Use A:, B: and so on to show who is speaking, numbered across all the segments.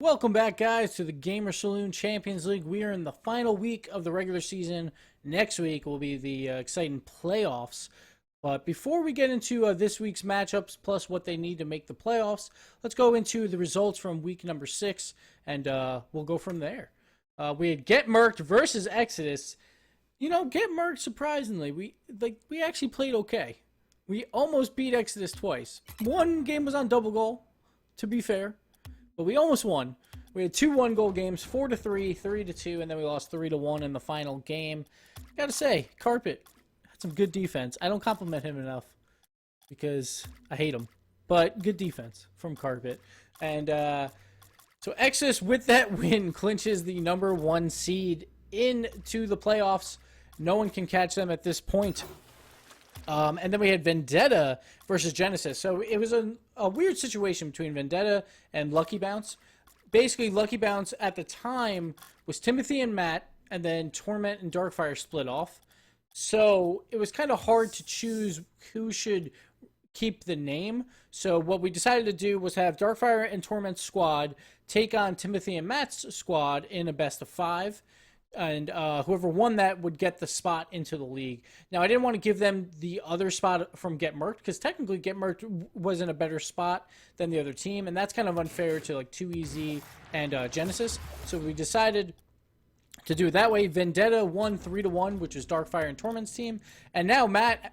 A: Welcome back, guys, to the Gamer Saloon Champions League. We are in the final week of the regular season. Next week will be the exciting playoffs. But before we get into this week's matchups, plus what they need to make the playoffs, let's go into the results from week number 6, and we'll go from there. We had Get Merc'd versus Exodus. You know, Get Merc'd, surprisingly, we actually played okay. We almost beat Exodus twice. One game was on double goal, to be fair. But we almost won. We had 2 1-goal games, 4-3, 3-2, and then we lost 3-1 in the final game. Gotta say, Carpet had some good defense. I don't compliment him enough because I hate him. But good defense from Carpet. And so Exodus, with that win, clinches the #1 seed into the playoffs. No one can catch them at this point. And then we had Vendetta versus Genesis. So it was a weird situation between Vendetta and Lucky Bounce. Basically, Lucky Bounce at the time was Timothy and Matt, and then Torment and Darkfire split off. So it was kind of hard to choose who should keep the name. So what we decided to do was have Darkfire and Torment's squad take on Timothy and Matt's squad in a best of 5. And whoever won that would get the spot into the league. Now, I didn't want to give them the other spot from Get Merc'd, because technically Get Merc'd was in a better spot than the other team, and that's kind of unfair to like 2EZ and Genesis. So we decided to do it that way. Vendetta won 3-1, which was Darkfire and Torment's team. And now Matt,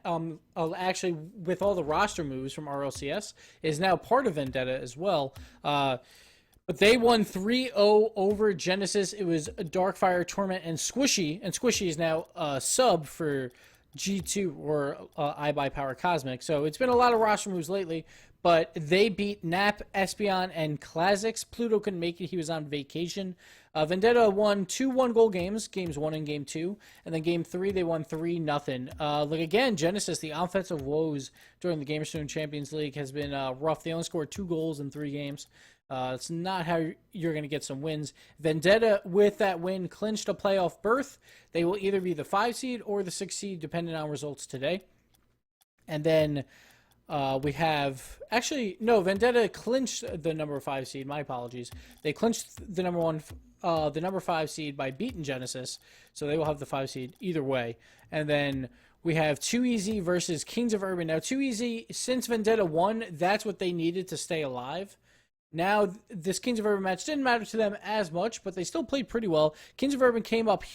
A: actually, with all the roster moves from RLCS, is now part of Vendetta as well. But they won 3-0 over Genesis. It was Darkfire, Torment, and Squishy. And Squishy is now a sub for G2 or iBuyPower Cosmic. So it's been a lot of roster moves lately. But they beat Nap, Espeon, and Classics. Pluto couldn't make it. He was on vacation. Vendetta won 2 1-goal games, games 1 and game 2. And then game 3, they won 3-0. Like again, Genesis, the offensive woes during the GamerSaloon Champions League has been rough. They only scored 2 goals in 3 games. It's not how you're going to get some wins. Vendetta, with that win, clinched a playoff berth. They will either be the 5 seed or the 6 seed, depending on results today. And then we have... Actually, no, Vendetta clinched the number 5 seed. My apologies. They clinched the number 5 seed by beating Genesis, so they will have the 5 seed either way. And then we have 2EZ versus Kings of Urban. Now, 2EZ, since Vendetta won, that's what they needed to stay alive. Now, this Kings of Urban match didn't matter to them as much, but they still played pretty well. Kings of Urban came up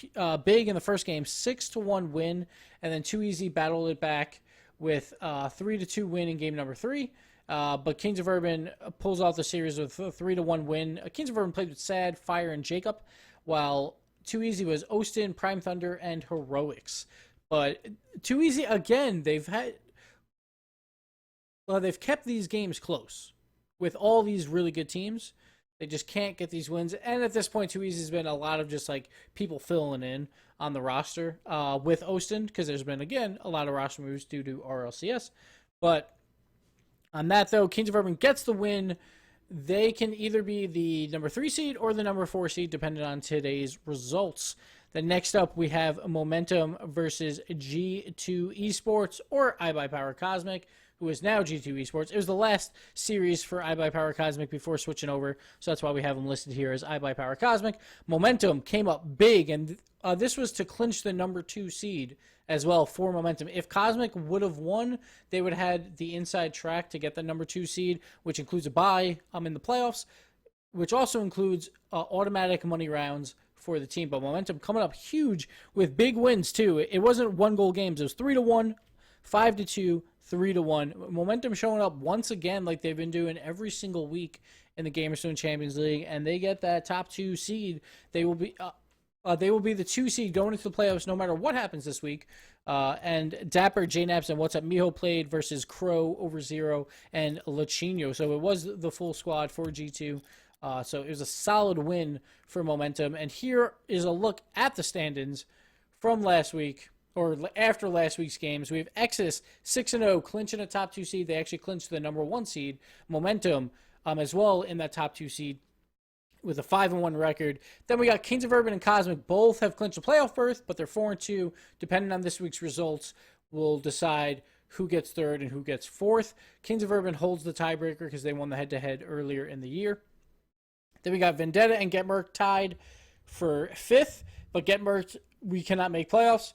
A: big in the first game, 6-1 win, and then 2EZ battled it back with 3-2 win in game number 3. But Kings of Urban pulls off the series with a 3-1 win. Kings of Urban played with Sad, Fire, and Jacob, while 2EZ was Ostin, Prime Thunder, and Heroics. But 2EZ, again, they've kept these games close. With all these really good teams, they just can't get these wins. And at this point, 2EZ has been a lot of just like people filling in on the roster with Ostin, because there's been, again, a lot of roster moves due to RLCS. But on that, though, Kings of Urban gets the win. They can either be the number 3 seed or the number 4 seed, depending on today's results. Then next up, we have Momentum versus G2 Esports or iBuyPower Cosmic, who is now G2 Esports. It was the last series for iBuyPower Cosmic before switching over, so that's why we have them listed here as iBuyPower Cosmic. Momentum came up big, and this was to clinch the number 2 seed as well for Momentum. If Cosmic would have won, they would have had the inside track to get the number 2 seed, which includes a bye in the playoffs, which also includes automatic money rounds for the team. But Momentum coming up huge with big wins, too. It wasn't 1-goal games. It was 3-1, 5-2, 3-1. Momentum showing up once again like they've been doing every single week in the GamerSaloon Champions League, and they get that top 2 seed. They will be the 2 seed going into the playoffs no matter what happens this week. And Dapper, JNaps, and What's Up Miho played versus Crow, Over Zero, and Lachino. So it was the full squad for G2. So it was a solid win for Momentum. And here is a look at the stand-ins from last week, or after last week's games. We have Exodus 6-0, clinching a top 2 seed. They actually clinched the number 1 seed. Momentum as well in that top 2 seed with a 5-1 record. Then we got Kings of Urban and Cosmic. Both have clinched a playoff berth, but they're 4-2. Depending on this week's results, will decide who gets 3rd and who gets 4th. Kings of Urban holds the tiebreaker because they won the head-to-head earlier in the year. Then we got Vendetta and Get Merc tied for 5th, but Get Merc, we cannot make playoffs.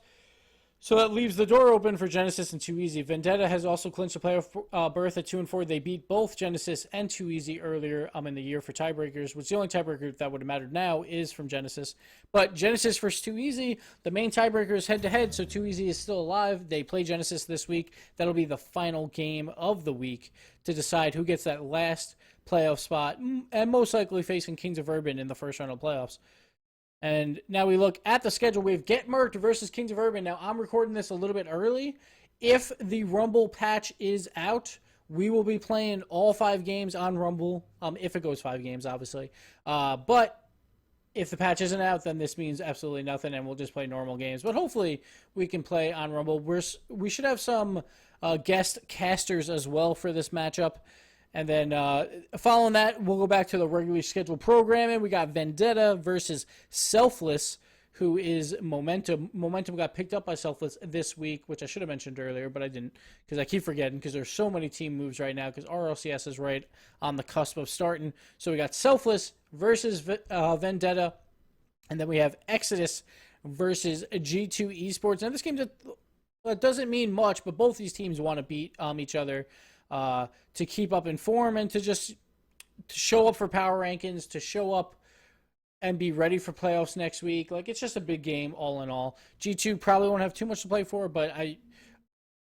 A: So that leaves the door open for Genesis and Too Easy. Vendetta has also clinched a playoff berth at 2-4. They beat both Genesis and Too Easy earlier in the year for tiebreakers, which the only tiebreaker that would have mattered now is from Genesis. But Genesis versus Too Easy, the main tiebreaker is head-to-head, so Too Easy is still alive. They play Genesis this week. That'll be the final game of the week to decide who gets that last playoff spot, and most likely facing Kings of Urban in the first round of playoffs. And now we look at the schedule. We have Get Merked versus Kings of Urban. Now, I'm recording this a little bit early. If the Rumble patch is out, we will be playing all 5 games on Rumble, if it goes 5 games, obviously. But if the patch isn't out, then this means absolutely nothing, and we'll just play normal games. But hopefully we can play on Rumble. We should have some guest casters as well for this matchup. And then following that, we'll go back to the regularly scheduled programming. We got Vendetta versus Selfless, who is Momentum. Momentum got picked up by Selfless this week, which I should have mentioned earlier, but I didn't because I keep forgetting because there's so many team moves right now because RLCS is right on the cusp of starting. So we got Selfless versus Vendetta. And then we have Exodus versus G2 Esports. Now, this game doesn't mean much, but both these teams want to beat each other. To keep up in form and to show up for power rankings, to show up and be ready for playoffs next week. Like, it's just a big game all in all. G2 probably won't have too much to play for, but I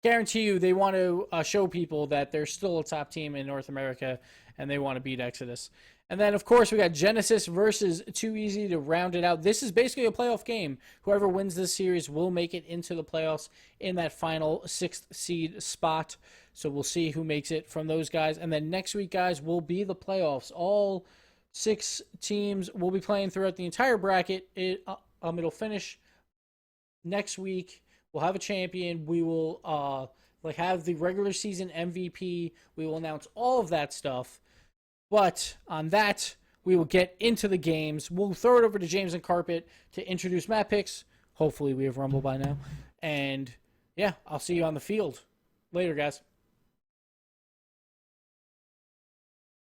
A: guarantee you they want to show people that they're still a top team in North America and they want to beat Exodus. And then, of course, we got Genesis versus Too Easy to round it out. This is basically a playoff game. Whoever wins this series will make it into the playoffs in that final 6th seed spot. So we'll see who makes it from those guys. And then next week, guys, will be the playoffs. All 6 teams will be playing throughout the entire bracket. It'll finish next week. We'll have a champion. We will have the regular season MVP. We will announce all of that stuff. But on that, we will get into the games. We'll throw it over to James and Carpet to introduce map picks. Hopefully we have Rumble by now. And, yeah, I'll see you on the field. Later, guys.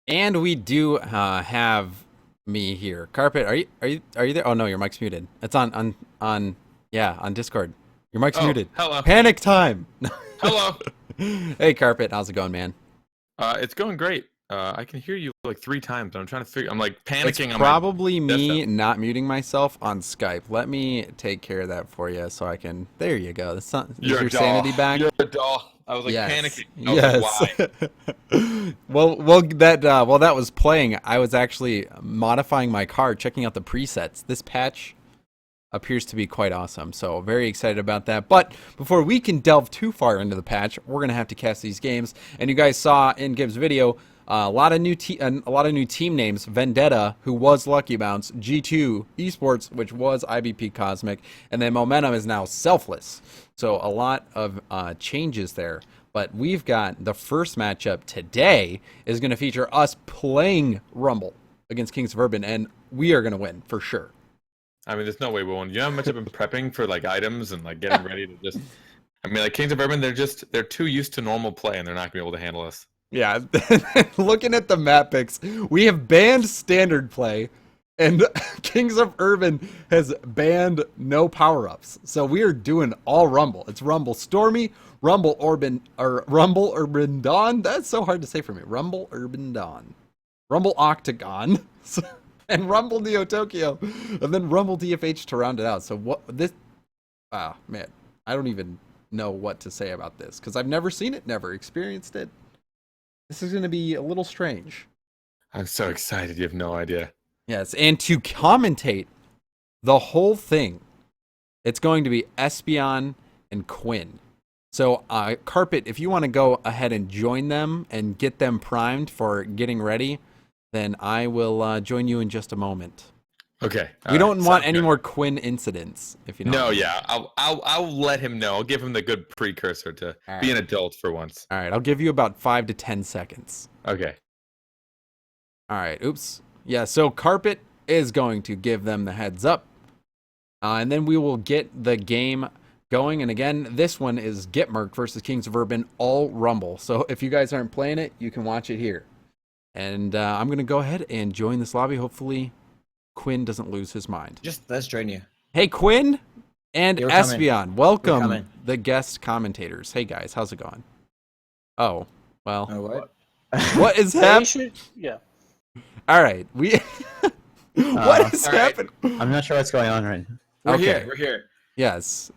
B: And we do have me here. Carpet, are you there? Oh no, your mic's muted. It's on Discord. Your mic's muted.
C: Hello.
B: Panic time.
C: Hello.
B: Hey Carpet, how's it going, man?
C: It's going great. I can hear you like 3 times. I'm trying to figure. I'm like panicking.
B: It's probably me not muting myself on Skype. Let me take care of that for you, so I can. There you go. That's not. Is your sanity back?
C: You're a doll. I was like panicking.
B: Yes. Well, that was playing, I was actually modifying my car, checking out the presets. This patch appears to be quite awesome, so very excited about that. But before we can delve too far into the patch, we're gonna have to cast these games. And you guys saw in Gibbs' video a lot of new team names. Vendetta, who was Lucky Bounce, G2 Esports, which was IBP Cosmic, and then Momentum is now Selfless. So a lot of changes there. But we've got the first matchup today is going to feature us playing Rumble against Kings of Urban, and we are going to win for sure.
C: I mean, there's no way we won't. You know how much I've been prepping for like items and like getting ready to just. I mean, like Kings of Urban, they're too used to normal play, and they're not going to be able to handle us.
B: Yeah, looking at the map picks, we have banned standard play, and Kings of Urban has banned no power-ups. So we are doing all Rumble. It's Rumble Stormy, Rumble Urban Dawn. That's so hard to say for me. Rumble Urban Dawn, Rumble Octagon, and Rumble Neo Tokyo, and then Rumble DFH to round it out. So what this? Ah, man, I don't even know what to say about this because I've never seen it, never experienced it. This is going to be a little strange.
C: I'm so excited. You have no idea.
B: Yes, and to commentate the whole thing, it's going to be Espion and Quinn. So, Carpet, if you want to go ahead and join them and get them primed for getting ready, then I will join you in just a moment.
C: Okay.
B: We don't want any more Quinn incidents, if you know.
C: No, yeah. I'll let him know. I'll give him the good precursor to be an adult for once.
B: All right, I'll give you about 5 to 10 seconds.
C: Okay.
B: All right, oops. Yeah, so Carpet is going to give them the heads up. And then we will get the game going. And again, this one is Get Merc versus Kings of Urban, all Rumble. So if you guys aren't playing it, you can watch it here. And I'm going to go ahead and join this lobby. Hopefully, Quinn doesn't lose his mind.
D: Just let's join you.
B: Hey, Quinn and
D: You're coming.
B: Espion.
D: We're
B: Welcome,
D: coming.
B: the guest commentators. Hey, guys. How's it going? Oh, well.
D: Oh, what?
B: What is
A: They
B: happening?
A: should, yeah.
B: All right. What is
D: all right.
B: happening?
E: I'm not sure what's going on right now.
D: We're
B: Okay.
D: here. We're here.
B: Yes.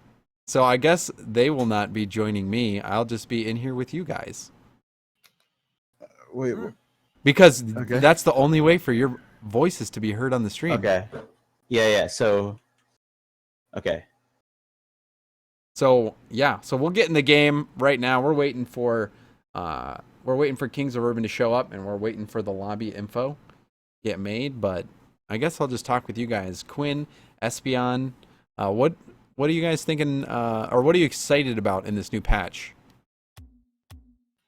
B: So I guess they will not be joining me. I'll just be in here with you guys.
E: Wait.
B: Because
E: Okay.
B: that's the only way for your voices to be heard on the stream.
E: Okay. Yeah. So. Okay.
B: So yeah, so we'll get in the game right now. We're waiting for Kings of Urban to show up, and we're waiting for the lobby info get made. But I guess I'll just talk with you guys. Quinn, Espion, what are you guys thinking, or what are you excited about in this new patch?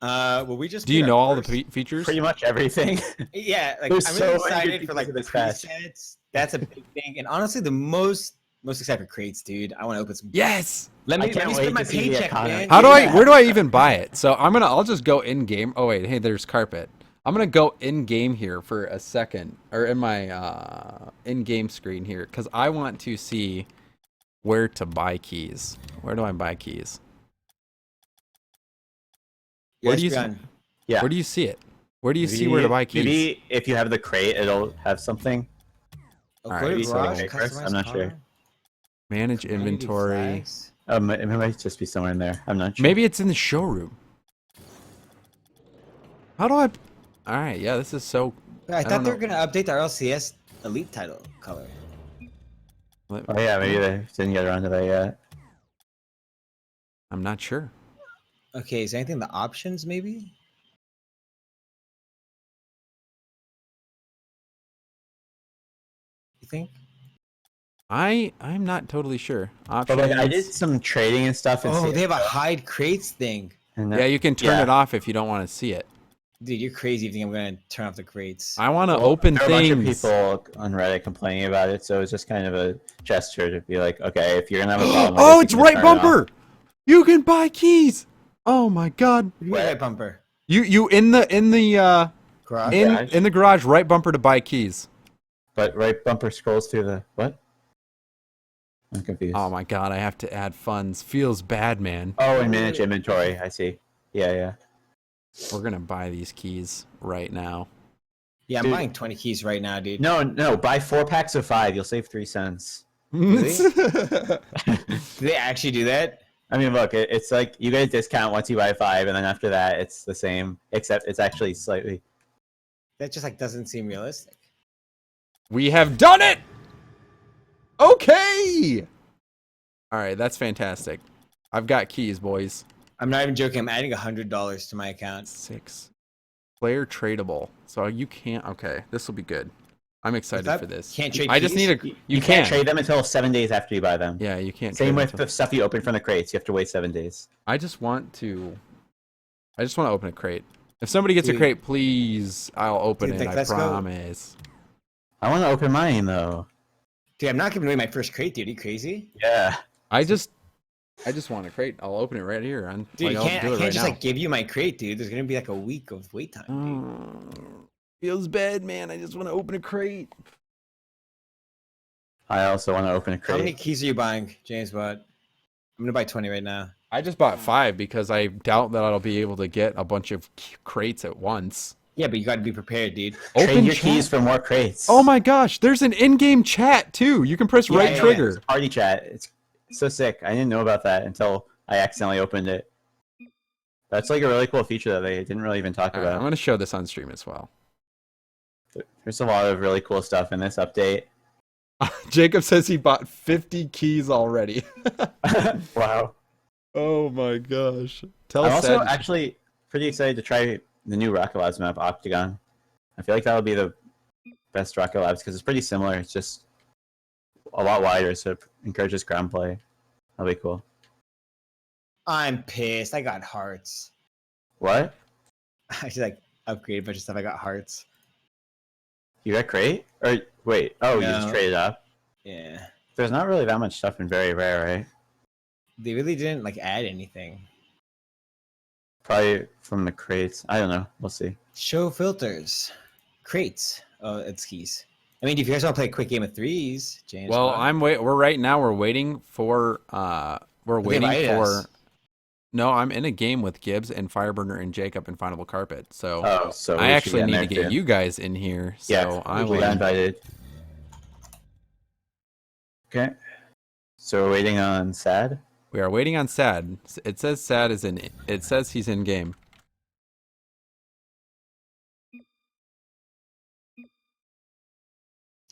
D: Well, we just
B: Do you
D: did
B: know
D: our
B: all the
D: first-
B: features?
E: Pretty much everything.
D: Yeah, like
E: There's
D: I'm
E: so
D: really
E: many
D: excited
E: good
D: for like the
E: pieces of this patch.
D: presets. That's a big thing, and honestly, the most excited for crates, dude. I want to open some.
B: Yes.
D: Let
E: I
D: me
E: can't
D: spend
E: wait
D: my
E: to see the
D: paycheck,
E: economy.
D: man.
B: How do
D: Yeah.
B: where do I even buy it? So I'll just go in game. Oh wait, hey, there's carpet. I'm gonna go in game here for a second, or in my in game screen here, because I want to see where to buy keys. Where do I buy keys? Where do you
D: Espion.
E: Yeah.
B: Where do you see it? Where do you see where to buy keys?
E: Maybe if you have the crate, it'll have something.
D: Oh,
B: All
D: go
B: right,
D: to
E: so
D: garage,
E: wait first,
D: customize
E: I'm not
D: car,
E: sure.
B: Manage
D: community
B: inventory.
D: flags.
E: It might just be somewhere in there. I'm not sure.
B: Maybe it's in the showroom. How do I? All right, yeah, this is so.
D: I
B: don't
D: thought they were
B: know.
D: gonna update the RLCS Elite title color.
E: Oh yeah, maybe they didn't get around to that yet.
B: I'm not sure.
D: Okay, is there anything in the options maybe? You think?
B: I'm not totally sure.
E: But like, I did
B: Options.
E: some trading and stuff. And
D: Oh,
E: see-
D: they have a hide crates thing.
E: and
B: Yeah, you can turn
E: yeah.
B: it off if you don't want to see it.
D: Dude, you're crazy if you think I'm gonna turn off the crates.
B: I want to
E: Well,
B: open
E: there are a bunch of
B: things.
E: people on Reddit complaining about it, so it's just kind of a gesture to be like, okay, if you're gonna have a problem,
B: Oh,
E: I
B: it's
E: guess you can
B: right
E: turn it off.
B: bumper. You can buy keys. Oh my god.
D: What do you mean right bumper?
B: You in the
D: Garage?
E: Garage?
B: in the garage, right bumper to buy keys.
E: But right bumper scrolls through the what? I'm confused.
B: Oh my god, I have to add funds. Feels bad, man.
E: Oh, and manage inventory. I see. Yeah.
B: We're gonna buy these keys right now.
D: Yeah, I'm
E: Dude.
D: buying 20 keys right now, dude.
E: No. Buy 4 packs of 5. You'll save 3 cents.
D: Really? Do they actually do that?
E: I mean, look, it's like you get a discount once you buy 5, and then after that, it's the same, except it's actually slightly.
D: That just like doesn't seem realistic.
B: We have done it. Okay. All right, that's fantastic. I've got keys, boys.
D: I'm not even joking. I'm adding $100 to my account.
B: 6. Player tradable. So you can't. Okay, this will be good. I'm excited
D: that
B: for this.
D: can't trade
B: I just
D: keys?
B: need a. You
E: can't
B: can.
E: trade them until 7 days after you buy them.
B: Yeah, you can't.
E: Same
B: trade
E: with
B: until-
E: the stuff you open from the crates. You have to wait 7 days.
B: I just want to open a crate. If somebody gets a
D: Dude.
B: crate, please, I'll open
D: Dude,
B: it.
D: like,
B: I
D: let's go.
B: promise.
E: I want to open mine though.
D: Dude, I'm not giving away my first crate, dude. Are you crazy?
E: Yeah.
B: I just want a crate. I'll open it right here.
D: Dude,
B: I'll
D: I can't
B: do it right
D: just
B: now.
D: like give you my crate, dude. There's gonna be like a week of wait time. Dude.
B: Feels bad, man. I just want to open a crate.
E: I also want to open a
D: How many
E: crate.
D: keys are you buying, JamesBot? I'm gonna buy 20 right now.
B: I just bought 5 because I doubt that I'll be able to get a bunch of crates at once.
D: Yeah, but you gotta be prepared, dude.
E: Trade
B: Open
E: your
B: chat.
E: keys for more crates.
B: Oh my gosh, there's an in-game chat too. You can press
D: Yeah,
B: right
D: yeah,
B: trigger.
E: It's party chat. It's so sick. I didn't know about that until I accidentally opened it. That's like a really cool feature that they didn't really even talk
B: All right, I'm
E: about.
B: going to show this on stream as well.
E: There's a lot of really cool stuff in this update.
B: Jacob says he bought 50 keys already.
E: Wow.
B: Oh my gosh. Tell
E: I'm also
B: Sad-
E: actually pretty excited to try the new Rocket Labs map, Octagon. I feel like that would be the best Rocket Labs because it's pretty similar. It's just a lot wider, so it encourages ground play. That'll be cool.
D: I'm pissed. I got hearts.
E: What?
D: I just like upgraded a bunch of stuff. I got hearts.
E: You got crate? Or wait, oh, you just
D: No.
E: traded up?
D: Yeah.
E: There's not really that much stuff in very rare, right?
D: They really didn't like add anything.
E: Probably from the crates. I don't know. We'll see.
D: Show filters. Crates. Oh, it's keys. I mean, if you guys want to play a quick game of threes, James.
B: Well,
D: Bond.
B: we're right now. We're waiting for. We're waiting
D: invited
B: for.
D: us.
B: No, I'm in a game with Gibbs and Fireburner and Jacob in Findable Carpet. So
E: Oh, so
B: I
E: we should
B: actually
E: get in
B: need
E: there
B: to get
E: too.
B: you guys in here. So
E: Yeah,
B: I
E: we
B: will.
E: got invited. Okay. So we're waiting on Sad.
B: We are waiting on Sad. It says Sad is in. It says he's in game.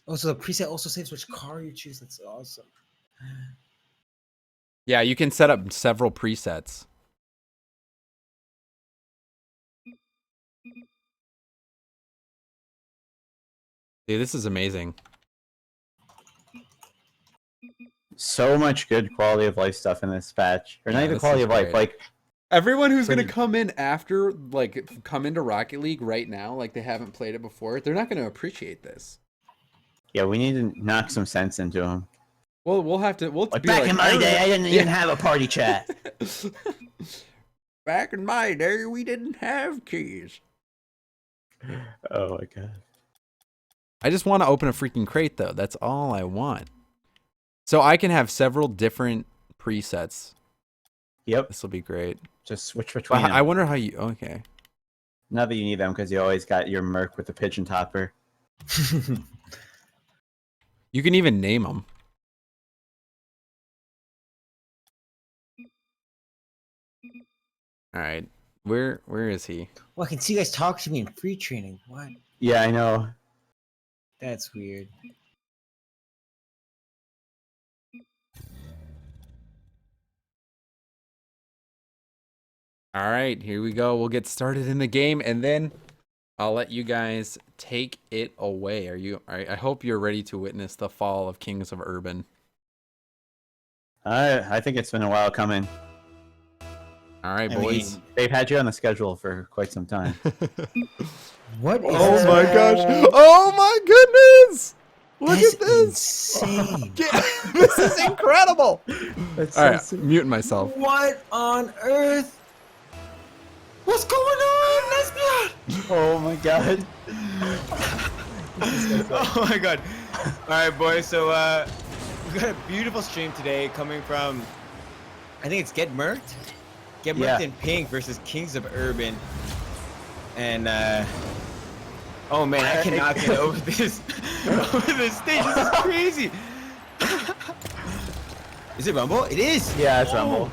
D: Also, the preset also saves which car you choose. That's awesome.
B: Yeah, you can set up several presets. Dude, this is amazing.
E: So much good quality of life stuff in this patch. Or not
B: Yeah,
E: even
B: this
E: quality
B: is
E: of life,
B: great.
E: like
B: Everyone who's
E: Pretty-
B: gonna come in after, like, come into Rocket League right now, like they haven't played it before, they're not gonna appreciate this.
E: yeah, we need to knock some sense into them.
B: Well, we'll have to. We'll
E: Like
B: be
E: back
B: like,
E: in my day, I didn't even
B: Yeah.
E: have a party chat.
B: Back in my day, we didn't have keys.
E: Oh my god.
B: I just want to open a freaking crate, though. That's all I want. So I can have several different presets.
E: Yep.
B: This will be great.
E: Just switch between them.
B: I wonder how you. Okay.
E: Not that you need them because you always got your Merc with the pigeon topper.
B: You can even name them. All right. Where is he?
D: Well, I can see you guys talk to me in free training. What?
E: Yeah, I know.
D: That's weird.
B: All right, here we go. We'll get started in the game, and then I'll let you guys take it away. I hope you're ready to witness the fall of Kings of Urban.
E: I think it's been a while coming.
B: All right,
D: I
B: boys.
D: mean,
E: They've had you on the schedule for quite some time.
D: what is
B: Oh
D: this?
B: my gosh! Oh my goodness! Look
D: That's
B: at this!
D: insane.
B: Yeah, this is incredible!
E: That's
B: All right, muting myself.
D: What on earth? What's going on? That's not.
E: Oh my god.
D: Oh my god. Alright boys, so we got a beautiful stream today coming from, I think it's Get Merked? Get Merked
E: Yeah.
D: in Pink versus Kings of Urban. And oh man, I cannot get over this over this stage. This is crazy. Is it Rumble? It is!
E: Yeah, it's
D: Oh.
E: Rumble.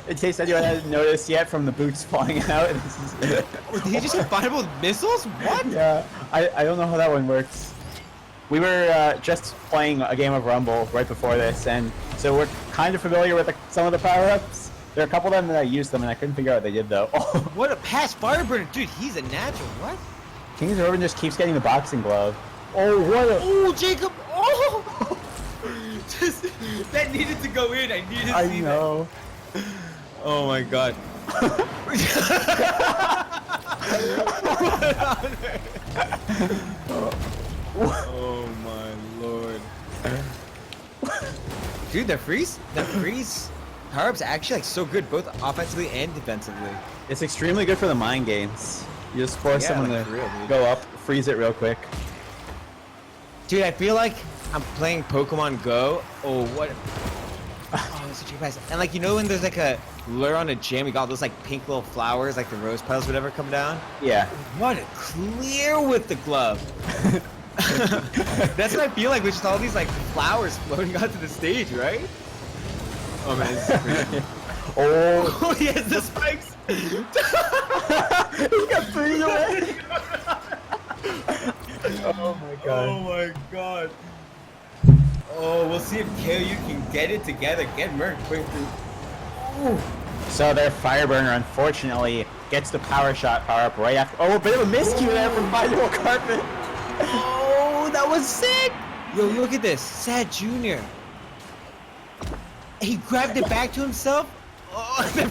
E: In case anyone hasn't noticed yet from the boots flying out. This is,
D: Oh, did he just get fired with missiles? What?
E: yeah, I don't know how that one works. We were just playing a game of Rumble right before this, and so we're kind of familiar with some of the power-ups. There are a couple of them that I used them, and I couldn't figure out what they did, though.
D: What a pass fireburner. Dude, he's a natural. What?
E: Kings of Urban just keeps getting the boxing glove. Oh, what a...
D: Oh, Jacob! Oh! Just, that needed to go in. I needed to
E: I
D: see
E: know.
D: that. Oh my god. Oh my lord. Dude, the freeze power-up's actually like so good both offensively and defensively.
E: It's extremely good for the mind games. You just force
D: Yeah,
E: someone
D: like,
E: to
D: for real, dude.
E: go up, freeze it real quick.
D: Dude, I feel like I'm playing Pokemon Go. Oh, what? Oh, that's such a good pass. And like, you know when there's like a lure on a gym, you got those like pink little flowers, like the rose petals, whatever, come down?
E: Yeah.
D: What a clear with the glove. That's what I feel like with just all these like flowers floating onto the stage, right? Oh man, this is crazy.
E: Oh,
D: Oh, he has the spikes.
E: he got freed away. Oh my god.
D: Oh my god. Oh, we'll see if KU can get it together. Get Merc going through. Ooh.
E: So their Fireburner unfortunately gets the power shot power up right after. Oh, a bit of a miscue there from Findable Carpet.
D: Oh, that was sick! Yo, look at this. Sad Jr. He grabbed it back to himself. Oh, then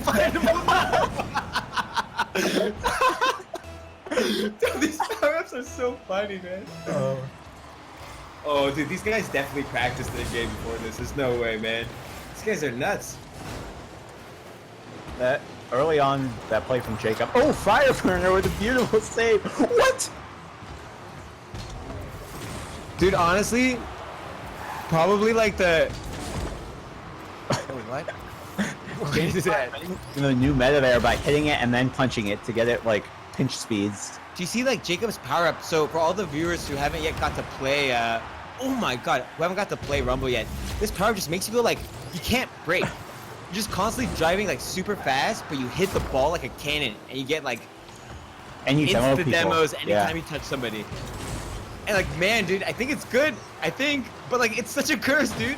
D: Dude, these power-ups are so funny, man. Oh, dude, these guys definitely practiced the game before this. There's no way, man. These guys are nuts.
E: That early on that play from Jacob. Oh, Fireburner with a beautiful save. What?
D: Dude, honestly, probably like the. Wait, what?
E: James is in the new meta there by hitting it and then punching it to get it like pinch speeds.
D: Do you see like Jacob's power up? So for all the viewers who haven't yet got to play, oh my god, who haven't got to play Rumble yet, this power up just makes you feel like you can't break. You're just constantly driving like super fast, but you hit the ball like a cannon, and you get like
E: And you demo
D: instant
E: people.
D: demos anytime
E: Yeah.
D: you touch somebody. And like, man, dude, I think it's good. I think, but like, it's such a curse, dude.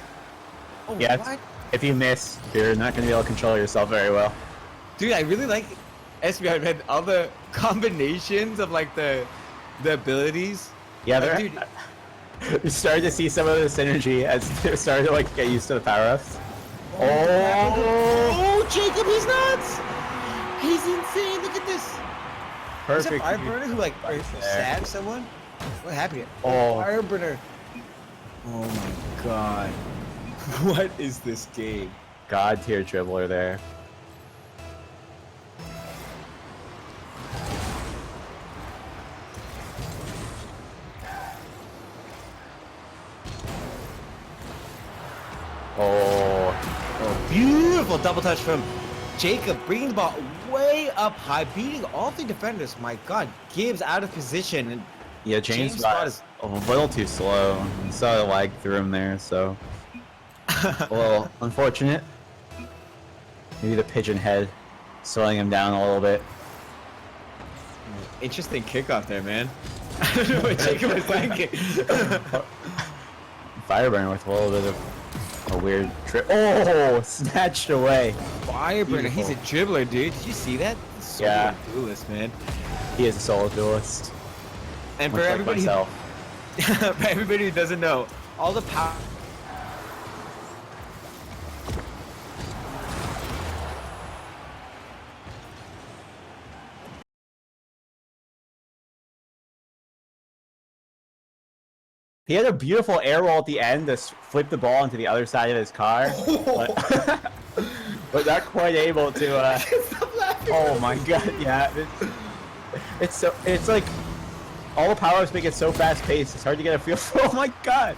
D: Oh,
E: Yeah,
D: what?
E: if you miss, you're not going to be able to control yourself very well.
D: Dude, I really like SBI, man. All the combinations of like the abilities.
E: Yeah,
D: Like,
E: they're,
D: dude,
E: you started to see some of the synergy as they started to like get used to the power-ups. Oh,
D: Jacob, he's nuts. He's insane. Look at this. Is
E: perfect.
D: that Fireburner who like
E: Right there.
D: stabbed someone? What happened?
E: Oh.
D: Fireburner. Oh my god. What is this game?
E: God tier dribbler there. Oh,
D: Beautiful double touch from Jacob, bringing the ball way up high, beating all three defenders. My god, Gibbs out of position. And
E: yeah, James
D: JamesBot
E: Bot
D: is-
E: is a little too slow. You saw the lag through him there, so a little unfortunate. Maybe the pigeon head slowing him down a little bit.
D: Interesting kickoff there, man. I don't know what Jacob was thinking.
E: Fireburner with a little bit of a weird trip. Oh, snatched away.
D: Fireburner, he's a dribbler, dude. Did you see that? So
E: Yeah.
D: duelist, man.
E: He is a solo duelist.
D: And
E: Much
D: for
E: like
D: everybody,
E: myself.
D: for everybody who doesn't know, all the power.
E: He had a beautiful air roll at the end to flip the ball into the other side of his car, but not quite able to. Oh my god! Yeah, it's like all the power-ups make it so fast-paced. It's hard to get a feel for. Oh my god!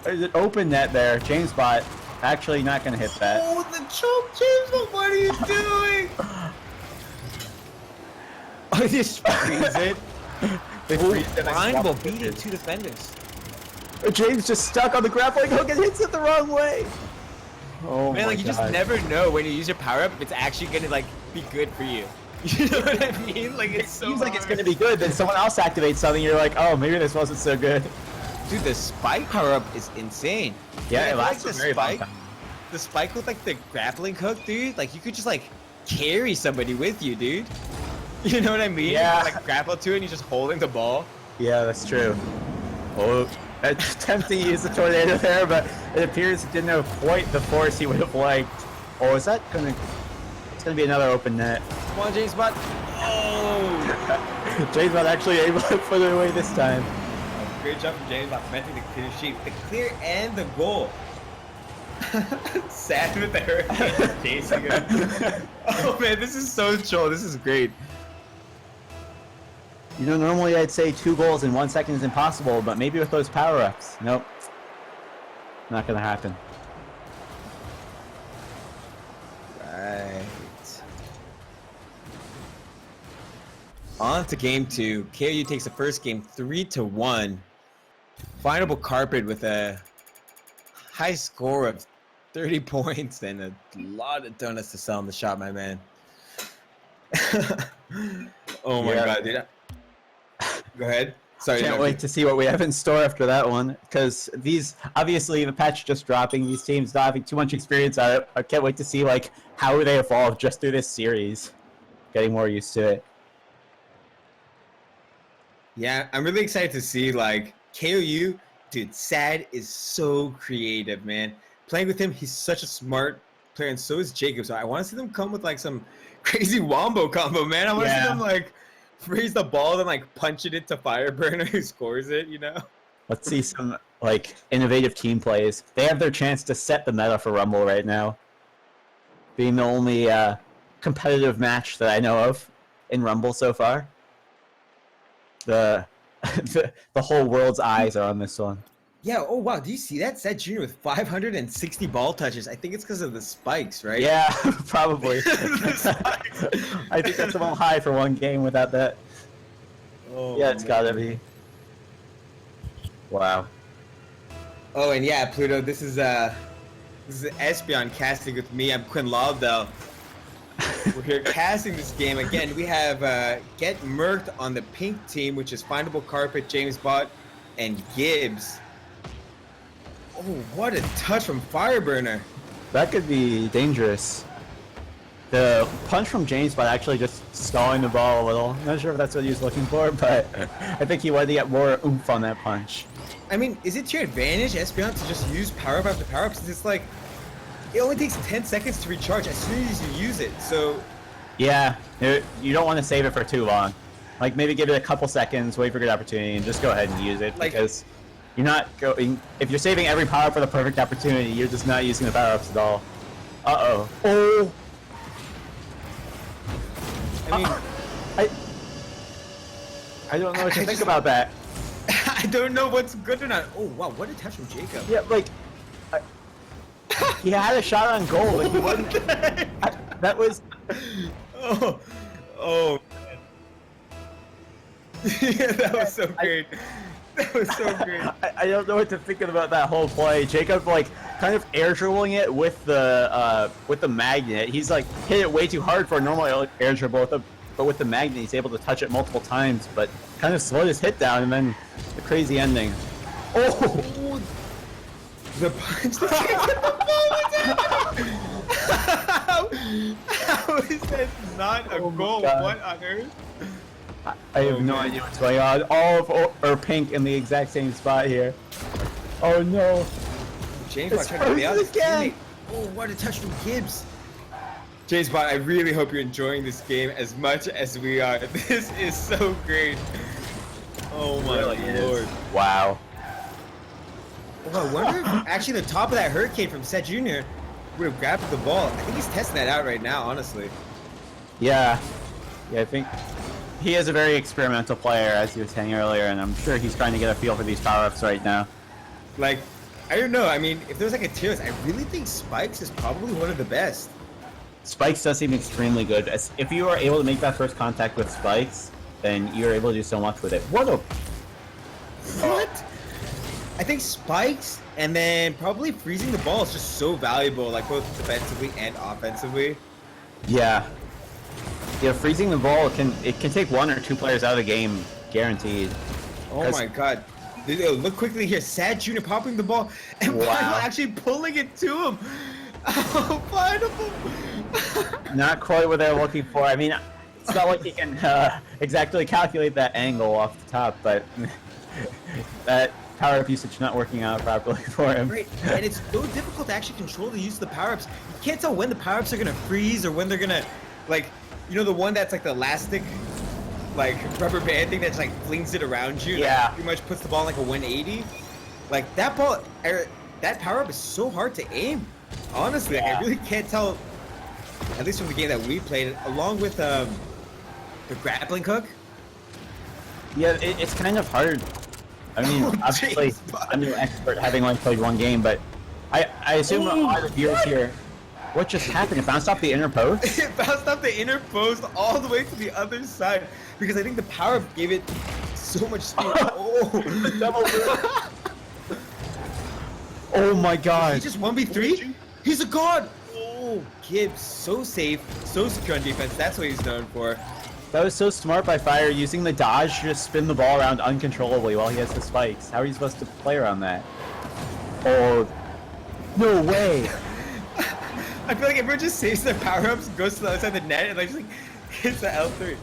E: There's an open net there. JamesBot actually not gonna hit that.
D: Oh, the choke, James! What are you doing? Oh, just freeze it.
E: They freeze it and
D: Findable
E: swap
D: beating
E: it.
D: two defenders.
E: James just stuck on the grappling hook and hits it the wrong way. Oh
D: Man,
E: my
D: like you just
E: God.
D: never know when you use your power up if it's actually gonna like be good for you. You know what I mean? Like it's so
E: Seems like it's
D: hard.
E: gonna be good, then someone else activates something, you're like, oh, maybe this wasn't so good.
D: Dude, the spike power up is insane.
E: Yeah,
D: Dude, I
E: it
D: feel
E: lasts
D: like
E: a very long time.
D: the spike with like the grappling hook, dude. Like you could just like carry somebody with you, dude. You know what I mean?
E: Yeah.
D: Like grapple to it and you're just holding the ball.
E: Yeah, that's true. Oh, it's tempting to use the tornado there, but it appears it didn't have quite the force he would have liked. Oh, is that gonna... It's gonna be another open net.
D: Come on, JamesBot. Oh!
E: JamesBot actually able to put it away this time.
D: Great job from JamesBot preventing the clear sheet. The clear and the goal. Sad with the hurricane chasing him. Oh man, this is so chill. This is great.
E: You know, normally I'd say 2 goals in 1 second is impossible, but maybe with those power-ups. Nope. Not gonna happen.
D: Right. On to game 2. KOU takes the first game 3-1. Findable carpet with a high score of 30 points and a lot of donuts to sell in the shop, my man. Oh my
E: Yeah.
D: god, dude. Go ahead. Sorry.
E: Can't
D: no,
E: wait to see what we have in store after that one, because these, obviously the patch just dropping, these teams not having too much experience on it. I can't wait to see like how they evolve just through this series, getting more used to it.
D: Yeah, I'm really excited to see like KOU. Dude, Sad is so creative, man. Playing with him, he's such a smart player, and so is Jacob. So I want to see them come with like some crazy wombo combo, man. I want to see
E: Yeah.
D: them like freeze the ball and like punch it into Fireburner who scores it, you know?
E: Let's see some like innovative team plays. They have their chance to set the meta for Rumble right now. being the only competitive match that I know of in Rumble so far. The the whole world's eyes are on this one.
D: Yeah, oh wow, do you see that? Set Junior with 560 ball touches. I think it's because of the spikes, right?
E: Yeah, probably.
D: The spikes.
E: I think that's a little high for one game without that.
D: Oh,
E: Yeah, it's gotta be. Wow.
D: Oh, and yeah, Pluto, this is Espeon casting with me. I'm Quinn Lauderdale. We're here casting this game. Again, we have Get MERC'D on the pink team, which is Findable, Carpet, JamesBot, and Gibbs. Oh, what a touch from Fireburner.
E: That could be dangerous. The punch from JamesBot actually just stalling the ball a little. Not sure if that's what he was looking for, but I think he wanted to get more oomph on that punch.
D: I mean, is it to your advantage, Espeon, to just use power-up after power-up? Since it's like, it only takes 10 seconds to recharge as soon as you use it, so...
E: Yeah, you don't want to save it for too long. Like, maybe give it a couple seconds, wait for a good opportunity, and just go ahead and use it,
D: Like-
E: because you're not going... If you're saving every power for the perfect opportunity, you're just not using the power-ups at all. Uh-oh. Oh!
D: I mean,
E: I don't know what to
D: I
E: think
D: just-
E: about that.
D: I don't know what's good or not. Oh, wow, what a touch from Jacob.
E: Yeah, like... he had a shot on goal, like he wasn't... that was...
D: Oh, oh. Yeah, that was so great. That was so great.
E: I don't know what to think about that whole play. Jacob, like, kind of air dribbling it with the magnet. He's like hit it way too hard for a normal air dribble, but with the magnet, he's able to touch it multiple times. But kind of slowed his hit down, and then the crazy ending. Oh,
D: The punch that hit the ball. How is that not a
E: Oh my
D: goal?
E: God.
D: What on earth?
E: I have no idea what's going on. All of pink in the exact same spot here. Oh no.
D: James
E: It's
D: Bot trying to be out.
E: frozen again.
D: Oh, what a touch from Gibbs. James Bot, I really hope you're enjoying this game as much as we are. This is so great. Oh my
E: Really is.
D: lord.
E: Wow.
D: Oh, I wonder if actually the top of that hurricane from Set Junior would have grabbed the ball. I think he's testing that out right now, honestly.
E: Yeah. Yeah, I think he is a very experimental player, as he was saying earlier, and I'm sure he's trying to get a feel for these power-ups right now.
D: Like, I don't know. I mean, if there's like a tier list, I really think Spikes is probably one of the best.
E: Spikes does seem extremely good. If you are able to make that first contact with Spikes, then you're able to do so much with it. What a...
D: What? I think Spikes and then probably freezing the ball is just so valuable, like both defensively and offensively.
E: Yeah. Yeah, freezing the ball can take one or two players out of the game, guaranteed.
D: Oh
E: 'Cause-
D: my god. Yo, look quickly here. Sad Junior popping the ball and
E: Wow.
D: Final actually pulling it to him. Oh, Final.
E: Not quite what they're looking for. I mean, it's not like you can exactly calculate that angle off the top, but that power-up usage not working out properly for him.
D: Right, and it's so difficult to actually control the use of the power-ups. You can't tell when the power-ups are gonna freeze or when they're gonna, like, you know, the one that's like the elastic, like rubber band thing that's like flings it around you.
E: Yeah.
D: That pretty much puts the ball in like a 180. Like that ball, that power-up is so hard to aim. Honestly, like,
E: Yeah.
D: I really can't tell. At least from the game that we played, along with the grappling hook.
E: Yeah, it's kind of hard. I mean,
D: Oh,
E: obviously,
D: jeez.
E: I'm no expert, having only played one game, but I assume a lot of viewers here. What just happened? It bounced off the inner post?
D: It bounced off the inner post all the way to the other side because I think the power gave it so much speed. Oh,
E: Double Oh my
D: he
E: god.
D: just 1v3? He's a god! Oh, Gibbs, so safe, so secure on defense. That's what he's known for.
E: That was so smart by Fire, using the dodge to just spin the ball around uncontrollably while he has the spikes. How are you supposed to play around that? Oh, no way.
D: I feel like everyone just saves their power-ups, goes to the other side of the net, and like just like hits the L3.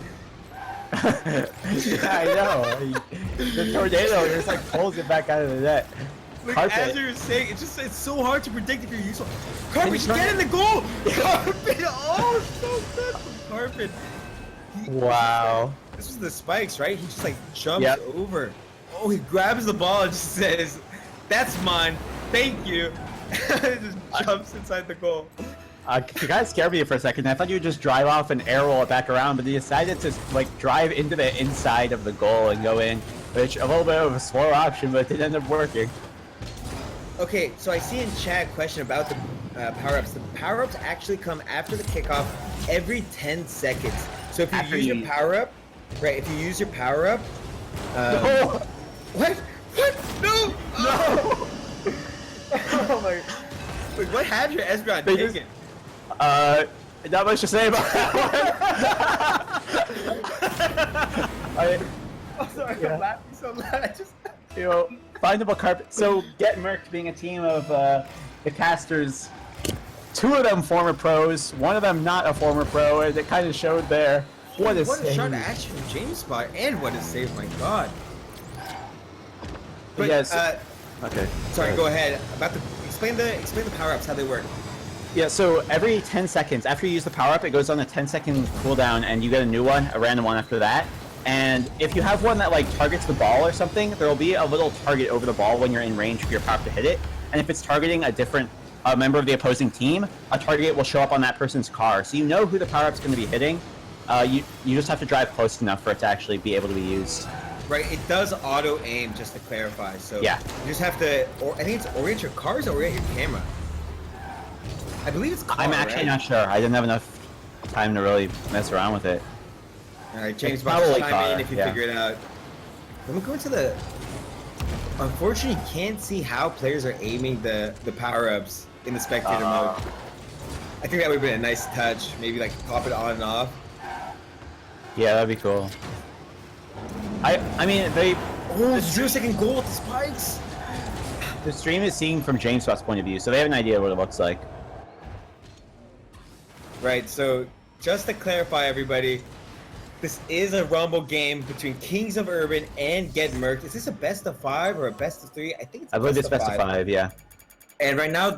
E: Yeah, I know. The tornado just like pulls it back out of the net.
D: Like,
E: Carpet.
D: as you were saying, it's so hard to predict if you're useful. Carpet,
E: he's
D: just
E: trying-
D: get in the goal! Carpet, oh, so good from Carpet.
E: Wow.
D: This was the spikes, right? He just like jumps
E: Yep.
D: over. Oh, he grabs the ball and just says, "That's mine. Thank you." Just jumps inside the goal.
E: You guys scared me for a second. I thought you would just drive off and air roll it back around, but you decided to like drive into the inside of the goal and go in, which a little bit of a slower option, but it did end up working.
D: Okay, so I see in chat a question about the power-ups. The power-ups actually come after the kickoff every 10 seconds. So if you use your power-up, right, if you use your power-up...
E: No!
D: What? What? No! No! Oh my... Wait, what have your Espeon taken?
E: Not much to say about that one.
D: I'm sorry, I'm laughing so loud. I just...
E: You know, Findable carpet. So, Get Merked being a team of the casters, 2 of them former pros, 1 of them not a former pro, and it kind of showed there. What a
D: shot action from JamesBot, and what a save, my god. But,
E: yes. Okay.
D: Sorry, go ahead. Explain the power-ups, how they work.
E: Yeah, so every 10 seconds, after you use the power-up, it goes on a 10-second cooldown, and you get a new one, a random one after that. And if you have one that like targets the ball or something, there will be a little target over the ball when you're in range for your power to hit it. And if it's targeting a different member of the opposing team, a target will show up on that person's car. So you know who the power-up's going to be hitting. You just have to drive close enough for it to actually be able to be used.
D: Right, it does auto-aim, just to clarify. So
E: yeah,
D: you just have to, I think it's orient your cars or orient your camera. I believe it's car,
E: I'm actually not sure. I didn't have enough time to really mess around with it.
D: Alright, JamesBot, chime in if you figure it out. Let me go into the... Unfortunately, you can't see how players are aiming the power-ups in the spectator mode. I think that would have been a nice touch. Maybe like pop it on and off.
E: Yeah, that'd be cool. I mean, they...
D: Oh, 0-second goal with the spikes!
E: The stream is seeing from JamesBot's point of view, so they have an idea what it looks like.
D: Right, so just to clarify, everybody, this is a Rumble game between Kings of Urban and Get Merk'd. Is this a best of 5 or a best of 3? I think it's
E: I believe it's best of 5, yeah.
D: And right now,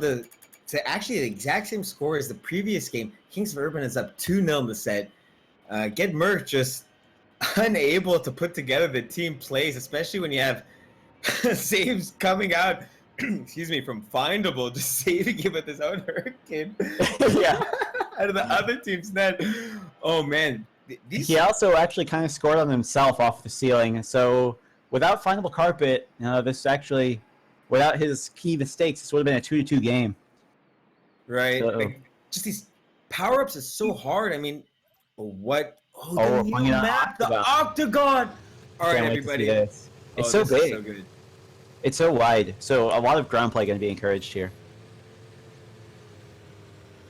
D: actually the exact same score as the previous game. Kings of Urban is up 2-0 in the set. Get Merk'd just unable to put together the team plays, especially when you have saves coming out, excuse me, from Findable, just saving it with his own hurricane.
E: Yeah.
D: Out of the other team's net. Oh man.
E: He also actually kind of scored on himself off the ceiling. So without Findable Carpet, this actually, without his key mistakes, this would have been a 2-2 game.
D: Right. Like, just these power-ups is so hard. I mean, what? Oh, the new map, the Octagon. All right, everybody.
E: It's so big.
D: So good.
E: It's so wide. So a lot of ground play going to be encouraged here.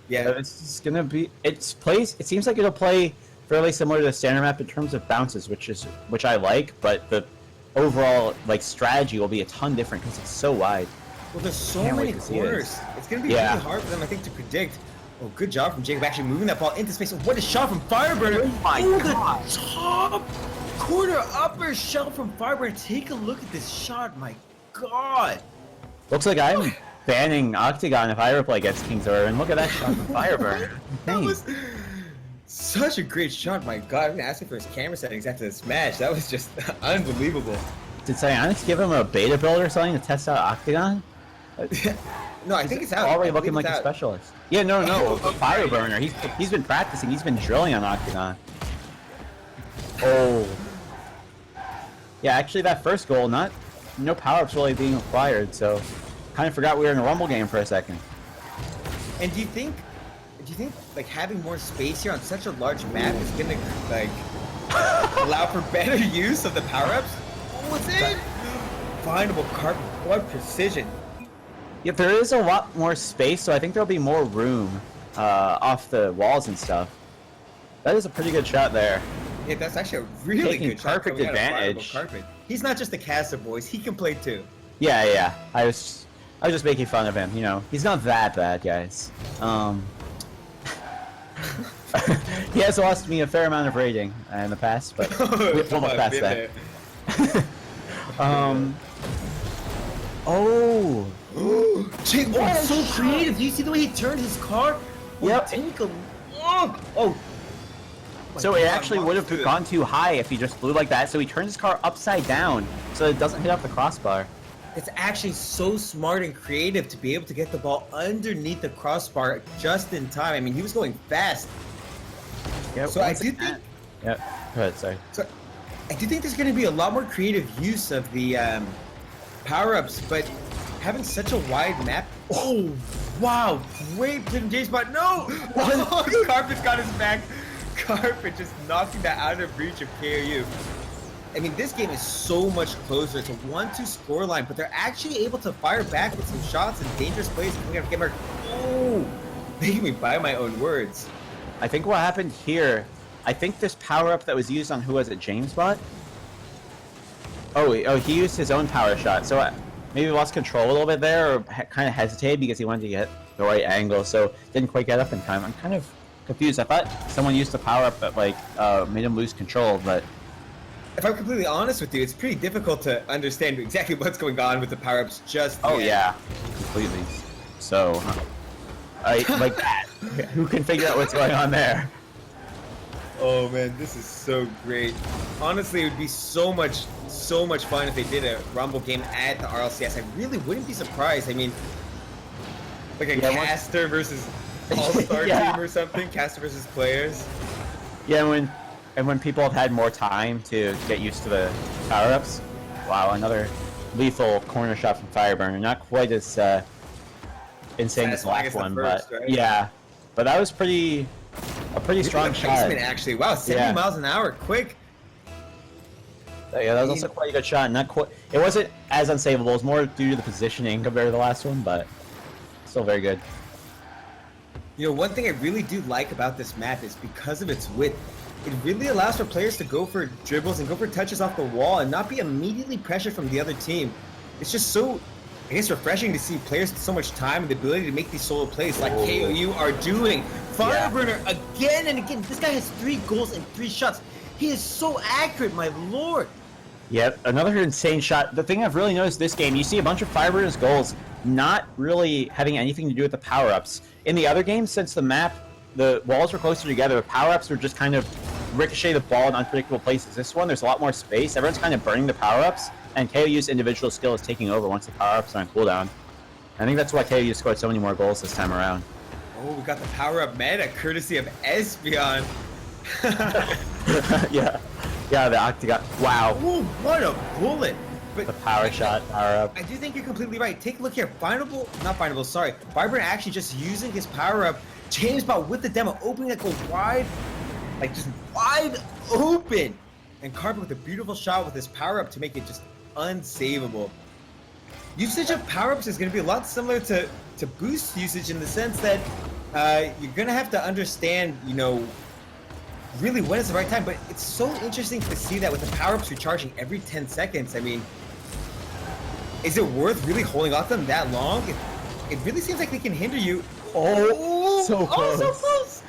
D: Yeah,
E: it's going to be. It seems like it'll play fairly similar to the standard map in terms of bounces, which I like, but the overall strategy will be a ton different because it's so wide.
D: Well, there's so many corners. It's going to be really hard for them, I think, to predict. Oh, good job from Jacob actually moving that ball into space. What a shot from Fireburner!
E: Oh my God!
D: The top corner upper shot from Fireburner. Take a look at this shot. My God!
E: Looks like I'm banning Octagon if I ever play against Kings of Urban. Look at that shot from Fireburner.
D: That was such a great shot. My God! I'm asking for his camera settings after this match. That was just unbelievable.
E: Did Psyonix give him a beta build or something to test out Octagon?
D: No, I think it's out.
E: Already looking like a specialist. Yeah, no, Fireburner. He's been practicing. He's been drilling on Octagon. Oh. Yeah, actually, that first goal, no power-ups really being required. So, kind of forgot we were in a Rumble game for a second.
D: And do you think like having more space here on such a large map is gonna allow for better use of the power-ups? What's in? Findable carpet, what precision.
E: Yeah, there is a lot more space, so I think there'll be more room off the walls and stuff. That is a pretty good shot there.
D: Yeah, that's actually a really good shot.
E: Perfect advantage.
D: He's not just a caster, boys. He can play too.
E: Yeah. I was just making fun of him. He's not that bad, guys. He has lost me a fair amount of rating in the past, but we'll look past that. Oh,
D: so creative. Do you see the way he turned his car?
E: Yep.
D: Take a look.
E: So it actually would have gone too high if he just flew like that. So he turned his car upside down so it doesn't hit up the crossbar.
D: It's actually so smart and creative to be able to get the ball underneath the crossbar just in time. I mean, he was going fast.
E: Yeah,
D: So I
E: once
D: do
E: again-
D: think,
E: Yeah, go ahead, sorry.
D: so I do think there's going to be a lot more creative use of the power-ups, but having such a wide map. Oh, wow! Great play from JamesBot. No! Oh, Carpet's got his back. Carpet just knocking that out of reach of KOU. I mean, this game is so much closer. It's a 1-2 scoreline, but they're actually able to fire back with some shots and dangerous plays coming out of Gamer. Oh, making me buy my own words.
E: I think what happened here, I think this power-up that was used on, who was it, JamesBot? Oh, he used his own power shot, so maybe lost control a little bit there, or kind of hesitated because he wanted to get the right angle, so didn't quite get up in time. I'm kind of confused. I thought someone used the power-up that, like, made him lose control, but...
D: If I'm completely honest with you, it's pretty difficult to understand exactly what's going on with the power-ups just
E: Oh,
D: yet.
E: yeah, completely. So, like that. Who can figure out what's going on there?
D: Oh man, this is so great. Honestly, it would be so much fun if they did a Rumble game at the RLCS. I really wouldn't be surprised. I mean, like a caster versus all-star
E: Yeah.
D: team or something. Caster versus players.
E: Yeah, when people have had more time to get used to the power-ups. Wow, another lethal corner shot from Fireburner. Not quite as insane as the
D: Satisfying
E: last
D: as the
E: one,
D: first,
E: but
D: right?
E: yeah. But that was a pretty strong shot.
D: Placement, actually. Wow, 70
E: Yeah.
D: miles an hour, quick.
E: Yeah, that was also quite a good shot. Not quite. It wasn't as unsavable. It was more due to the positioning compared to the last one, but still very good.
D: You know, one thing I really do like about this map is because of its width, it really allows for players to go for dribbles and go for touches off the wall and not be immediately pressured from the other team. It's just so, I guess, refreshing to see players with so much time and the ability to make these solo plays like KOU are doing. Fireburner again and again. This guy has 3 goals and 3 shots. He is so accurate, my lord.
E: Yep, another insane shot. The thing I've really noticed this game, you see a bunch of Fireburner's goals not really having anything to do with the power-ups. In the other games, since the walls were closer together, the power-ups were just kind of ricochet the ball in unpredictable places. This one, there's a lot more space. Everyone's kind of burning the power-ups, and KOU's individual skill is taking over once the power-ups are on cooldown. I think that's why KOU scored so many more goals this time around.
D: Oh, we got the power-up meta courtesy of Espeon.
E: Yeah, the Octagon. Wow,
D: Ooh, what a bullet. But
E: the power shot, power-up.
D: I do think you're completely right. Take a look here. Fireburner actually just using his power-up. JamesBot with the demo, opening that goal wide, like just wide open. And Carpet with a beautiful shot with his power-up to make it just unsavable. Usage of power-ups is going to be a lot similar to boost usage in the sense that you're going to have to understand, you know, really when is the right time. But it's so interesting to see that with the power-ups recharging every 10 seconds. I mean, is it worth really holding off them that long? It really seems like they can hinder you. Oh,
E: so close.
D: so close.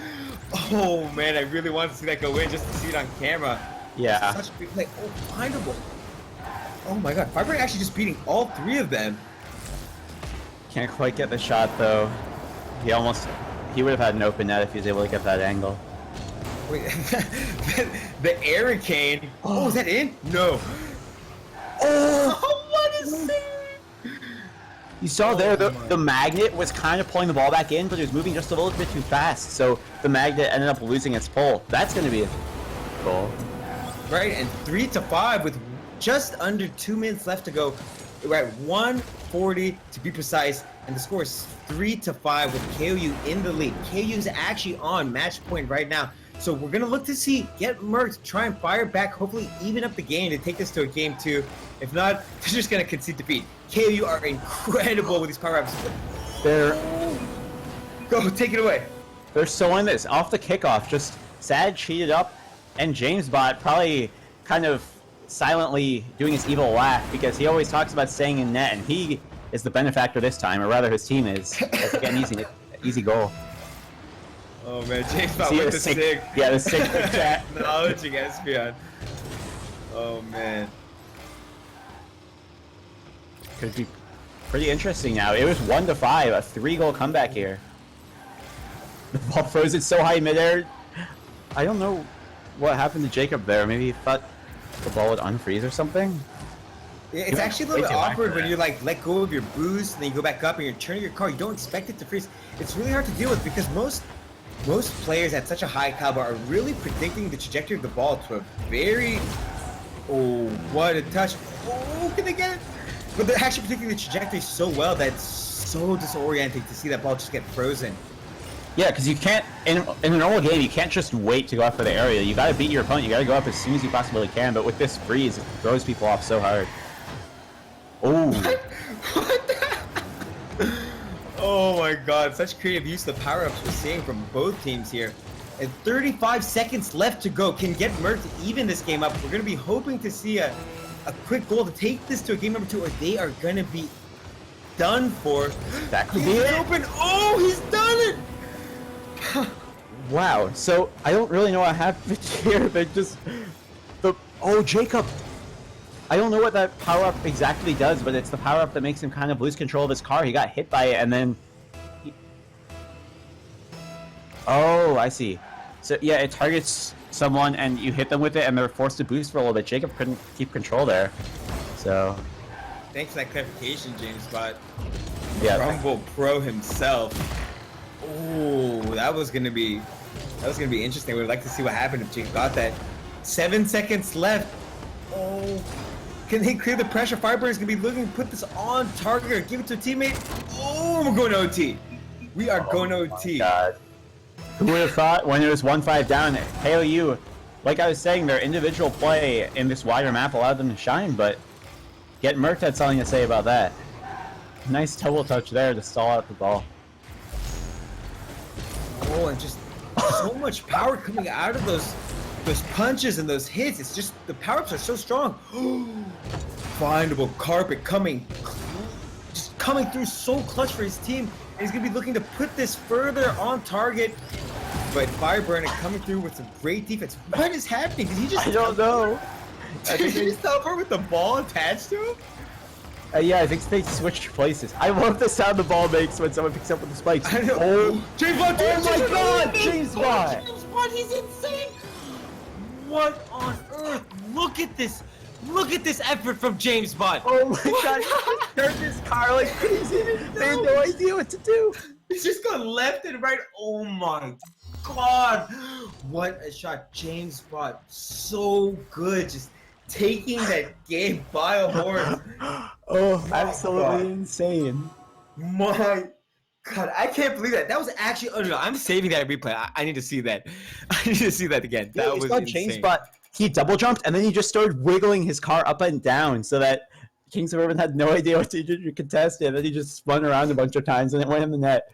D: Oh man, I really wanted to see that go in just to see it on camera.
E: Yeah.
D: Such a big play. Oh, Findable. Oh my god, Fireburner actually just beating all 3 of them.
E: Can't quite get the shot though. He would have had an open net if he was able to get that angle.
D: Wait, the Hurricane. Oh, is that in? No. Oh, what a save!
E: You saw there, the magnet was kind of pulling the ball back in, but it was moving just a little bit too fast, so the magnet ended up losing its pull. That's going to be a goal.
D: Right, and 3-5 with just under 2 minutes left to go. We're at 140 to be precise, and the score is 3-5 with KOU in the lead. KOU is actually on match point right now. So we're going to look to see, get MERC'D, try and fire back, hopefully even up the game to take this to a game 2. If not, they're just going to concede defeat. KOU are incredible with these power-ups. Go, take it away.
E: They're so in this. Off the kickoff, just Sad cheated up, and JamesBot probably kind of silently doing his evil laugh because he always talks about staying in net, and he is the benefactor this time, or rather his team is. That's again easy goal.
D: Oh man, JamesBot
E: See
D: with the sig.
E: Yeah, the sig chat.
D: Acknowledging Espeon. Oh man.
E: Could be pretty interesting now. It was 1-5, a 3-goal comeback here. The ball froze it so high in midair. I don't know what happened to Jacob there. Maybe he thought the ball would unfreeze or something.
D: It's actually a little bit awkward when you like let go of your boost and then you go back up and you're turning your car. You don't expect it to freeze. It's really hard to deal with because most players at such a high caliber are really predicting the trajectory of the ball to a very... Oh, what a touch. Oh, can they get it? But they're actually predicting the trajectory so well that it's so disorienting to see that ball just get frozen.
E: Yeah, because you can't, in a normal game, you can't just wait to go after the area. You gotta beat your opponent, you gotta go up as soon as you possibly can, but with this freeze, it throws people off so hard. Oh.
D: What the? Oh my god, such creative use of the power-ups we're seeing from both teams here. And 35 seconds left to go. Can get MERC'D to even this game up. We're gonna be hoping to see a quick goal to take this to a game number 2, or they are gonna be done for.
E: That could be it.
D: Open. Oh, he's done it!
E: Wow, so I don't really know what happened here. They just... Oh, Jacob! I don't know what that power-up exactly does, but it's the power-up that makes him kind of lose control of his car. He got hit by it, and then... Oh, I see. So, yeah, it targets someone, and you hit them with it, and they're forced to boost for a little bit. Jacob couldn't keep control there. So...
D: Thanks for that clarification, JamesBot.
E: Yeah.
D: Rumble Pro himself. Oh, that was gonna be interesting. We'd like to see what happened if Jake got that. 7 seconds left. Oh, can they clear the pressure? Fireburn is gonna be looking to put this on target or give it to a teammate. Oh, we're going OT. We are going OT.
E: God. Who would have thought when it was 1-5 down, KOU, like I was saying, their individual play in this wider map allowed them to shine, but Get MERC'D had something to say about that. Nice double touch there to stall out the ball.
D: Oh, and just so much power coming out of those punches and those hits. It's just the power-ups are so strong. Findable carpet just coming through so clutch for his team. And he's gonna be looking to put this further on target. But Fireburn coming through with some great defense. What is happening? Did he just?
E: I don't know.
D: Did he just teleport with the ball attached to him?
E: Yeah, I think they switched places. I love the sound the ball makes when someone picks up with the spikes.
D: I know.
E: Oh,
D: JamesBot!
E: oh my God, JamesBot!
D: JamesBot, he's insane! What on earth? Look at this! Look at this effort from JamesBot!
E: Oh my God, he turned his car like crazy. They had no idea what to do.
D: He's just gone left and right. Oh my God! What a shot. JamesBot, so good. Just taking that game by a horse.
E: Oh, absolutely insane.
D: My God, I can't believe that. That was actually, oh no, I'm saving that replay. I need to see that. I need to see that again. That was insane.
E: JamesBot, he double jumped and then he just started wiggling his car up and down so that Kings of Urban had no idea what to do to contest it. And then he just spun around a bunch of times and it went in the net.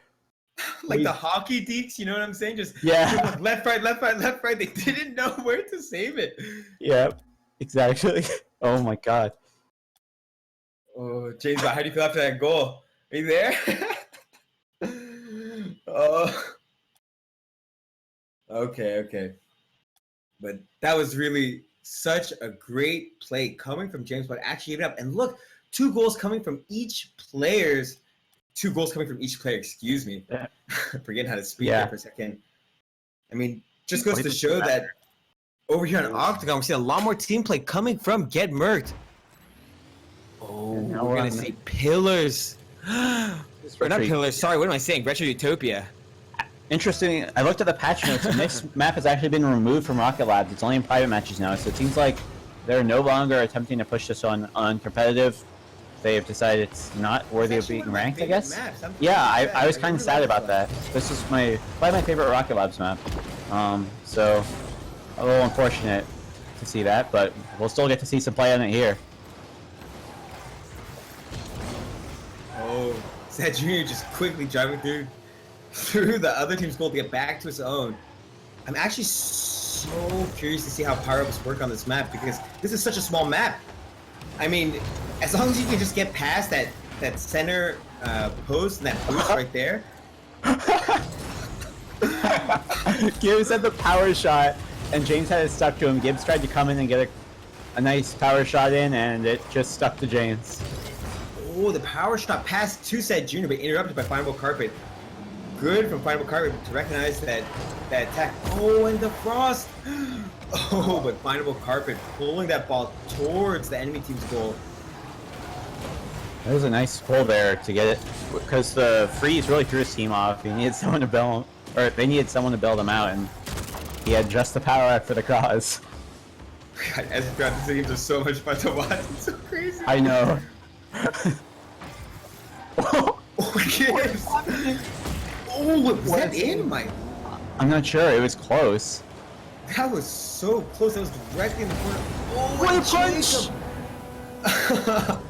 D: Like the hockey deeks, you know what I'm saying? Just
E: yeah.
D: Left, right, left, right, left, right. They didn't know where to save it.
E: Yeah, exactly. Oh my God.
D: Oh, JamesBot, how do you feel after that goal? Are you there? Oh. Okay. But that was really such a great play coming from JamesBot. Actually even up. And look, 2 goals coming from each player, excuse me.
E: Yeah.
D: Forgetting how to speak there for a second. I mean, just goes to show that over here on Octagon, we're seeing a lot more team play coming from Get MERC'D. Oh, we're gonna see pillars. Or not pillars, sorry, what am I saying? Retro Utopia.
E: Interesting, I looked at the patch notes and this map has actually been removed from Rocket Labs. It's only in private matches now, so it seems like they're no longer attempting to push this on competitive. They have decided it's not worthy of being ranked, I guess. Yeah, I was kind of sad about that. This is probably my favorite Rocket Labs map. So a little unfortunate to see that, but we'll still get to see some play on it here.
D: Oh, Sad Jr. just quickly driving through the other team's goal to get back to his own. I'm actually so curious to see how power-ups work on this map because this is such a small map. I mean, as long as you can just get past that center post and that boost right there.
E: Gibbs had the power shot, and James had it stuck to him. Gibbs tried to come in and get a nice power shot in, and it just stuck to James.
D: Oh, the power shot passed to Sad Jr., but interrupted by Findable Carpet. Good from Findable Carpet to recognize that attack. Oh, and the frost. Oh, but Findable Carpet pulling that ball towards the enemy team's goal.
E: There was a nice pull there to get it, because the freeze really threw his team off. He needed someone to bail, or they needed someone to bail them out, and he had just the power up for the cause.
D: God, SELFLESS, these games are so much fun to watch. It's so crazy.
E: I know.
D: Oh, Gibbs. Oh, was that in?
E: I'm not sure. It was close.
D: That was so close. That was directly in the corner. Oh,
E: What a
D: and Jacob.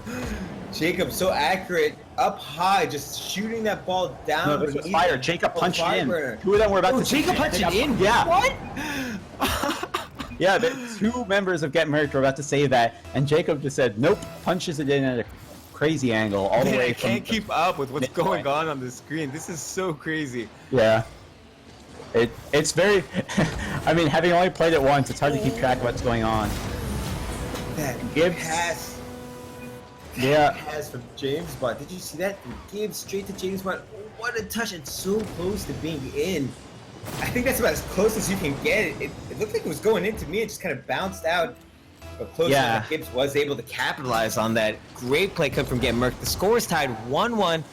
D: Jacob, so accurate, up high, just shooting that ball down.
E: No, this was fire. Jacob punched in.
D: Fire.
E: Two of them were about to.
D: Jacob punched it in.
E: Yeah.
D: What?
E: Yeah, the two members of Get Merc'd were about to say that, and Jacob just said, "Nope," punches it in at a crazy angle all the
D: Man,
E: way
D: I
E: from.
D: can't keep up with what's
E: midpoint.
D: going on the screen. This is so crazy.
E: Yeah. It's very. I mean, having only played it once, it's hard to keep track of what's going on.
D: That
E: Gibbs.
D: pass.
E: Yeah.
D: Pass from JamesBot. Did you see that? From Gibbs straight to JamesBot. What a touch! It's so close to being in. I think that's about as close as you can get. It looked like it was going into me. It just kind of bounced out. But close
E: Yeah.
D: enough. Gibbs was able to capitalize on that. Great play come from Get Merc'd. The score is tied 1-1.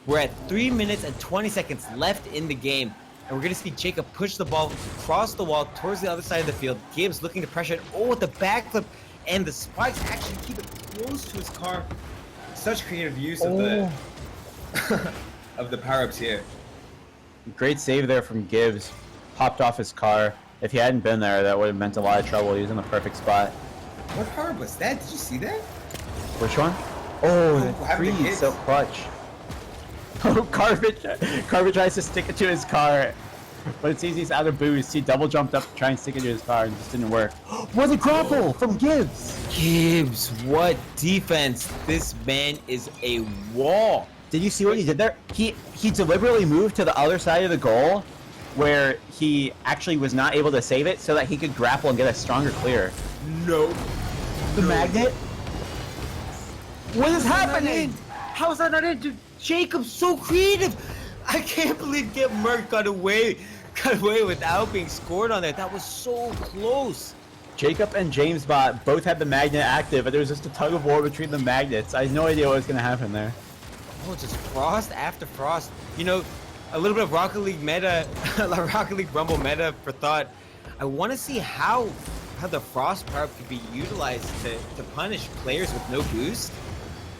D: We're at 3 minutes and 20 seconds left in the game. And we're going to see Jacob push the ball across the wall towards the other side of the field. Gibbs looking to pressure it. Oh, with the backflip. And the spikes actually keep it close to his car. Such creative use of the of the power-ups here.
E: Great save there from Gibbs. Popped off his car. If he hadn't been there, that would have meant a lot of trouble. He was in the perfect spot.
D: What power-up was that? Did you see that?
E: Which one? Oh, the
D: what happened to
E: freeze,
D: his?
E: so clutch. Oh, Carver tries to stick it to his car, but it seems he's out of boost. He double jumped up to try and stick it to his car and just didn't work. What a grapple from Gibbs!
D: Gibbs, what defense. This man is a wall.
E: Did you see what he did there? He deliberately moved to the other side of the goal, where he actually was not able to save it, so that he could grapple and get a stronger clear.
D: No.
E: The magnet? What is happening?
D: How is that not in? Dude, Jacob's so creative. I can't believe Get Merc'd got away without being scored on that. That was so close.
E: Jacob and JamesBot both had the magnet active, but there was just a tug of war between the magnets. I had no idea what was going to happen there.
D: Oh, just frost after frost. You know, a little bit of Rocket League meta, Rocket League Rumble meta for thought. I want to see how the frost power could be utilized to punish players with no boost.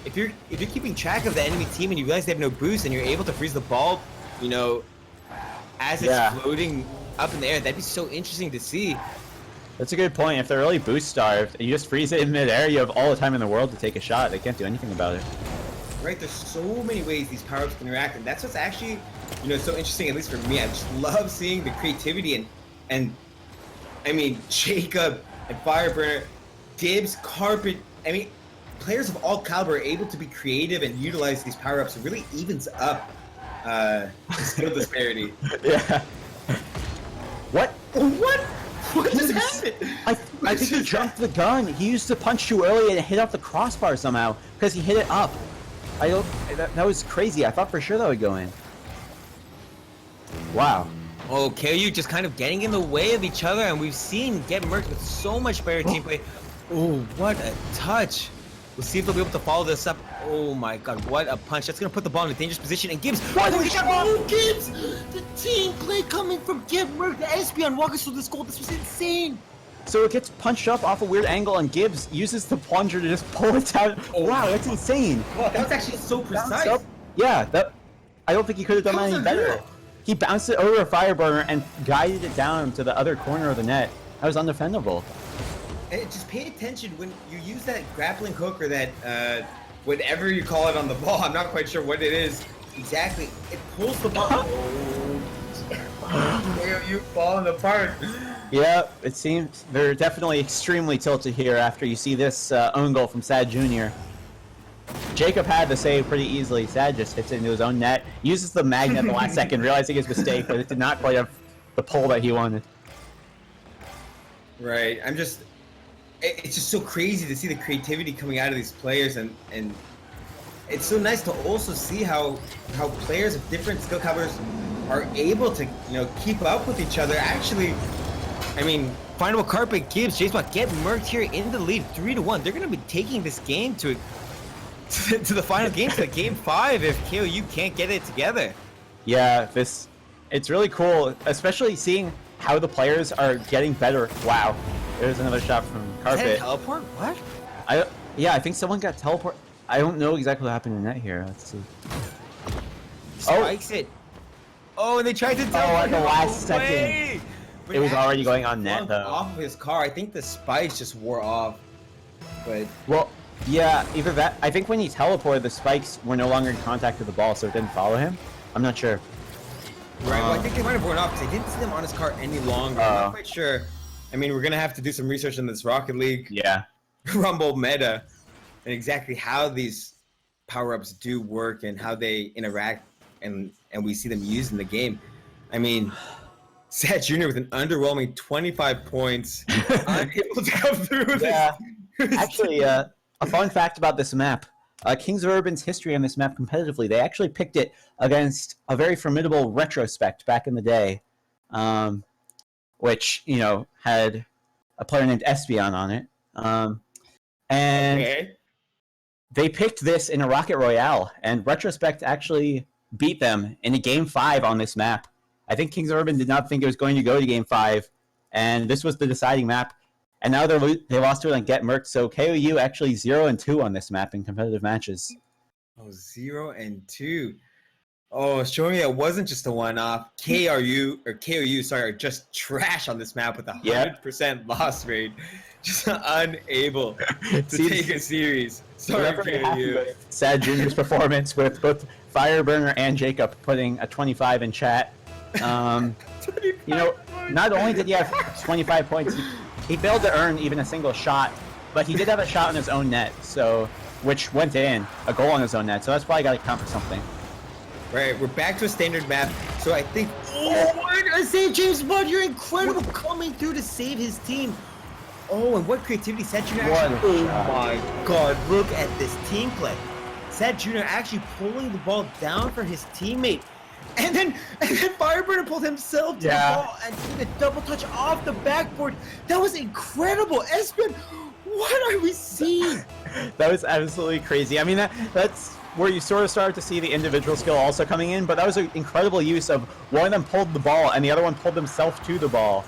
D: If you're keeping track of the enemy team and you realize they have no boost and you're able to freeze the ball, you know, as it's floating up in the air, that'd be so interesting to see.
E: That's a good point. If they're really boost starved and you just freeze it in midair, you have all the time in the world to take a shot. They can't do anything about it.
D: Right, there's so many ways these power-ups can react, and that's what's actually, you know, so interesting, at least for me. I just love seeing the creativity and I mean, Jacob and Fireburner, Gibbs, Carpet, I mean, players of all caliber are able to be creative and utilize these power-ups. It really evens up the skill disparity.
E: Yeah. What?
D: What? What just happened?
E: I think he jumped the gun. He used to punch too early and it hit off the crossbar somehow because he hit it up. That was crazy. I thought for sure that would go in. Wow.
D: Oh, KU just kind of getting in the way of each other, and we've seen Get Merc'd with so much better team play. Oh, what a touch. We'll see if they'll be able to follow this up. Oh my god, what a punch. That's going to put the ball in a dangerous position, and Gibbs. Oh, Gibbs! The team play coming from Get Merc'd. The Espion walking through this goal. This was insane.
E: So it gets punched up off a weird angle, and Gibbs uses the plunger to just pull it down. Oh, wow, that's insane.
D: Wow, that was actually so precise.
E: Yeah, I don't think he could have done
D: That was
E: anything better.
D: unreal.
E: He bounced it over a Fireburner and guided it down to the other corner of the net. That was undefendable.
D: And just pay attention when you use that grappling hook or that, whatever you call it on the ball. I'm not quite sure what it is exactly. It pulls the ball. Oh, you falling apart.
E: Yeah, it seems they're definitely extremely tilted here after you see this own goal from Sad Jr. Jacob had the save pretty easily. Sad just hits it into his own net. Uses the magnet at the last second, realizing his mistake, but it did not quite have the pull that he wanted.
D: Right. It's just so crazy to see the creativity coming out of these players, and it's so nice to also see how players of different skill calibers are able to, you know, keep up with each other. Actually, I mean, Findable, Carpet, Gibbs, JamesBot, Get Merc'd here in the lead, 3-1. They're going to be taking this game to to the final game, to game 5, if KOU can't get it together.
E: Yeah, it's really cool, especially seeing how the players are getting better. Wow, there's another shot from
D: Is that a
E: Carpet.
D: teleport? What?
E: Yeah, I think someone got teleport. I don't know exactly what happened in net here. Let's see.
D: Spikes it. Oh, and they tried to teleport.
E: at the
D: him
E: last
D: away.
E: second.
D: But
E: It was
D: actually
E: already going on net,
D: flunked
E: though.
D: Off of his car. I think the spikes just wore off. But
E: Well, yeah, either that. I think when he teleported, the spikes were no longer in contact with the ball, so it didn't follow him. I'm not sure.
D: right, well, I think they might have worn off because I didn't see them on his car any longer. I'm
E: Oh.
D: not quite sure. I mean, we're gonna have to do some research in this Rocket League
E: Yeah.
D: Rumble meta and exactly how these power-ups do work and how they interact and we see them used in the game. I mean, Sat Jr. with an underwhelming 25 points, unable to come through with
E: Yeah.
D: this.
E: Actually, a fun fact about this map. Kings of Urban's history on this map competitively, they actually picked it against a very formidable retrospect back in the day, which, you know, had a player named Espion on it. And
D: Okay.
E: they picked this in a Rocket Royale, and Retrospect actually beat them in a Game 5 on this map. I think Kings of Urban did not think it was going to go to Game 5, and this was the deciding map. And now they lost to it on Get Merc, so KOU actually 0-2 on this map in competitive matches.
D: Oh, 0-2. Oh, showing me it wasn't just a one-off. KOU, sorry, are just trash on this map with a 100% loss rate. Just unable to take a series. Sorry,
E: Whatever happened
D: KOU.
E: with Sad Junior's performance with both Fireburner and Jacob putting a 25 in chat. You know, not only did he have 25 points, he failed to earn even a single shot, but he did have a shot on his own net, so which went in, a goal on his own net, so that's probably got to count for something.
D: Right, we're back to a standard map, so I think... Oh, what I say, JamesBot, you're incredible coming through to save his team. Oh, and what creativity Sat Jr. actually...
E: What a
D: Oh
E: shot.
D: my god, look at this team play. Sat Jr. actually pulling the ball down for his teammate. And then Fireburner pulled himself to the ball and took a double touch off the backboard. That was incredible. Espen, what are we seeing?
E: That was absolutely crazy. I mean, that's where you sort of start to see the individual skill also coming in, but that was an incredible use of one of them pulled the ball and the other one pulled himself to the ball,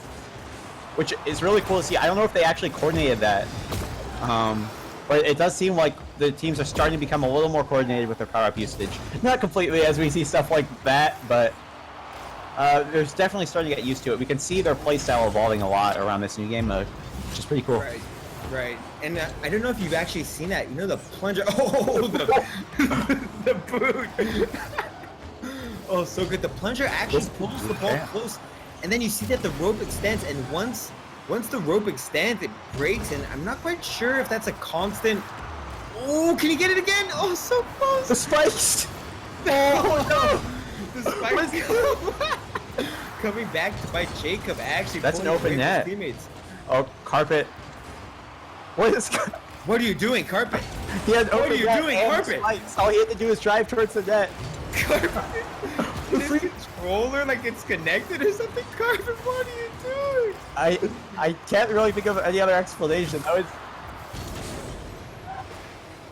E: which is really cool to see. I don't know if they actually coordinated that, but it does seem like the teams are starting to become a little more coordinated with their power-up usage. Not completely, as we see stuff like that, but they're definitely starting to get used to it. We can see their playstyle evolving a lot around this new game mode, which is pretty cool.
D: Right, right. And I don't know if you've actually seen that. You know the plunger. Oh, the boot. Oh, so good. The plunger actually pulls the ball close, and then you see that the rope extends, and once the rope extends, it breaks, and I'm not quite sure if that's a constant. Oh, can he get it again? Oh, so close.
E: The spikes!
D: Oh no! The spikes coming back to bite Jacob. Actually,
E: That's an
D: pulling
E: open
D: away from
E: net.
D: his teammates.
E: Oh, Carpet. What is...
D: What are you doing, Carpet?
E: He had
D: What are
E: open
D: you
E: net
D: doing,
E: and
D: Carpet?
E: spikes. All he had to do is drive towards the net.
D: Carpet? Is this controller like it's connected or something? Carpet, what are you doing?
E: I can't really think of any other explanation. That was...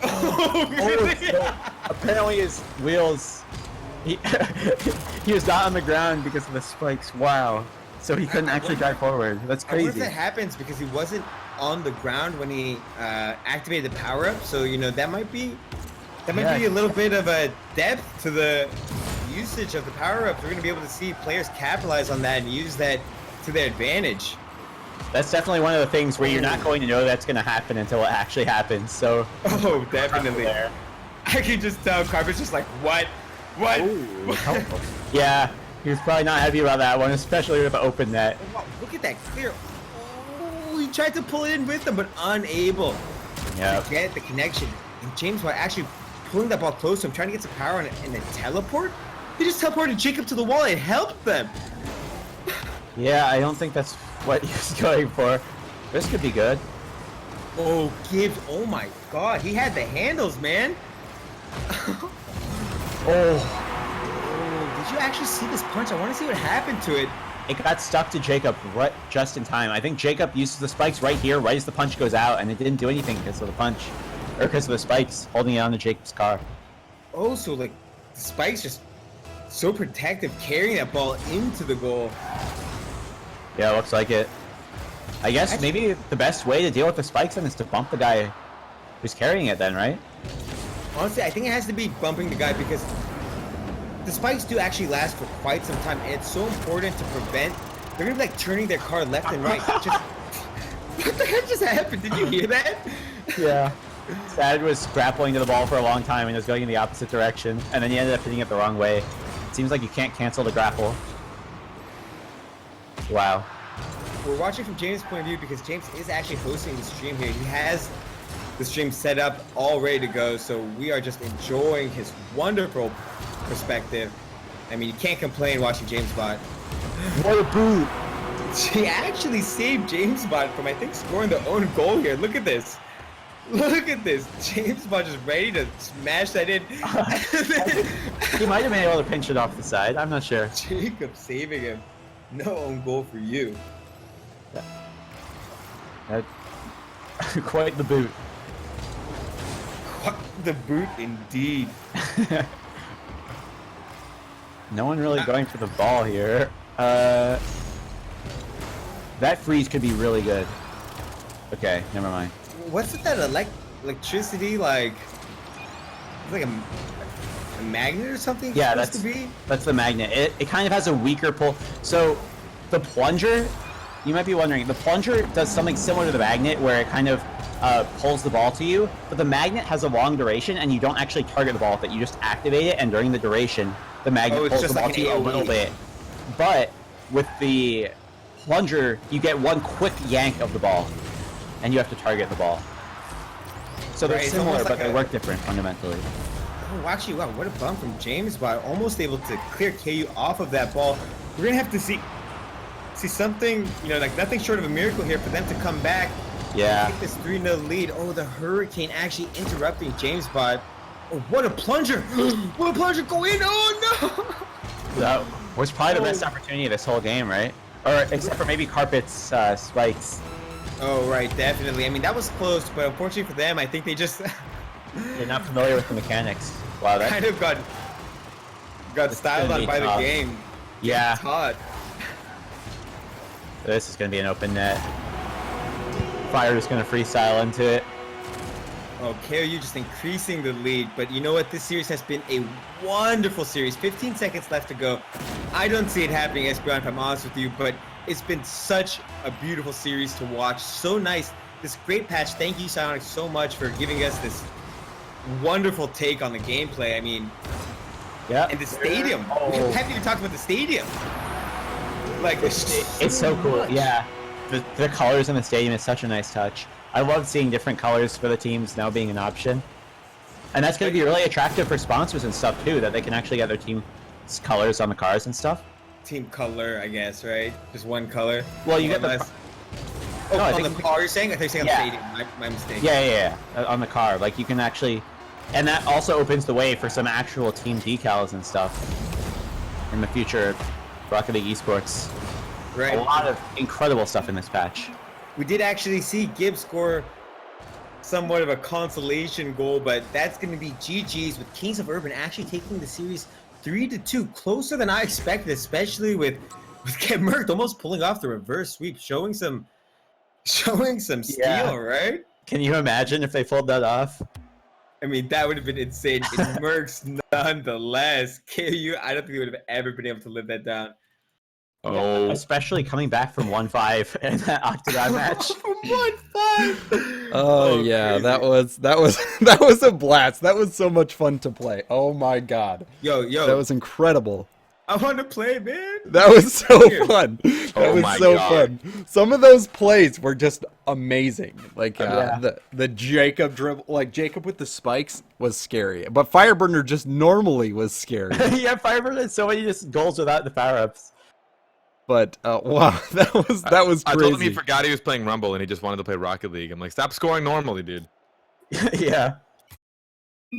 D: Oh, really?
E: so apparently his wheels... He, he was not on the ground because of the spikes. Wow. So he couldn't actually drive forward. That's
D: I wonder if
E: crazy.
D: that happens because he wasn't on the ground when he activated the power up. So you know that might be a little bit of a depth to the usage of the power ups. We're gonna be able to see players capitalize on that and use that to their advantage.
E: That's definitely one of the things where you're not going to know that's going to happen until it actually happens. So
D: Oh, definitely.
E: there.
D: I can just tell Carpet's just like, what? What?
E: Yeah, he was probably not happy about that one, especially with the open net.
D: Wow, look at that clear. Oh, he tried to pull it in with him, but unable
E: Yeah.
D: to get the connection. And JamesBot actually pulling that ball close to him, trying to get some power on it, and then teleport? He just teleported Jacob to the wall and helped them.
E: Yeah, I don't think that's what he was going for. This could be good.
D: Oh, Gibbs. Oh my god. He had the handles, man.
E: Oh,
D: Did you actually see this punch? I want to see what happened to it.
E: it got stuck to Jacob right just in time. I think Jacob uses the spikes right here, right as the punch goes out, and it didn't do anything because of the punch. or because of the spikes holding it onto Jacob's car.
D: Oh, so like the spikes just so protective, carrying that ball into the goal.
E: Yeah, looks like it. I guess maybe the best way to deal with the spikes then is to bump the guy who's carrying it then, right?
D: Honestly, I think it has to be bumping the guy because the spikes do actually last for quite some time, and it's so important to prevent. They're gonna be like turning their car left and right. Just what the heck just happened? Did you hear that?
E: Yeah. Sad was grappling to the ball for a long time and was going in the opposite direction, and then he ended up hitting it the wrong way. It seems like you can't cancel the grapple. Wow.
D: We're watching from James' point of view because James is actually hosting the stream here. He has the stream set up all ready to go, so we are just enjoying his wonderful perspective. I mean, you can't complain watching JamesBot.
E: What a boot!
D: He actually saved JamesBot from, I think, scoring the own goal here. Look at this. Look at this. JamesBot just ready to smash that in.
E: He might have been able to pinch it off the side. I'm not sure.
D: Jacob saving him. No own goal for you.
E: Quite the boot.
D: What the boot indeed.
E: No one really going for the ball here. That freeze could be really good. Okay, never mind.
D: What's with that electricity, like, it's like a magnet or something?
E: Yeah,
D: it's supposed to be?
E: that's the magnet. It kind of has a weaker pull. So the plunger, you might be wondering, the plunger does something similar to the magnet where it kind of pulls the ball to you, but the magnet has a long duration and you don't actually target the ball with it. You just activate it, and during the duration, the magnet pulls the ball to you a little bit. But with the plunger, you get one quick yank of the ball, and you have to target the ball. So they're similar, but they work different fundamentally.
D: Oh, actually, wow, what a bump from JamesBot. Almost able to clear KU off of that ball. We're going to have to see something, like nothing short of a miracle here for them to come back.
E: Yeah.
D: Take this 3-0 lead. Oh, the Hurricane actually interrupting JamesBot. Oh, what a plunger! What a plunger! Go in! Oh, no!
E: That was probably the best opportunity of this whole game, right? Or except for maybe Carpet's spikes.
D: Oh, right, definitely. I mean, that was close, but unfortunately for them, I think they just
E: They're not familiar with the mechanics. Wow, that
D: kind of got styled on by the game.
E: Yeah.
D: Todd.
E: This is going to be an open net. Fire is going to freestyle into it.
D: Oh, KOU just increasing the lead, but you know what? This series has been a wonderful series. 15 seconds left to go. I don't see it happening, Espeon, if I'm honest with you, but it's been such a beautiful series to watch. So nice. This great patch. Thank you, Psionic, so much for giving us this wonderful take on the gameplay. I mean,
E: Yeah.
D: and the stadium.
E: Oh.
D: We haven't even talked about the stadium. Like,
E: It's so cool. Yeah. The colors in the stadium is such a nice touch. I love seeing different colors for the teams now being an option. And that's going to be really attractive for sponsors and stuff too, that they can actually get their team's colors on the cars and stuff.
D: Team color, I guess, right? Just one color.
E: Well, you get the...
D: Oh,
E: No, I
D: on the
E: think-
D: car, you're saying? I thought you were saying
E: Yeah.
D: on the stadium. My mistake.
E: Yeah, on the car. Like, you can actually... And that also opens the way for some actual team decals and stuff in the future. Rocket League Esports.
D: Right.
E: A lot of incredible stuff in this patch.
D: We did actually see Gibbs score somewhat of a consolation goal, but that's going to be GG's with Kings of Urban actually taking the series 3-2, closer than I expected, especially with Get Merck'd almost pulling off the reverse sweep, showing some steel,
E: Yeah.
D: right?
E: Can you imagine if they pulled that off?
D: I mean, that would have been insane. It's Mercs nonetheless. KU, I don't think they would have ever been able to live that down.
C: Oh,
E: Especially coming back from 1-5 in that Octagon match.
D: From 1-5.
B: Oh yeah,
D: crazy.
B: that was a blast. That was so much fun to play. Oh my god,
D: Yo,
B: that was incredible.
D: I want to play, man.
B: That was so
D: Here.
B: fun. That
C: Oh
B: was
C: my
B: so
C: God.
B: fun. Some of those plays were just amazing. Like
E: Yeah.
B: the Jacob dribble, like Jacob with the spikes was scary, but Fireburner just normally was scary.
E: Yeah, Firebird had so many just goals without the power-ups.
B: But wow, that was
C: I
B: crazy.
C: told him he forgot he was playing Rumble and he just wanted to play Rocket League. I'm like, stop scoring normally, dude.
E: Yeah.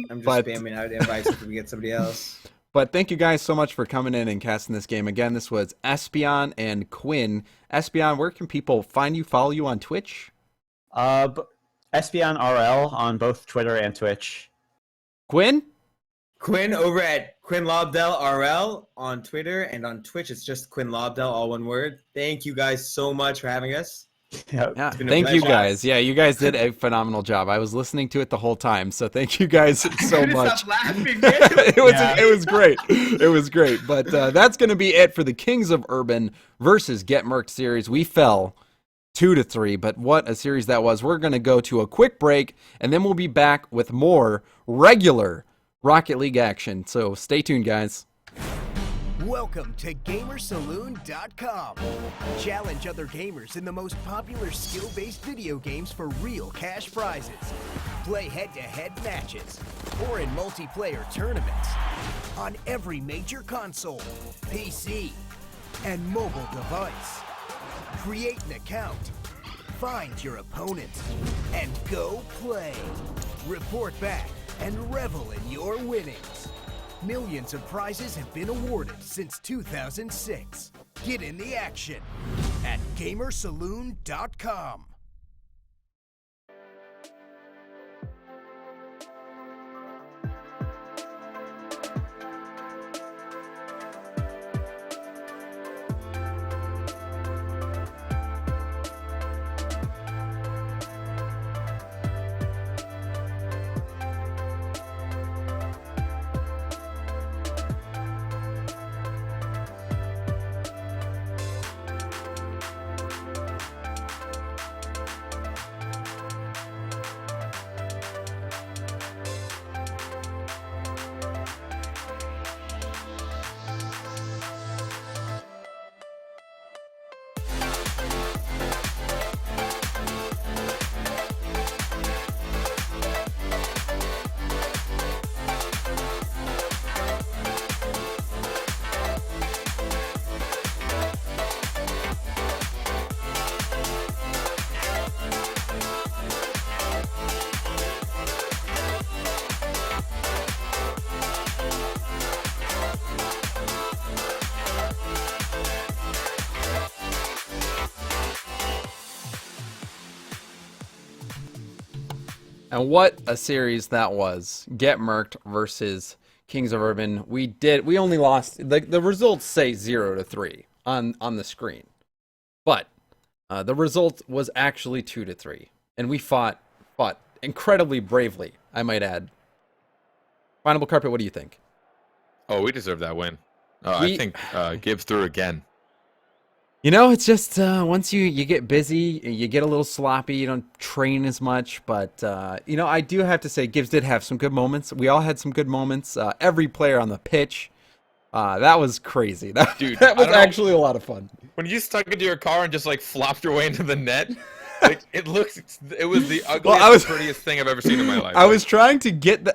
D: I'm just
B: But-
D: spamming out invites until we get somebody else.
B: But thank you guys so much for coming in and casting this game. Again, this was Espeon and Quinn. Espeon, where can people find you, follow you on Twitch?
E: But ESPON on both Twitter and Twitch.
B: Quinn?
D: Quinn over at Quinn Lobdell RL on Twitter, and on Twitch it's just Quinn Lobdell, all one word. Thank you guys so much for having us.
E: Yep.
B: Yeah,
D: been a
B: thank you
D: pleasure.
B: guys. Yeah, you guys did a phenomenal job. I was listening to it the whole time, so thank you guys so
D: Couldn't
B: much.
D: stop laughing, man.
B: It was great. It was great. But that's going to be it for the Kings of Urban versus Get Merc series. We fell 2-3, but what a series that was. We're going to go to a quick break, and then we'll be back with more regular Rocket League action. So stay tuned, guys.
F: Welcome to GamerSaloon.com. Challenge other gamers in the most popular skill-based video games for real cash prizes. Play head-to-head matches or in multiplayer tournaments on every major console, PC, and mobile device. Create an account, find your opponent, and go play. Report back and revel in your winnings. Millions of prizes have been awarded since 2006. Get in the action at GamerSaloon.com.
B: And what a series that was. Get Merc'd versus Kings of Urban. We only lost, the results say 0-3 on the screen. But the result was actually 2-3. And we fought incredibly bravely, I might add. Findable Carpet, what do you think?
C: Oh, we deserve that win. I think Gibbs threw again.
B: You know, it's just once you get busy, you get a little sloppy, you don't train as much. But, you know, I do have to say Gibbs did have some good moments. We all had some good moments. Every player on the pitch. That was crazy.
C: Dude,
B: that was
C: I don't know.
B: actually a lot of fun.
C: When you stuck into your car and just like flopped your way into the net, like it was the ugliest, prettiest thing I've ever seen in my life.
B: I was trying to get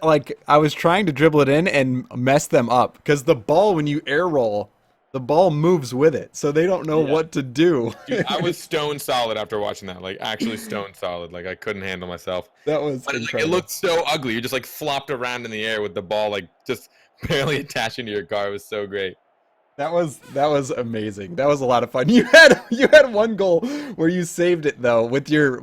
B: I was trying to dribble it in and mess them up because the ball, when you air roll, the ball moves with it, so they don't know what to do.
C: Dude, I was stone solid after watching that. Like actually stone solid. Like I couldn't handle myself.
B: That was
C: But
B: incredible.
C: it looked so ugly. You just like flopped around in the air with the ball like just barely attaching to your car. It was so great.
B: That was amazing. That was a lot of fun. You had one goal where you saved it though with your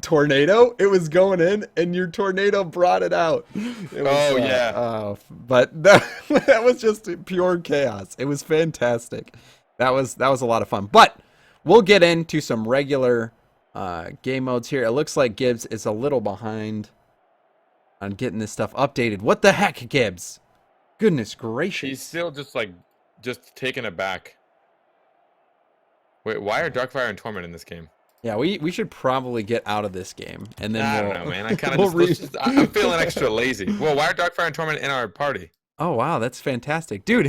B: tornado. It was going in and your tornado brought it out. It was, but that was just pure chaos. It was fantastic. That was a lot of fun. But we'll get into some regular game modes here. It looks like Gibbs is a little behind on getting this stuff updated. What the heck, Gibbs? Goodness gracious.
C: He's still just taken aback. Wait, why are Darkfire and Torment in this game?
B: Yeah, we should probably get out of this game, and then
C: I
B: we'll,
C: don't know, man. I kind of I'm feeling extra lazy. Well, why are Darkfire and Torment in our party?
B: Oh wow, that's fantastic, dude.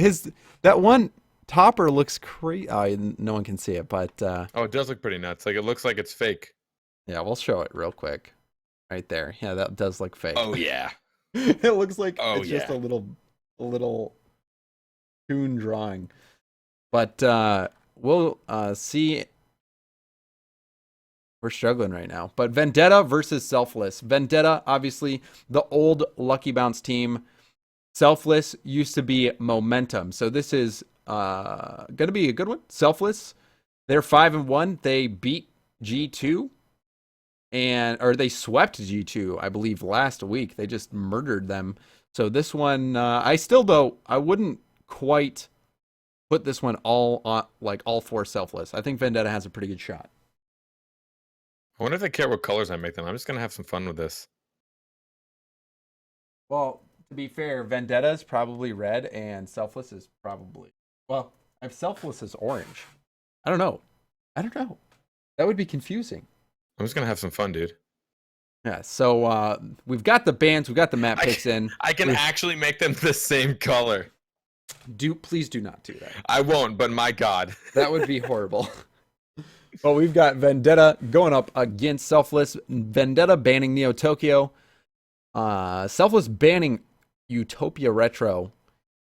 B: That one topper looks crazy. Oh, no one can see it, but
C: Oh, it does look pretty nuts. Like it looks like it's fake.
B: yeah, we'll show it real quick, right there. Yeah, that does look fake.
C: Oh yeah.
B: It looks like
C: Oh,
B: it's just
C: yeah.
B: a little toon drawing, but we'll see. We're struggling right now, but Vendetta versus Selfless. Vendetta, obviously the old Lucky Bounce team. Selfless used to be Momentum, so this is gonna be a good one. Selfless, they're 5-1. They beat G2 or they swept G2, I believe, last week. They just murdered them. So this one, I wouldn't quite put this one all on, like all four selfless. I think Vendetta has a pretty good shot.
C: I wonder if they care what colors I make them. I'm just gonna have some fun with this.
B: Well, to be fair, Vendetta is probably red and selfless is probably, well, if selfless is orange. I don't know. That would be confusing.
C: I'm just gonna have some fun, dude.
B: Yeah, so we've got the bands, we've got the map picks in.
C: I can actually make them the same color.
B: Please do not do that.
C: I won't, but my God.
B: That would be horrible. Well, we've got Vendetta going up against Selfless. Vendetta banning Neo Tokyo. Selfless banning Utopia Retro.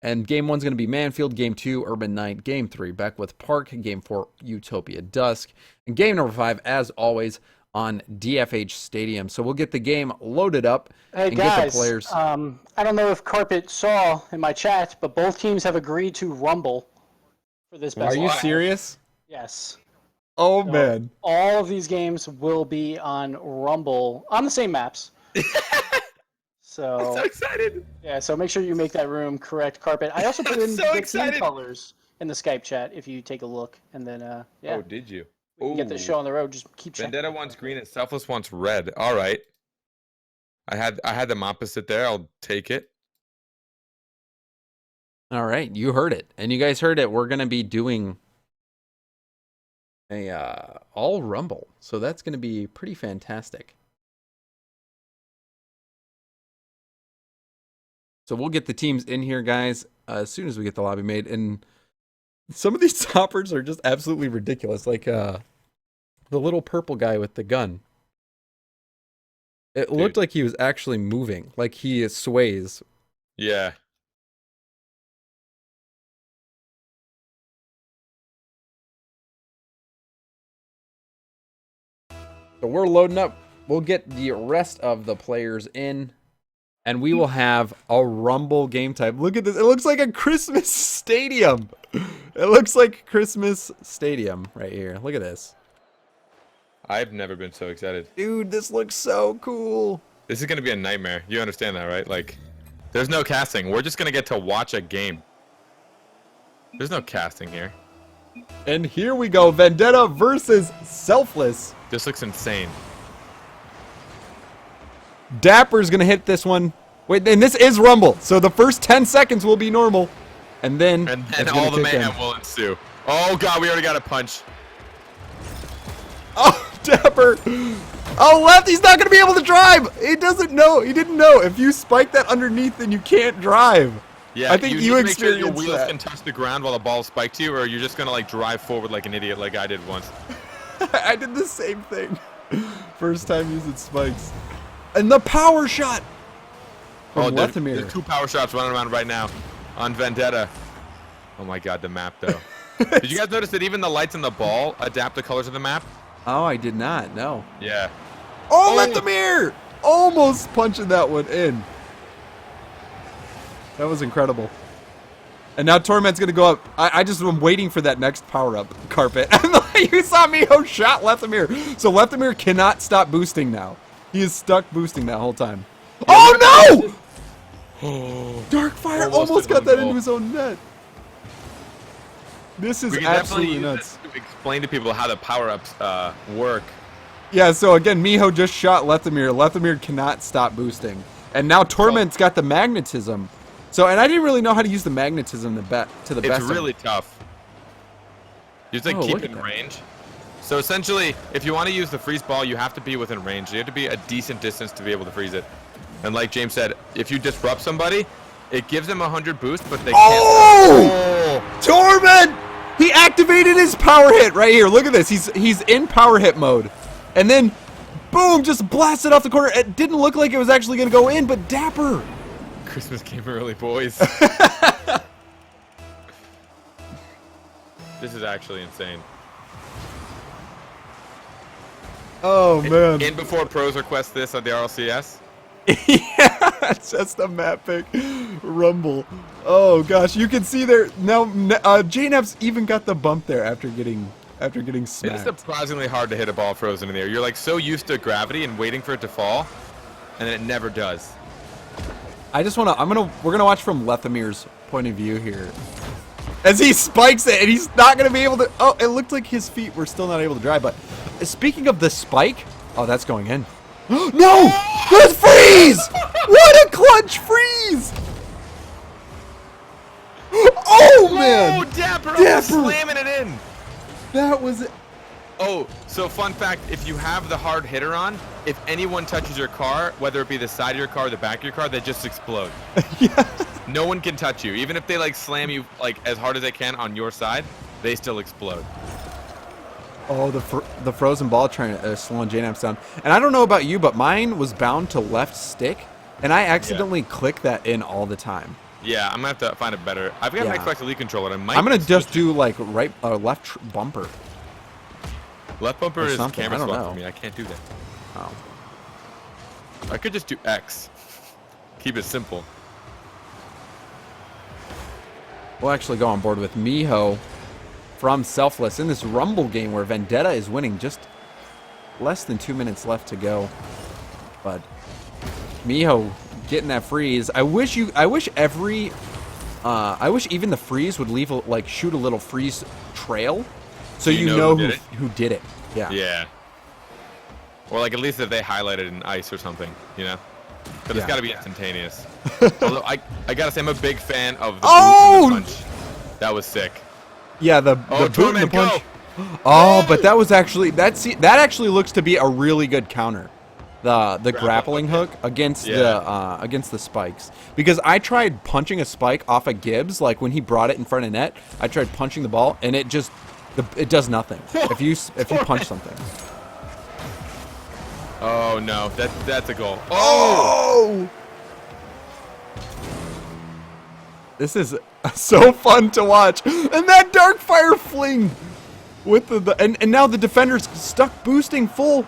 B: And game 1's going to be Manfield. Game 2, Urban Knight. Game 3, Beckwith Park. Game 4, Utopia Dusk. And game number 5, as always, on DFH Stadium. So we'll get the game loaded up
A: Hey
B: and
A: guys,
B: get the players.
A: I don't know if Carpet saw in my chat, but both teams have agreed to Rumble for this best.
B: Are you
A: of 5.
B: serious?
A: Yes.
B: Oh,
A: So,
B: man.
A: all of these games will be on Rumble on the same maps. So,
C: I'm so excited.
A: yeah, so make sure you make that room correct, Carpet. I also put
C: I'm
A: in
C: so
A: the team
C: excited.
A: colors in the Skype chat if you take a look, and then yeah,
C: Oh, did you?
A: we can get this show on the road. Just keep checking.
C: Vendetta wants green and Selfless wants red. All right. I had them opposite there. I'll take it.
B: All right, you heard it. And you guys heard it. We're going to be doing a all Rumble. So that's going to be pretty fantastic. So we'll get the teams in here, guys, as soon as we get the lobby made. And some of these toppers are just absolutely ridiculous. Like the little purple guy with the gun. It looked like he was actually moving, like he sways.
C: Yeah.
B: So we're loading up. We'll get the rest of the players in. And we will have a Rumble game type. Look at this. It looks like a Christmas stadium. It looks like Christmas stadium right here. Look at this.
C: I've never been so excited.
B: Dude, this looks so cool.
C: This is going to be a nightmare. You understand that, right? Like, there's no casting. We're just going to get to watch a game. There's no casting here.
B: And here we go. Vendetta versus Selfless.
C: This looks insane.
B: Dapper's going to hit this one. Wait, and this is Rumble. So the first 10 seconds will be normal. And then it's
C: all
B: gonna
C: the
B: kick in.
C: mayhem will ensue. Oh, God, we already got a punch.
B: Oh, Dapper. Oh, Lefty's not going to be able to drive. He doesn't know. He didn't know. If you spike that underneath, then you can't drive.
C: Yeah,
B: I think you
C: need to make sure your
B: experienced
C: wheels
B: that.
C: can touch the ground while the ball spiked you, or you're just going to, like, drive forward like an idiot like I did once.
B: I did the same thing. First time using spikes. And the power shot. From Lethamir.
C: There's 2 power shots running around right now on Vendetta. Oh, my God, the map, though. Did you guys notice that even the lights and the ball adapt the colors of the map?
B: Oh, I did not. No.
C: Yeah.
B: Oh, Lethamir! Almost punching that one in. That was incredible. And now Torment's going to go up. I just am waiting for that next power-up, Carpet. And you saw Miho shot Lethamir. So Lethamir cannot stop boosting now. He is stuck boosting that whole time. Oh, no! Darkfire almost got that into his own net. This is absolutely nuts.
C: To explain to people how the power-ups work.
B: Yeah, so again, Miho just shot Lethamir. Lethamir cannot stop boosting. And now Torment's got the magnetism. So, and I didn't really know how to use the magnetism to the best.
C: It's really tough. You just keep it in range. So essentially, if you want to use the freeze ball, you have to be within range. You have to be a decent distance to be able to freeze it. And like James said, if you disrupt somebody, it gives them 100 boost, but they can't.
B: Oh! Torment! He activated his power hit right here. Look at this. He's in power hit mode. And then, boom, just blasted off the corner. It didn't look like it was actually going to go in, but Dapper.
C: Christmas came early, boys. This is actually insane.
B: Oh, man.
C: And before pros request this on the RLCS?
B: Yeah, it's just a map pick. Rumble. Oh, gosh. You can see there. Now, JNF's even got the bump there after getting after getting
C: It is
B: smacked.
C: surprisingly hard to hit a ball frozen in the air. You're like so used to gravity and waiting for it to fall, and then it never does.
B: I just want to. We're gonna watch from Lethamir's point of view here, as he spikes it, and he's not gonna be able to. Oh, it looked like his feet were still not able to dry. But speaking of the spike, oh, that's going in. No, the freeze! What a clutch freeze! Oh man!
C: Oh, Dapper!
B: Dapper!
C: Slamming it in.
B: That was.
C: Oh, so fun fact, if you have the hard hitter on, if anyone touches your car, whether it be the side of your car or the back of your car, they just explode.
B: Yeah.
C: No one can touch you. Even if they like slam you like as hard as they can on your side, they still explode.
B: Oh, the frozen ball trying to slow JNAPs down. And I don't know about you, but mine was bound to left stick, and I accidentally click that in all the time.
C: Yeah, I'm gonna have to find a better. I've got an Xbox Elite controller. I'm
B: gonna just do like left bumper.
C: Left bumper is
B: something,
C: camera
B: I don't
C: swap
B: know.
C: for me. I can't do that.
B: Oh.
C: I could just do X. Keep it simple.
B: We'll actually go on board with Miho from Selfless in this Rumble game where Vendetta is winning. Just less than 2 minutes left to go. But Miho getting that freeze. I wish even the freeze would leave shoot a little freeze trail, so you know who did it. Yeah.
C: Yeah. Or like at least if they highlighted in ice or something, you know. But it's got to be instantaneous. Although I gotta say I'm a big fan of the boot and the punch. That was sick.
B: Yeah, the boot and the
C: Torment,
B: punch.
C: go!
B: Oh, but that was actually that actually looks to be a really good counter. The grappling hook against the spikes, because I tried punching a spike off of Gibbs, like when he brought it in front of net. I tried punching the ball and it does nothing if you punch something.
C: Oh no, that's a goal.
B: Oh! This is so fun to watch, and that dark fire fling with and now the defender's stuck boosting full.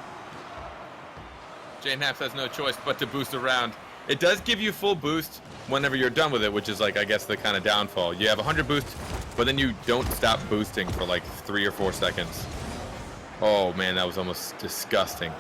C: JNAPS has no choice but to boost around. It does give you full boost whenever you're done with it, which is like, I guess, the kind of downfall. You have 100 boost, but then you don't stop boosting for like 3 or 4 seconds. Oh man, that was almost disgusting.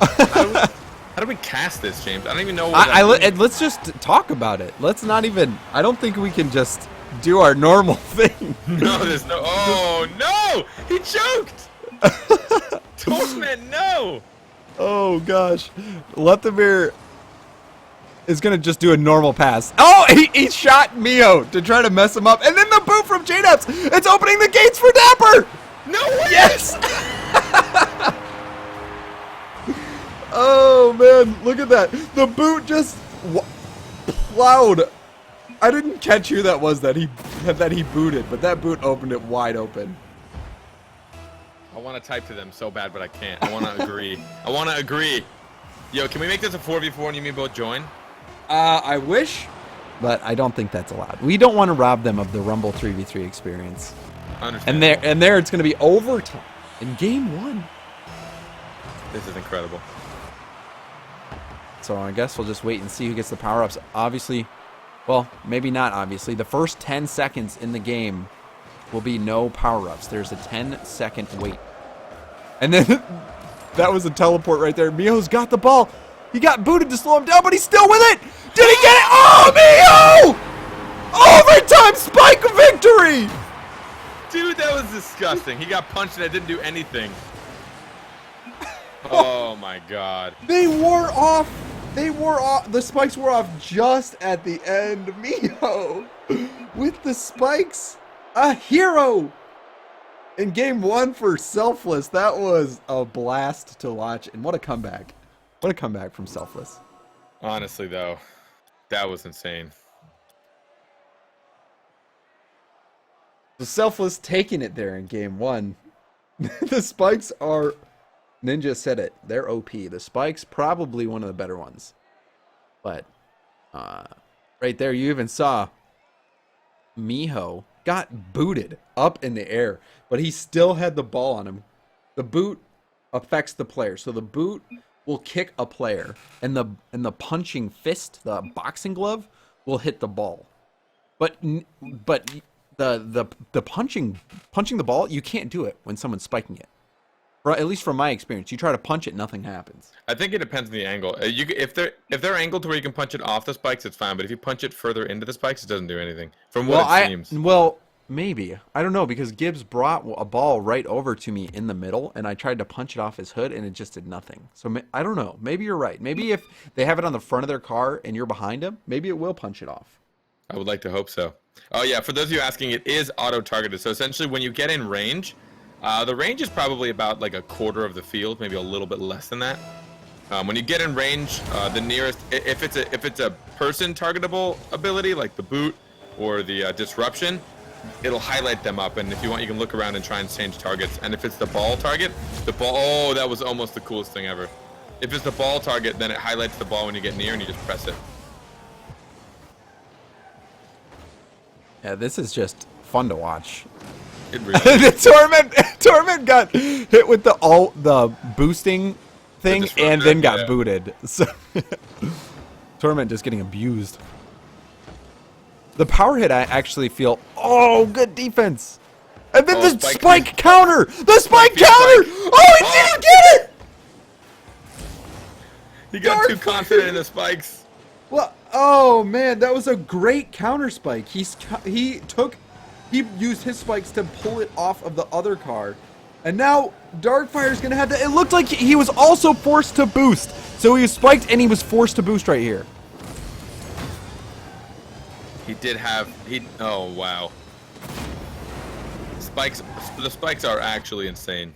C: How do we cast this, James? I don't even know what
B: let's just talk about it. Let's not even. I don't think we can just do our normal thing.
C: No, there's no. Oh no! He choked. Torment, no!
B: Oh gosh, Lethamir is gonna just do a normal pass. Oh, he shot Mio to try to mess him up, and then the boot from JNAPS. It's opening the gates for Dapper.
C: No way!
B: Yes. Oh man, look at that. The boot just plowed. I didn't catch who that was that he booted, but that boot opened it wide open.
C: I want to type to them so bad, but I can't. I want to agree. I want to agree. Yo, can we make this a 4v4 and you mean both join?
B: I wish, but I don't think that's allowed. We don't want to rob them of the Rumble 3v3 experience.
C: I understand.
B: And there it's going to be overtime in game 1.
C: This is incredible.
B: So I guess we'll just wait and see who gets the power-ups. Obviously, well, maybe not obviously. The first 10 seconds in the game will be no power-ups. There's a 10-second wait. And then that was a teleport right there. Mio's got the ball. He got booted to slow him down, but he's still with it. Did he get it? Oh, Mio! Overtime spike victory!
C: Dude, that was disgusting. He got punched and it didn't do anything. Oh my god.
B: They wore off. The spikes wore off just at the end. Mio with the spikes. A hero in game 1 for Selfless. That was a blast to watch, and what a comeback. What a comeback from Selfless.
C: Honestly, though, that was insane.
B: The Selfless taking it there in game 1. The spikes are, Ninja said it, they're OP. The spikes probably one of the better ones. But right there you even saw Miho got booted up in the air, but he still had the ball on him. The boot affects the player, so the boot will kick a player, and the punching fist, the boxing glove, will hit the ball. But the punching the ball, you can't do it when someone's spiking it. At least from my experience, you try to punch it, nothing happens.
C: I think it depends on the angle. If they're angled to where you can punch it off the spikes, it's fine. But if you punch it further into the spikes, it doesn't do anything. From what it seems.
B: Well, maybe. I don't know, because Gibbs brought a ball right over to me in the middle, and I tried to punch it off his hood, and it just did nothing. So I don't know. Maybe you're right. Maybe if they have it on the front of their car and you're behind them, maybe it will punch it off.
C: I would like to hope so. Oh yeah, for those of you asking, it is auto-targeted. So essentially, when you get in range, the range is probably about like a quarter of the field, maybe a little bit less than that. When you get in range, the nearest, if it's a person targetable ability like the boot or the disruption, it'll highlight them up, and if you want, you can look around and try and change targets. And if it's the ball target, oh, that was almost the coolest thing ever. If it's the ball target, then it highlights the ball when you get near, and you just press it.
B: Yeah, this is just fun to watch.
C: It really is.
B: Torment got hit with the boosting thing and then got booted. So Torment just getting abused. The power hit, I actually feel. Oh, good defense. And then the spike counter. The spike counter. Oh, he didn't get it.
C: He got too confident in the spikes.
B: Well, oh man, that was a great counter spike. He used his spikes to pull it off of the other car. And now Darkfire's gonna have to. It looked like he was also forced to boost. So he was spiked and he was forced to boost right here.
C: He did have oh wow. The spikes are actually insane.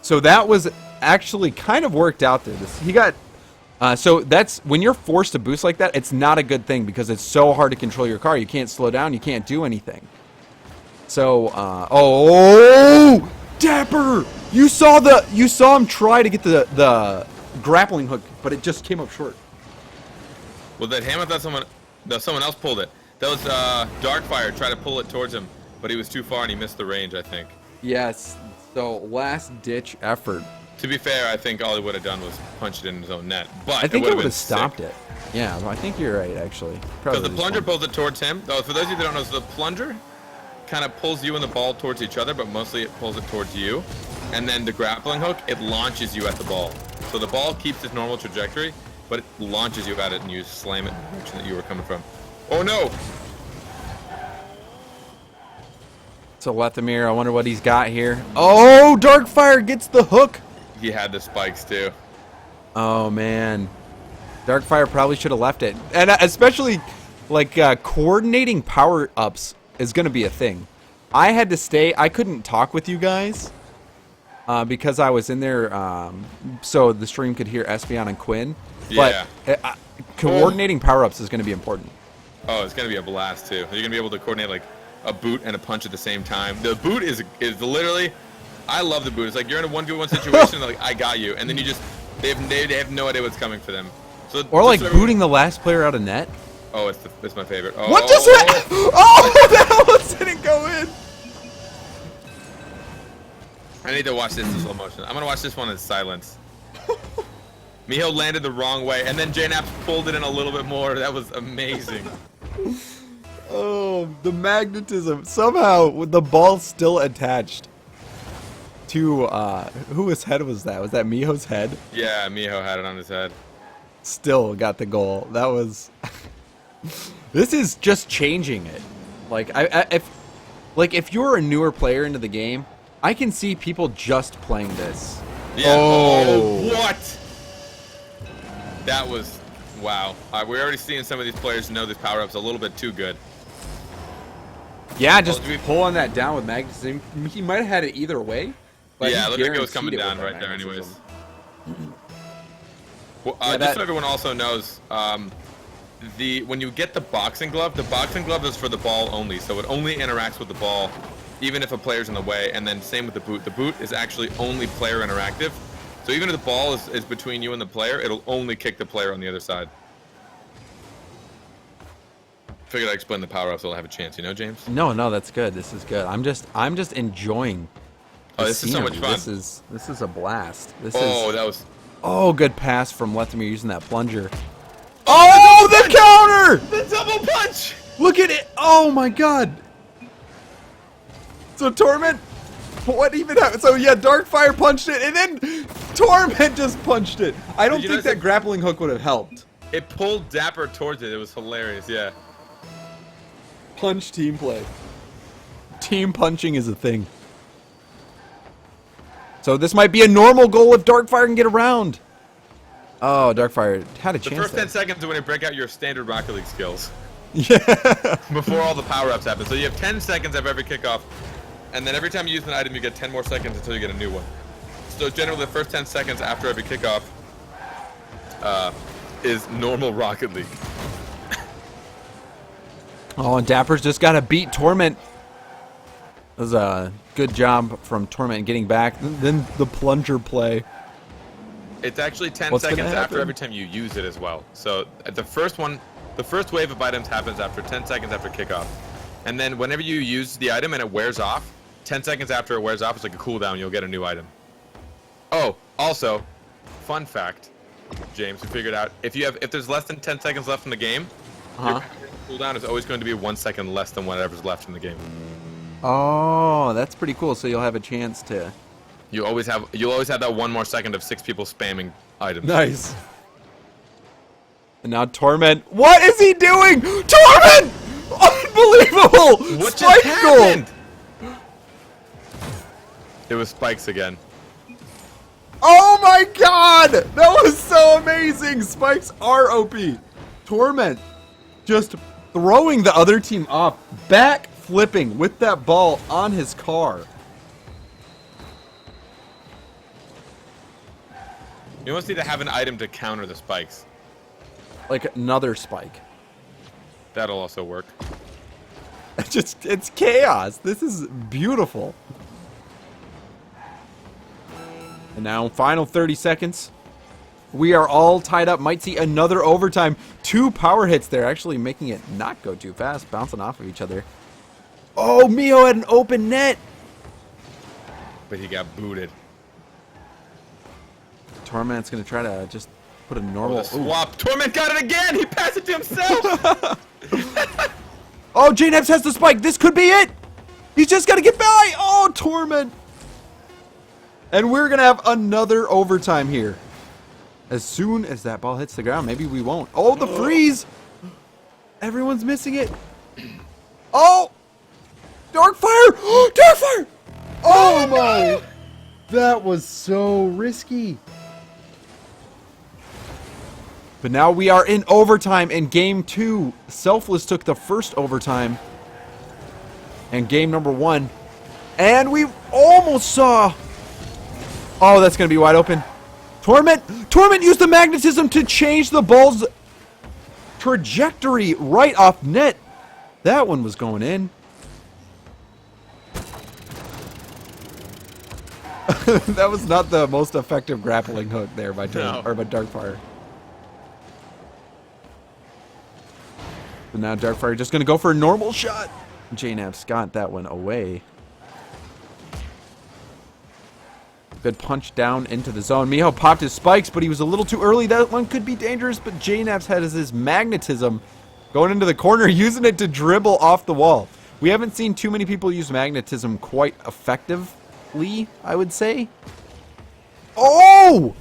B: So that was actually kind of worked out there. He got so that's when you're forced to boost like that, it's not a good thing because it's so hard to control your car. You can't slow down, you can't do anything. So oh, Dapper! You saw him try to get the grappling hook, but it just came up short.
C: Well, that Hammer thought someone else pulled it. That was Darkfire tried to pull it towards him, but he was too far and he missed the range, I think.
B: Yes. So last ditch effort.
C: To be fair, I think all he would have done was punch it in his own net. But
B: I think it would have stopped it. Yeah, I think you're right, actually.
C: Because the plunger pulls it towards him. Though, for those of you that don't know, so the plunger kind of pulls you and the ball towards each other, but mostly it pulls it towards you. And then the grappling hook, it launches you at the ball. So the ball keeps its normal trajectory, but it launches you at it and you slam it in the direction that you were coming from. Oh no!
B: So Lethamir, I wonder what he's got here. Oh, Darkfire gets the hook.
C: He had the spikes too.
B: Oh man, Darkfire probably should have left it, and especially like coordinating power ups is gonna be a thing. I had to stay. I couldn't talk with you guys because I was in there, so the stream could hear Espeon and Quinn.
C: Yeah.
B: But coordinating power ups is gonna be important.
C: Oh, it's gonna be a blast too. You're gonna be able to coordinate like a boot and a punch at the same time. The boot is literally. I love the boot. It's like you're in a 1v1 situation, and they're like, I got you, and then you just they have no idea what's coming for them. So
B: or like booting the last player out of net.
C: Oh, it's my favorite. Oh,
B: what just hit? Oh, that almost didn't go in.
C: I need to watch this in slow motion. I'm gonna watch this one in silence. Miho landed the wrong way, and then JNaps pulled it in a little bit more. That was amazing.
B: Oh, the magnetism. Somehow, with the ball still attached to, whose head was that? Was that Miho's head?
C: Yeah, Miho had it on his head.
B: Still got the goal. That was... This is just changing it. Like, if you're a newer player into the game, I can see people just playing this.
C: Yeah. Oh, what? That was... Wow. We're already seeing some of these players know these power-ups a little bit too good.
B: Yeah, just pulling that down with magnetism. He might have had it either way. But
C: yeah, it looked like it was coming down right there anyways. Well, just so everyone also knows, when you get the boxing glove is for the ball only, so it only interacts with the ball, even if a player's in the way, and then same with the boot. The boot is actually only player interactive, so even if the ball is between you and the player, it'll only kick the player on the other side. Figured I'd explain the power-ups so I'll have a chance, you know, James?
B: No, that's good. This is good. I'm just enjoying.
C: Oh, this is so much fun.
B: This is a blast.
C: That was...
B: Oh, good pass from Lethamir using that plunger. Oh, the counter!
C: The double punch!
B: Look at it! Oh my god! So Torment, what even happened? So yeah, Darkfire punched it, and then Torment just punched it. I don't think that grappling hook would have helped.
C: It pulled Dapper towards it. It was hilarious, yeah.
B: Punch team play. Team punching is a thing. So this might be a normal goal if Darkfire can get around. Oh, Darkfire had a chance.
C: The first
B: there.
C: 10 seconds are when you break out your standard Rocket League skills.
B: Yeah.
C: Before all the power-ups happen. So you have 10 seconds of every kickoff, and then every time you use an item, you get 10 more seconds until you get a new one. So generally, the first 10 seconds after every kickoff is normal Rocket League.
B: Oh, and Dapper's just got to beat Torment. That was a good job from Torment getting back. Then the plunger play.
C: It's actually 10
B: What's gonna
C: seconds after
B: happen?
C: every time you use it as well. So the first wave of items happens after 10 seconds after kickoff. And then whenever you use the item and it wears off, 10 seconds after it wears off, it's like a cooldown, you'll get a new item. Oh, also, fun fact, James, we figured out, if there's less than 10 seconds left in the game, your cooldown is always going to be 1 second less than whatever's left in the game.
B: Oh, that's pretty cool. So you'll have a chance to...
C: You'll always have that 1 more second of 6 people spamming items.
B: Nice. And now Torment. What is he doing? Torment! Unbelievable!
C: What
B: Spike
C: just
B: goal!
C: happened? It was spikes again.
B: Oh my god! That was so amazing! Spikes are OP. Torment just throwing the other team off, back flipping with that ball on his car.
C: You almost need to have an item to counter the spikes.
B: Like another spike.
C: That'll also work.
B: It's chaos. This is beautiful. And now, final 30 seconds. We are all tied up. Might see another overtime. 2 power hits there, actually making it not go too fast, bouncing off of each other. Oh, Mio had an open net.
C: But he got booted.
B: Torment's gonna try to just put a normal
C: Swap. Torment got it again. He passed it to himself.
B: Oh, JNeps has the spike. This could be it. He's just got to get by. Oh, Torment. And we're going to have another overtime here. As soon as that ball hits the ground, maybe we won't. Oh, the freeze. Everyone's missing it. Oh, Darkfire. Darkfire. Oh, my. That was so risky. But now we are in overtime in game 2. Selfless took the first overtime. And game number 1. And we almost saw... Oh, that's going to be wide open. Torment used the magnetism to change the ball's trajectory right off net. That one was going in. That was not the most effective grappling hook there by Darkfire. But now Darkfire just going to go for a normal shot. JNap's got that one away. Good punch down into the zone. Miho popped his spikes, but he was a little too early. That one could be dangerous, but JNap's had his magnetism going into the corner, using it to dribble off the wall. We haven't seen too many people use magnetism quite effectively, I would say. Oh!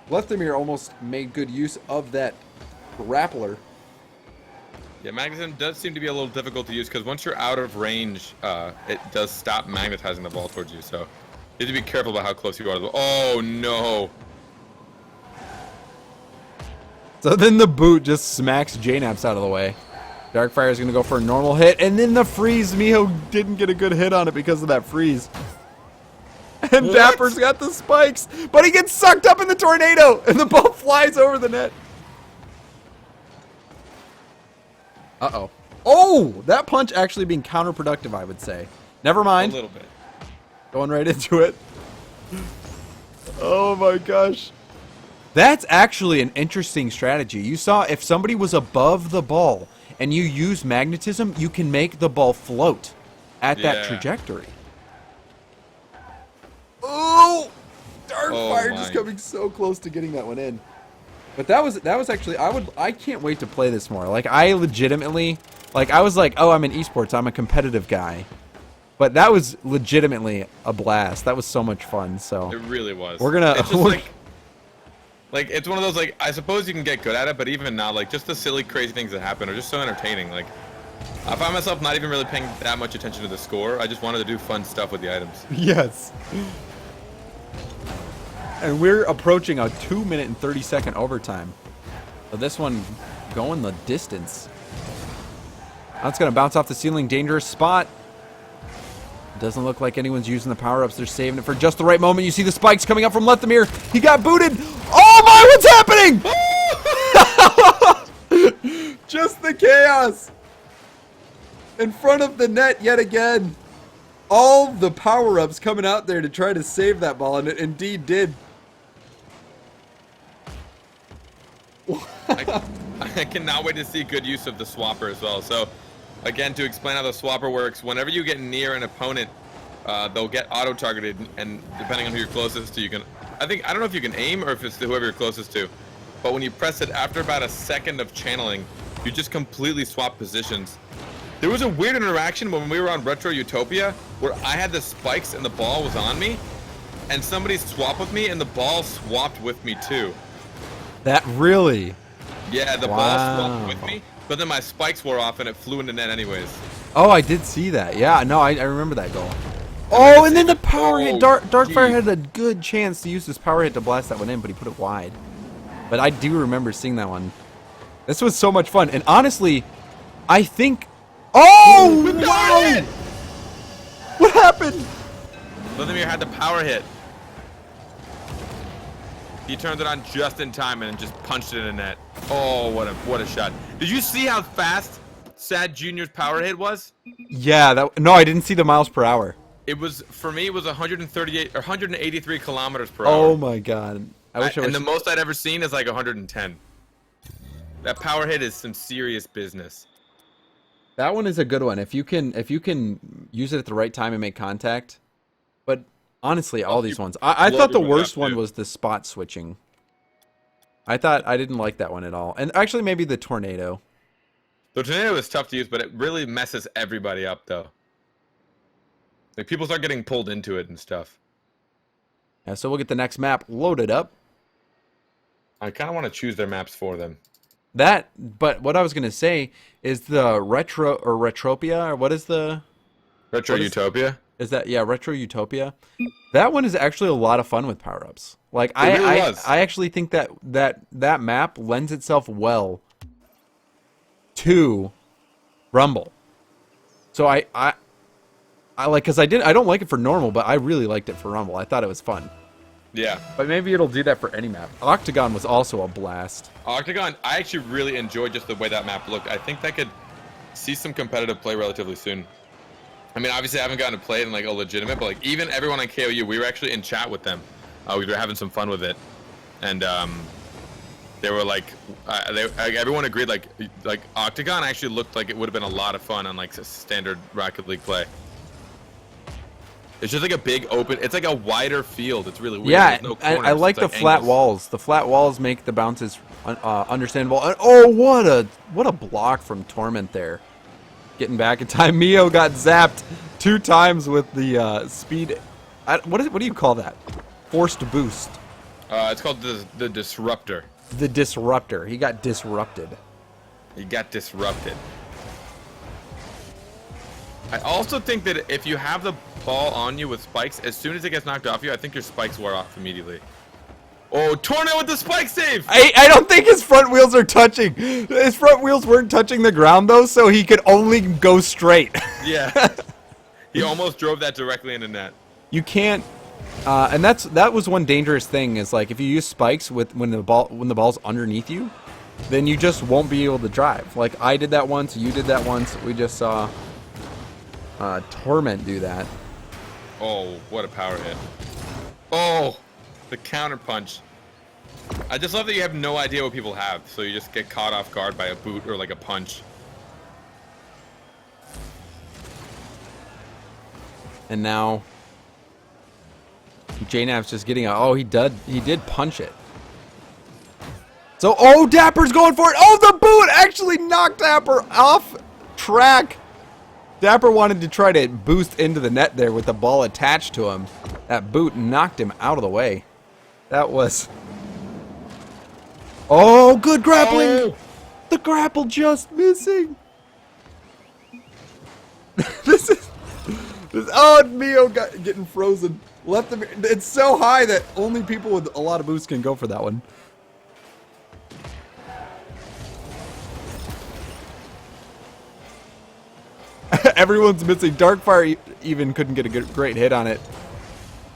B: Leftimir almost made good use of that grappler.
C: Yeah, magnetism does seem to be a little difficult to use because once you're out of range, it does stop magnetizing the ball towards you. So you have to be careful about how close you are to the... Oh, no.
B: So then the boot just smacks JNaps out of the way. Darkfire is going to go for a normal hit. And then the freeze. Miho didn't get a good hit on it because of that freeze. And
C: What?
B: Dapper's got the spikes. But he gets sucked up in the tornado. And the ball flies over the net. Uh-oh. Oh! That punch actually being counterproductive, I would say. Never mind.
C: A little bit.
B: Going right into it. Oh my gosh. That's actually an interesting strategy. You saw if somebody was above the ball and you use magnetism, you can make the ball float at that trajectory. Oh! Darkfire just coming so close to getting that one in. But that was actually I can't wait to play this more. Like I legitimately Like, I was like, oh, I'm in esports. I'm a competitive guy. But that was legitimately a blast. That was so much fun. So
C: It really was.
B: we're gonna.
C: It's just like it's one of those, like, I suppose you can get good at it, but even now, like, just the silly, crazy things that happen are just so entertaining. Like, I find myself not even really paying that much attention to the score. I just wanted to do fun stuff with the items.
B: Yes. And we're approaching a 2-minute and 30-second overtime. So this one going the distance. That's going to bounce off the ceiling. Dangerous spot. Doesn't look like anyone's using the power-ups. They're saving it for just the right moment. You see the spikes coming up from Lethamir. He got booted. Oh my, what's happening? Just the chaos. In front of the net yet again. All the power-ups coming out there to try to save that ball, and it indeed did.
C: I cannot wait to see good use of the swapper as well. So, again, to explain how the swapper works, whenever you get near an opponent, they'll get auto-targeted, and depending on who you're closest to, you can... I don't know if you can aim or if it's whoever you're closest to, but when you press it after about a second of channeling, you just completely swap positions. There was a weird interaction when we were on Retro Utopia where I had the spikes and the ball was on me, and somebody swapped with me and the ball swapped with me too.
B: That really?
C: Yeah, the ball swapped with me, but then my spikes wore off and it flew into net anyways.
B: Oh, I did see that. Yeah, no, I remember that goal. Oh, and then the power hit. Darkfire had a good chance to use his power hit to blast that one in, but he put it wide. But I do remember seeing that one. This was so much fun. And honestly, I think... Oh, wow! What happened?
C: Lethamir had the power hit. He turned it on just in time and just punched it in the net. Oh, what a shot. Did you see how fast Sad Jr.'s power hit was?
B: Yeah, no, I didn't see the miles per hour.
C: It was, for me, it was 138 or 183 kilometers per hour.
B: Oh my god.
C: And the most I'd ever seen is like 110. That power hit is some serious business.
B: That one is a good one. If you can use it at the right time and make contact. But honestly, all these ones. I thought the worst one was the spot switching. I didn't like that one at all. And actually maybe the tornado.
C: The tornado is tough to use, but it really messes everybody up though. Like, people start getting pulled into it and stuff.
B: Yeah, so we'll get the next map loaded up.
C: I kind of want to choose their maps for them.
B: But what I was gonna say is the Retro or Retropia, or what is the
C: Retro Utopia?
B: Is that, yeah, Retro Utopia? That one is actually a lot of fun with power-ups. Like,
C: I
B: actually think that map lends itself well to Rumble. So I like, because I don't like it for normal, but I really liked it for Rumble. I thought it was fun.
C: Yeah.
B: But maybe it'll do that for any map. Octagon was also a blast.
C: Octagon, I actually really enjoyed just the way that map looked. I think that could see some competitive play relatively soon. I mean, obviously I haven't gotten to play it in like a legitimate, but like even everyone on KOU, we were actually in chat with them. We were having some fun with it. And they were like, everyone agreed like Octagon actually looked like it would have been a lot of fun on like a standard Rocket League play. It's just like a big open, it's like a wider field. It's really weird.
B: Yeah,
C: no
B: I like the flat
C: angles.
B: walls. The flat walls make the bounces understandable. And, oh, what a block from Torment there. Getting back in time. Mio got zapped 2 times with the speed. What do you call that? Forced boost.
C: It's called the Disruptor.
B: The Disruptor. He got disrupted.
C: He got disrupted. I also think that if you have the ball on you with spikes, as soon as it gets knocked off you, I think your spikes wear off immediately. Oh, Tornado with the spike save!
B: I don't think his front wheels are touching. His front wheels weren't touching the ground, though, so he could only go straight.
C: Yeah. He almost drove that directly into net.
B: You can't... and that was one dangerous thing, is like if you use spikes when the ball's underneath you, then you just won't be able to drive. Like I did that once, you did that once. We just saw Torment do that.
C: Oh, what a power hit. Oh, the counter punch. I just love that you have no idea what people have, so you just get caught off guard by a boot or like a punch.
B: And now JNav's just getting he did punch it. So, oh, Dapper's going for it. Oh, the boot actually knocked Dapper off track. Dapper wanted to try to boost into the net there with the ball attached to him. That boot knocked him out of the way. That was... Oh, good grappling.
C: Oh.
B: The grapple just missing. This is... Oh, Mio getting frozen. Left them. It's so high that only people with a lot of boost can go for that one. Everyone's missing. Darkfire even couldn't get a great hit on it.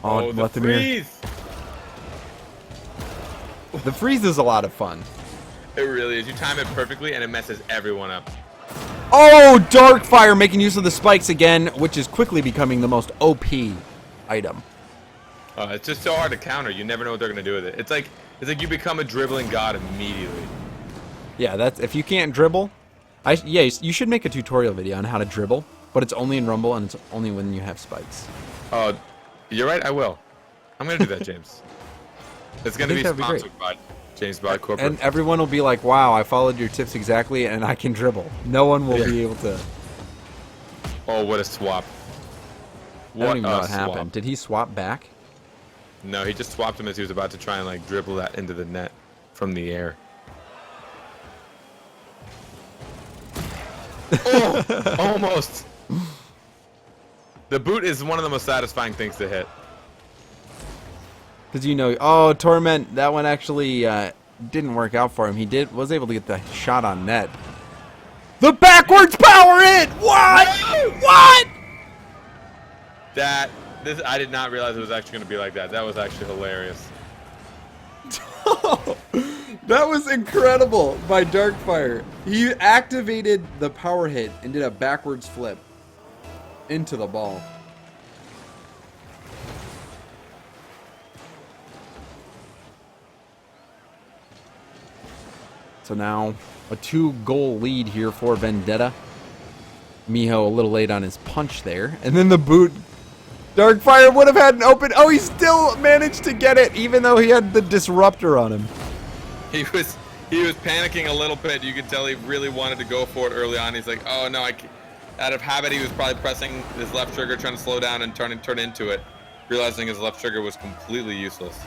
C: Oh, the freeze!
B: The freeze is a lot of fun.
C: It really is. You time it perfectly and it messes everyone up.
B: Oh, Darkfire making use of the spikes again, which is quickly becoming the most OP item.
C: It's just so hard to counter. You never know what they're gonna do with it. It's like you become a dribbling god immediately.
B: Yeah, that's if you can't dribble. Yeah, you should make a tutorial video on how to dribble, but it's only in Rumble and it's only when you have spikes.
C: Oh, you're right. I will. I'm gonna do that, James. It's gonna be sponsored by JamesBot Corporate.
B: And everyone will be like, "Wow, I followed your tips exactly, and I can dribble." No one will be able to.
C: Oh, what a swap!
B: I don't even know what happened. Did he swap back?
C: No, he just swapped him as he was about to try and like dribble that into the net from the air. Oh, almost. The boot is one of the most satisfying things to hit.
B: Because you know, oh, Torment, that one actually didn't work out for him. He was able to get the shot on net. The backwards power hit! What? What?
C: I did not realize it was actually going to be like that. That was actually hilarious.
B: That was incredible by Darkfire. He activated the power hit and did a backwards flip into the ball. So now a 2-goal lead here for Vendetta. Miho a little late on his punch there. And then the boot. Darkfire would have had an open. Oh, he still managed to get it even though he had the disruptor on him.
C: He was panicking a little bit. You could tell he really wanted to go for it early on. He's like, oh no, out of habit he was probably pressing his left trigger, trying to slow down and turn into it, realizing his left trigger was completely useless.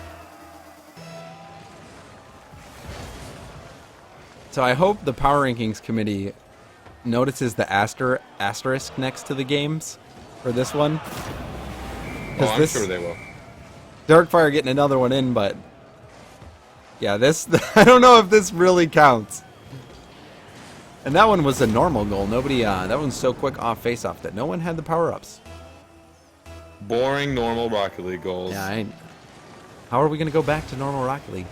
B: So I hope the Power Rankings committee notices the asterisk next to the games for this one.
C: Oh, I'm sure they will.
B: Darkfire getting another one in, but yeah, this I don't know if this really counts. And that one was a normal goal. Nobody, that one's so quick off face-off that no one had the power-ups.
C: Boring normal Rocket League goals.
B: Yeah, how are we gonna go back to normal Rocket League?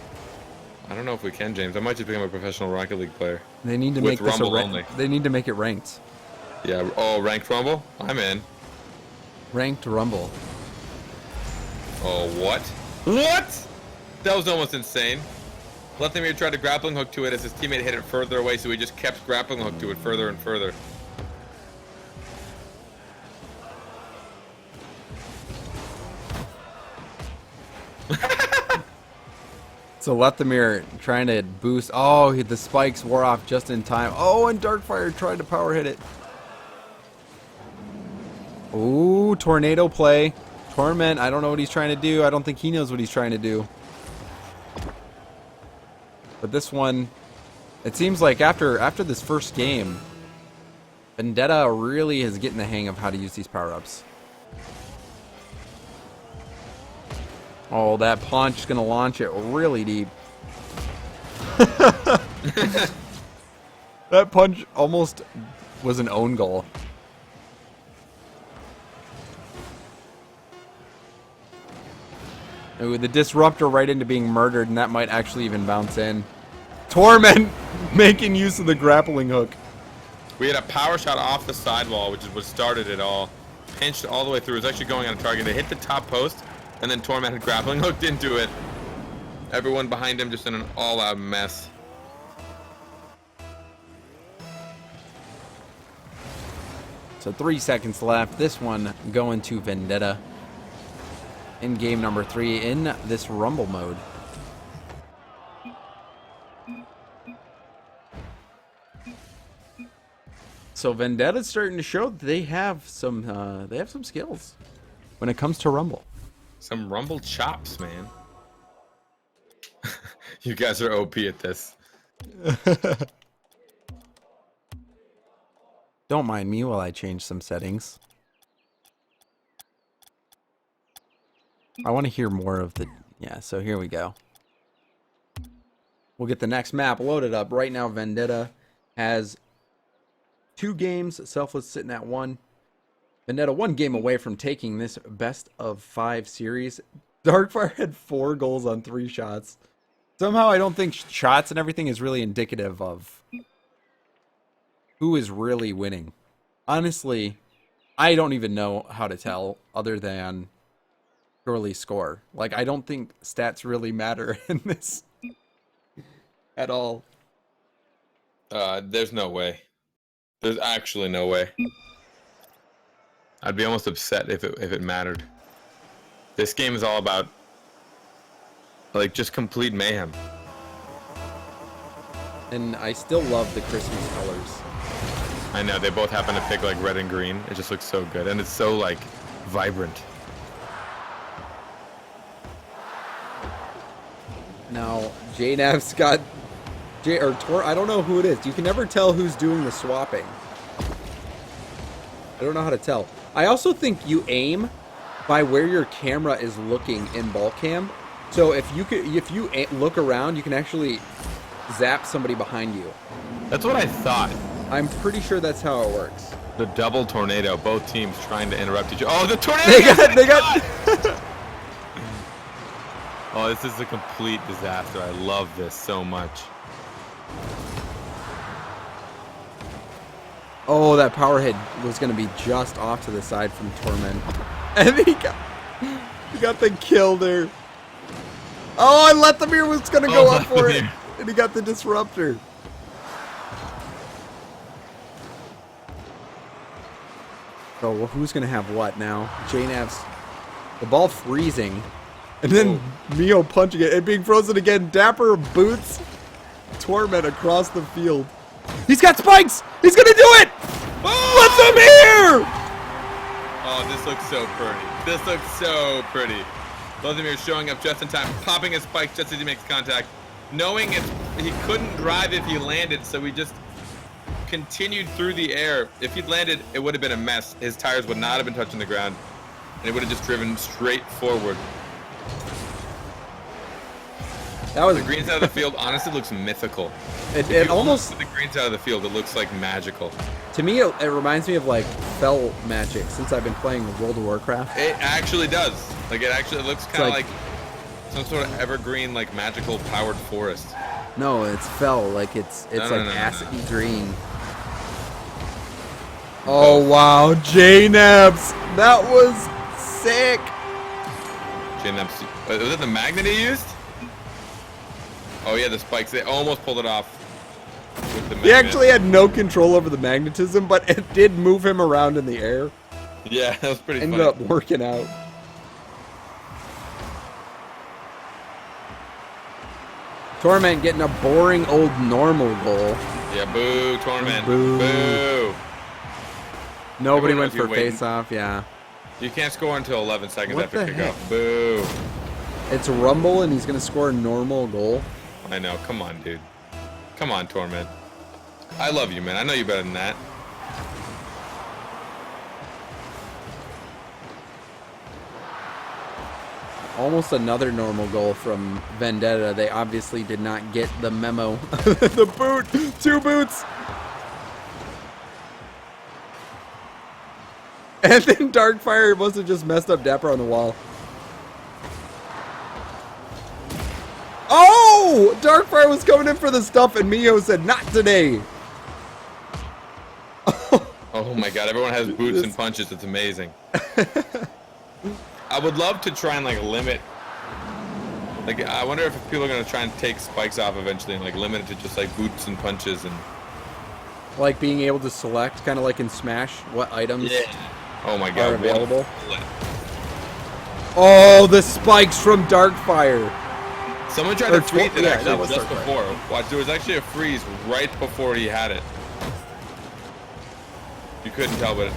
C: I don't know if we can, James. I might just become a professional Rocket League player.
B: They need to make this They need to make it ranked.
C: Yeah. Oh, ranked Rumble? I'm in.
B: Ranked Rumble.
C: Oh, what? What? That was almost insane. Lethamir tried to grappling hook to it as his teammate hit it further away, so he just kept grappling hook to it further and further.
B: So Lethamir trying to boost. Oh, the spikes wore off just in time. Oh, and Darkfire tried to power hit it. Ooh, tornado play. Torment, I don't know what he's trying to do. I don't think he knows what he's trying to do. But this one, it seems like after this first game, Vendetta really is getting the hang of how to use these power-ups. Oh, that punch is going to launch it really deep. That punch almost was an own goal. Ooh, the disruptor right into being murdered, and that might actually even bounce in. Torment making use of the grappling hook.
C: We had a power shot off the sidewall, which is what started it all. Pinched all the way through. It was actually going on a target. They hit the top post, and then Torment had grappling hooked into it. Everyone behind him just in an all-out mess.
B: So 3 seconds left. This one going to Vendetta in game number 3 in this Rumble mode. so Vendetta's starting to show that they have some skills when it comes to Rumble.
C: Some Rumble chops, man. You guys are OP at this.
B: Don't mind me while I change some settings. I want to hear more of the... Yeah, so here we go. We'll get the next map loaded up. Right now, Vendetta has 2 games. Selfless sitting at 1. Vendetta 1 game away from taking this best of 5 series. Darkfire had 4 goals on 3 shots. Somehow I don't think shots and everything is really indicative of who is really winning. Honestly, I don't even know how to tell other than purely score. Like, I don't think stats really matter in this at all.
C: There's no way. There's actually no way. I'd be almost upset if it mattered. This game is all about like just complete mayhem.
B: And I still love the Christmas colors.
C: I know, they both happen to pick like red and green. It just looks so good, and it's so like vibrant.
B: Now, JNav's got I don't know who it is. You can never tell who's doing the swapping. I don't know how to tell. I also think you aim by where your camera is looking in ball cam. So if you look around, you can actually zap somebody behind you.
C: That's what I thought.
B: I'm pretty sure that's how it works.
C: The double tornado, both teams trying to interrupt each other. Oh, the tornado!
B: They got.
C: Oh, this is a complete disaster. I love this so much.
B: Oh, that power hit was going to be just off to the side from Torment. And he got the kill there. Oh, and Lethamir was going to go up for it. And he got the disruptor. So, well, who's going to have what now? JNav's the ball freezing. And then Mio punching it and being frozen again. Dapper boots Torment across the field. He's got spikes! He's gonna do it! Lethamir!
C: Oh, this looks so pretty. This looks so pretty. Lethamir showing up just in time, popping his spikes just as he makes contact, knowing he couldn't drive if he landed, so he just continued through the air. If he'd landed, it would have been a mess. His tires would not have been touching the ground, and it would have just driven straight forward.
B: That was
C: the green side of the field honestly looks mythical.
B: It almost
C: the green side of the field, it looks like magical.
B: To me, it reminds me of like Fell Magic since I've been playing World of Warcraft.
C: It actually does. Like it looks kind of like some sort of evergreen, like magical powered forest.
B: No, it's Fell. Like it's acidy green. Oh wow, JNav's. That was sick.
C: JNav's. Was it the magnet he used? Oh yeah, the spikes. They almost pulled it off. With the magnet.
B: He actually had no control over the magnetism, but it did move him around in the air.
C: Yeah, that was pretty
B: Ended
C: funny.
B: up working out. Torment getting a boring old normal goal.
C: Yeah, boo, Torment.
B: Boo.
C: Boo.
B: Nobody went for face-off, yeah.
C: You can't score until 11 seconds
B: What
C: after
B: the
C: kickoff. Boo.
B: It's Rumble, and he's going to score a normal goal.
C: I know. Come on, dude. Come on, Torment. I love you, man. I know you better than that.
B: Almost another normal goal from Vendetta. They obviously did not get the memo. The boot! 2 boots! And then Darkfire must have just messed up Dapper on the wall. Oh! Darkfire was coming in for the stuff, and Mio said, not today.
C: Oh my god, everyone has boots and punches. It's amazing. I would love to try and like limit. Like, I wonder if people are going to try and take spikes off eventually and like limit it to just like boots and punches and.
B: Like being able to select, kind of like in Smash, what items
C: oh my god,
B: are available. Oh, the spikes from Darkfire.
C: Someone tried to freeze it
B: that
C: actually
B: was
C: just
B: Darkfire.
C: before. Watch, there was actually a freeze right before he had it. You couldn't tell, but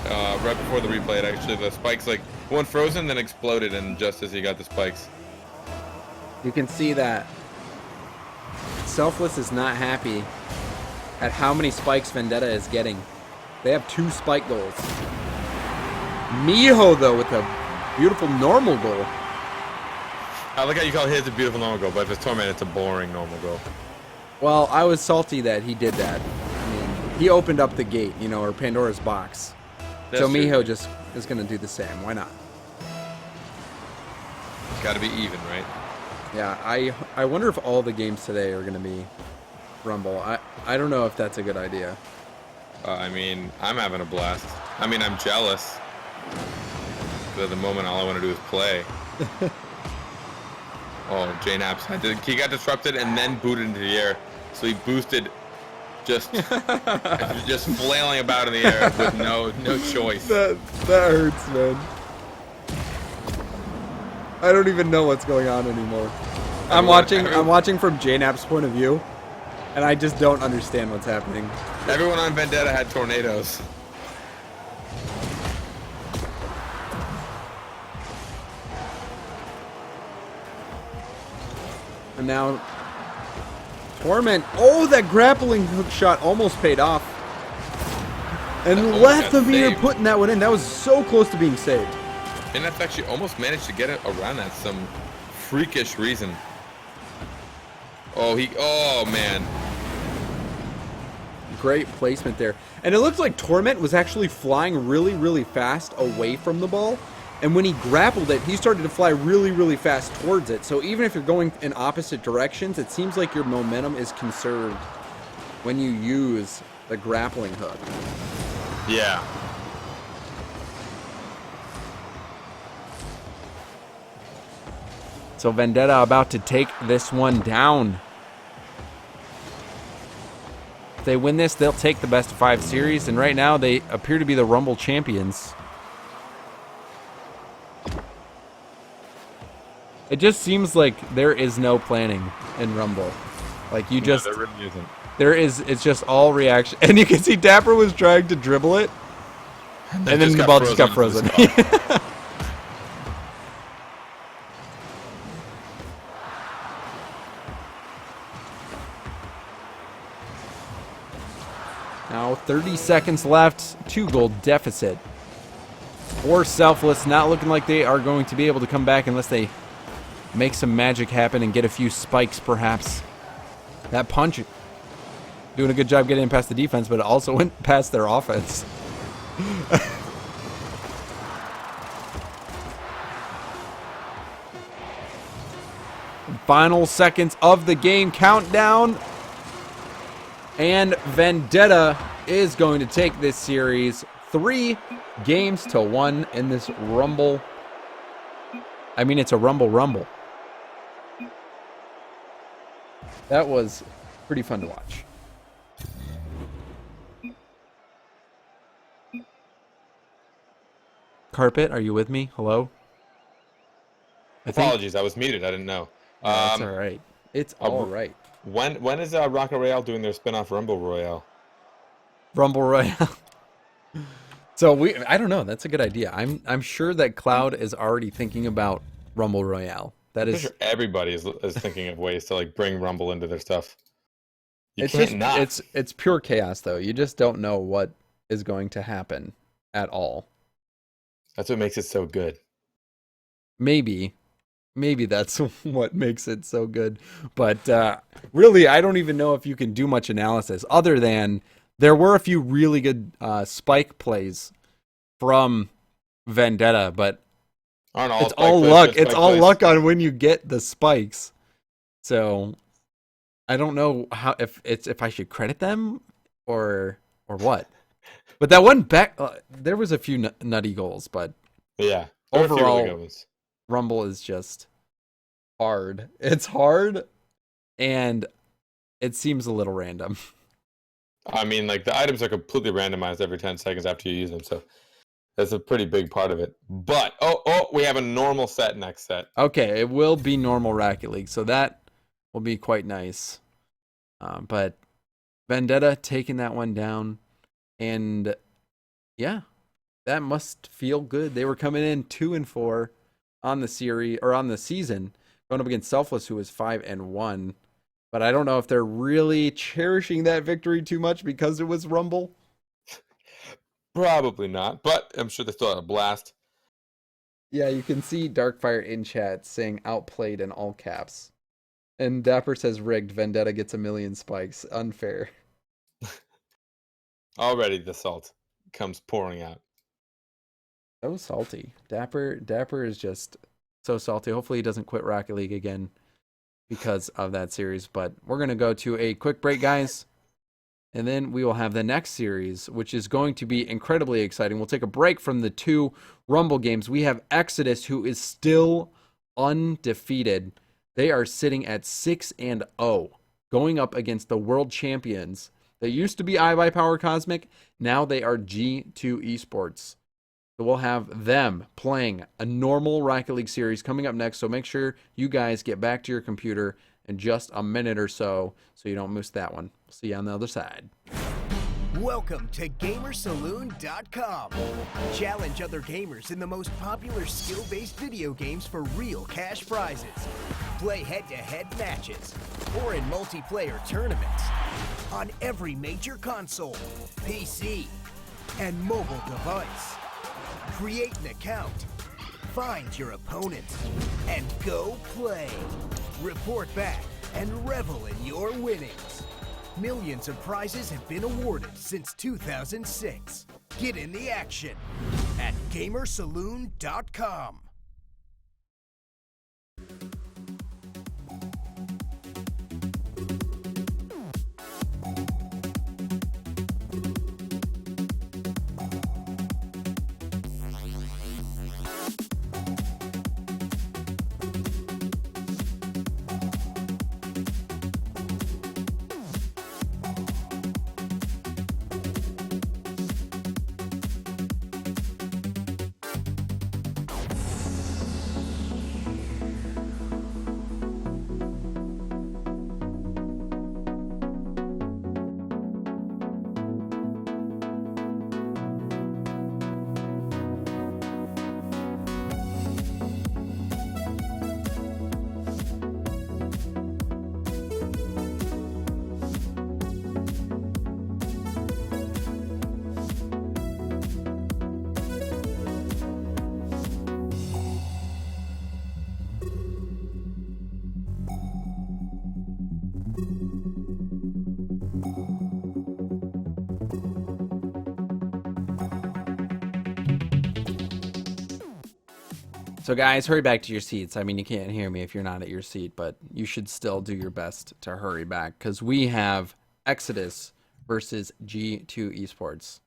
C: right before the replay, the spikes like went frozen, then exploded, and just as he got the spikes.
B: You can see that Selfless is not happy at how many spikes Vendetta is getting. They have 2 spike goals. Miho, though, with a beautiful normal goal.
C: I like how you call his a beautiful normal goal, but if it's Torment, it's a boring normal goal.
B: Well, I was salty that he did that. I mean, he opened up the gate, you know, or Pandora's box.
C: That's
B: so
C: true.
B: Miho just is going to do the same. Why not?
C: Got to be even, right?
B: Yeah, I wonder if all the games today are going to be Rumble. I don't know if that's a good idea.
C: I mean, I'm having a blast. I mean, I'm jealous. But at the moment, all I want to do is play. Oh, J-Naps. He got disrupted and then booted into the air. So he boosted just flailing about in the air with no choice.
B: That hurts, man. I don't even know what's going on anymore. I'm watching from J-Nap's point of view, and I just don't understand what's happening.
C: Everyone on Vendetta had tornadoes.
B: And now Torment. Oh, that grappling hook shot almost paid off. And Lathomir putting that one in. That was so close to being saved.
C: And that's actually almost managed to get it around that some freakish reason. Oh man.
B: Great placement there. And it looked like Torment was actually flying really, really fast away from the ball. And when he grappled it, he started to fly really, really fast towards it. So even if you're going in opposite directions, it seems like your momentum is conserved when you use the grappling hook.
C: Yeah.
B: So Vendetta about to take this one down. If they win this, they'll take the best of 5 series. And right now, they appear to be the Rumble champions. It just seems like there is no planning in Rumble. Like you just,
C: no, there really isn't.
B: There is. It's just all reaction. And you can see Dapper was trying to dribble it, and then the ball just got frozen. Now 30 seconds left. 2-goal deficit. For Selfless, not looking like they are going to be able to come back unless they make some magic happen and get a few spikes, perhaps. That punch doing a good job getting past the defense, but it also went past their offense. Final seconds of the game countdown. And Vendetta is going to take this series 3-1 in this Rumble. I mean, it's a Rumble. That was pretty fun to watch. Carpet, are you with me? Hello?
C: Apologies, I was muted. I didn't know.
B: That's all right. It's all right.
C: When is Rocket Royale doing their spin-off Rumble Royale?
B: Rumble Royale. So I don't know. That's a good idea. I'm sure that Cloud is already thinking about Rumble Royale. That is.
C: I'm sure everybody is thinking of ways to like bring Rumble into their stuff.
B: It's pure chaos though. You just don't know what is going to happen at all.
C: That's what makes it so good.
B: Maybe that's what makes it so good. But really, I don't even know if you can do much analysis other than there were a few really good spike plays from Vendetta, but it's all luck. It's all luck on when you get the spikes. So I don't know if I should credit them or what. But that one back, there was a few nutty goals, but
C: yeah,
B: overall, Rumble is just hard. It's hard, and it seems a little random.
C: I mean, like the items are completely randomized every 10 seconds after you use them, so that's a pretty big part of it. But we have a normal set next set.
B: Okay, it will be normal Rocket League, so that will be quite nice. But Vendetta taking that one down, and Yeah, that must feel good. They were coming in 2-4 on the series or on the season, going up against Selfless, who was 5-1. But I don't know if they're really cherishing that victory too much because it was Rumble.
C: Probably not, but I'm sure they still had a blast.
B: Yeah, you can see Darkfire in chat saying outplayed in all caps. And Dapper says rigged. Vendetta gets 1,000,000 spikes. Unfair.
C: Already the salt comes pouring out.
B: So salty. Dapper is just so salty. Hopefully he doesn't quit Rocket League again because of that series. But we're going to go to a quick break, guys. And then we will have the next series, which is going to be incredibly exciting. We'll take a break from the 2 Rumble games. We have Exodus, who is still undefeated. They are sitting at 6-0, going up against the world champions. They used to be iBuyPower Cosmic. Now they are G2 Esports. So we'll have them playing a normal Rocket League series coming up next. So make sure you guys get back to your computer in just a minute or so you don't miss that one. See you on the other side.
F: Welcome to GamerSaloon.com. Challenge other gamers in the most popular skill-based video games for real cash prizes. Play head-to-head matches or in multiplayer tournaments on every major console, PC, and mobile device. Create an account, find your opponents, and go play. Report back and revel in your winnings. Millions of prizes have been awarded since 2006. Get in the action at GamerSaloon.com.
B: So guys, hurry back to your seats. I mean, you can't hear me if you're not at your seat, but you should still do your best to hurry back because we have Exodus versus G2 Esports.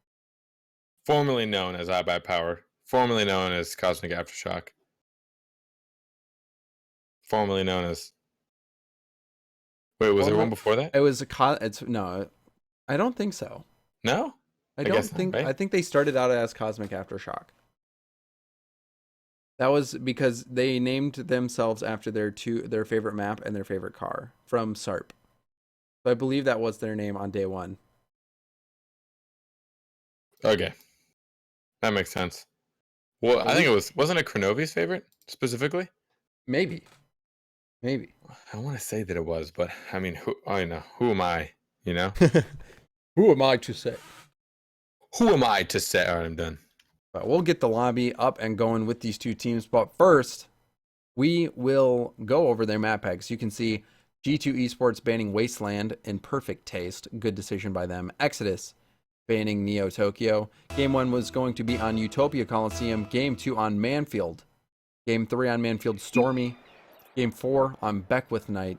C: Formerly known as iBuyPower, formerly known as Cosmic Aftershock, formerly known as... Wait, was there one before that?
B: It was no, I don't think so.
C: No?
B: I
C: guess not, right?
B: I think they started out as Cosmic Aftershock. That was because they named themselves after their favorite map and their favorite car from SARP. So I believe that was their name on day one.
C: Okay. That makes sense. Well, I think wasn't it Kronovi's favorite specifically?
B: Maybe.
C: I want to say that it was, but I mean, who am I, you know?
B: Who am I to say?
C: Who am I to say? All right, I'm done.
B: But we'll get the lobby up and going with these two teams. But first, we will go over their map packs. You can see G2 Esports banning Wasteland in perfect taste. Good decision by them. Exodus banning Neo Tokyo. Game 1 was going to be on Utopia Coliseum. Game 2 on Manfield. Game 3 on Manfield Stormy. Game 4 on Beckwith Night.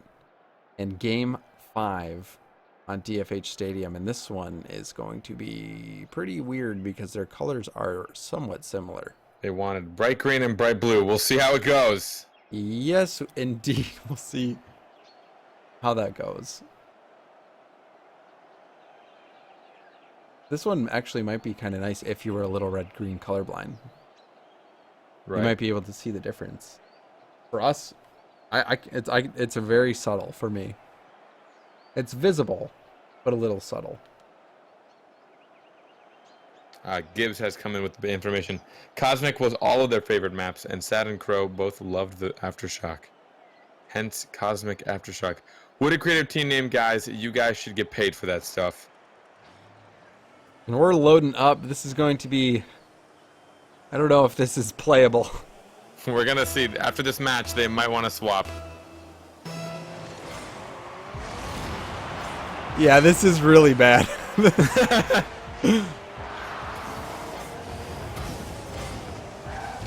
B: And Game 5 on DFH Stadium. And this one is going to be pretty weird because their colors are somewhat similar.
C: They wanted bright green and bright blue. We'll see how it goes.
B: Yes, indeed. We'll see how that goes. This one actually might be kind of nice if you were a little red-green colorblind. Right. You might be able to see the difference. For us, it's a very subtle for me. It's visible, but a little subtle.
C: Gibbs has come in with the information. Cosmic was all of their favorite maps, and Sad and Crow both loved the Aftershock. Hence, Cosmic Aftershock. What a creative team name, guys. You guys should get paid for that stuff.
B: And we're loading up. This is going to be... I don't know if this is playable.
C: We're going to see. After this match, they might want to swap.
B: Yeah, this is really bad.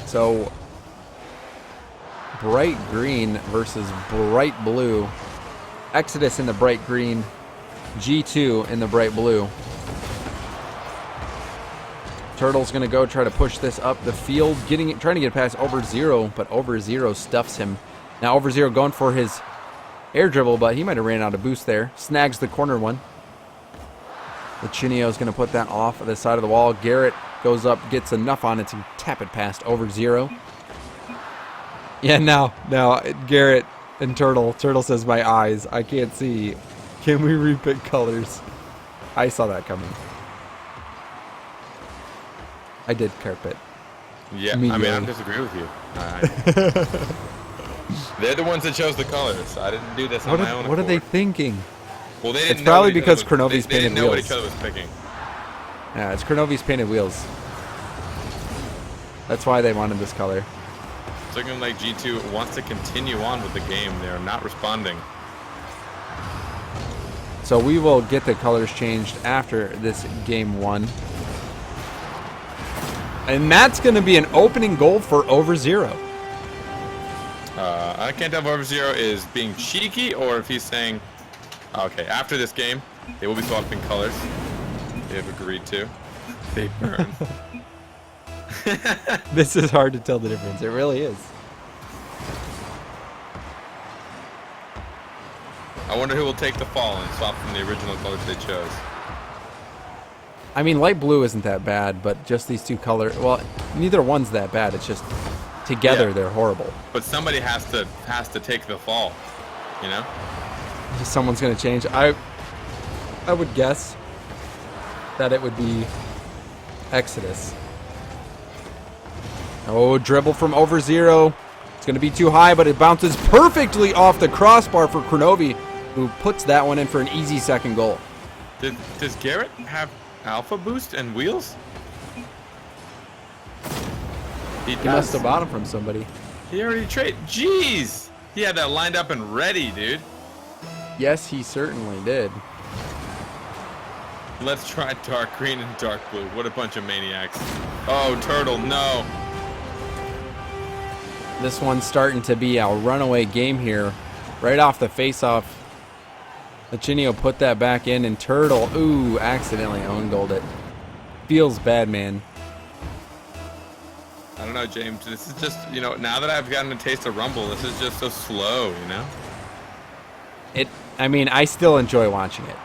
B: So, bright green versus bright blue. Exodus in the bright green. G2 in the bright blue. Turtle's going to go try to push this up the field, trying to get past Over Zero, but Over Zero stuffs him. Now Over Zero going for his air dribble, but he might have ran out of boost there. Snags the corner one. Lachinio's going to put that off of the side of the wall. Garrett goes up, gets enough on it to tap it past Over Zero. Yeah, now Garrett and Turtle. Turtle says, my eyes, I can't see. Can we repick colors? I saw that coming. I did carpet.
C: Yeah, I mean, I disagree with you. They're the ones that chose the colors. I didn't do this on my own.
B: What are they thinking?
C: Well, they didn't.
B: It's probably because Kronovi's
C: they
B: painted
C: didn't know
B: wheels.
C: what each other was picking.
B: Yeah, it's Kronovi's painted wheels. That's why they wanted this color.
C: It's looking like G2 wants to continue on with the game. They are not responding.
B: So we will get the colors changed after this game 1. And that's going to be an opening goal for Over Zero.
C: I can't tell if Over Zero is being cheeky or if he's saying, okay, after this game, they will be swapping colors. They have agreed to. They burn.
B: This is hard to tell the difference. It really is.
C: I wonder who will take the fall and swap from the original colors they chose.
B: I mean, light blue isn't that bad, but just these two colors. Well, neither one's that bad. It's just together they're horrible.
C: But somebody has to take the fall, you know?
B: Someone's going to change. I would guess that it would be Exodus. Oh, dribble from Over Zero. It's going to be too high, but it bounces perfectly off the crossbar for Kronovi, who puts that one in for an easy second goal.
C: Does Garrett have alpha boost and wheels? He
B: must have bought him from somebody.
C: He already traded. Jeez! He had that lined up and ready, dude.
B: Yes, he certainly did.
C: Let's try dark green and dark blue. What a bunch of maniacs. Oh, Turtle, no.
B: This one's starting to be a runaway game here. Right off the face-off. Lachinio put that back in, and Turtle, ooh, accidentally own goaled it. Feels bad, man.
C: I don't know, James. This is just, you know, now that I've gotten a taste of Rumble, this is just so slow, you know?
B: I mean, I still enjoy watching it.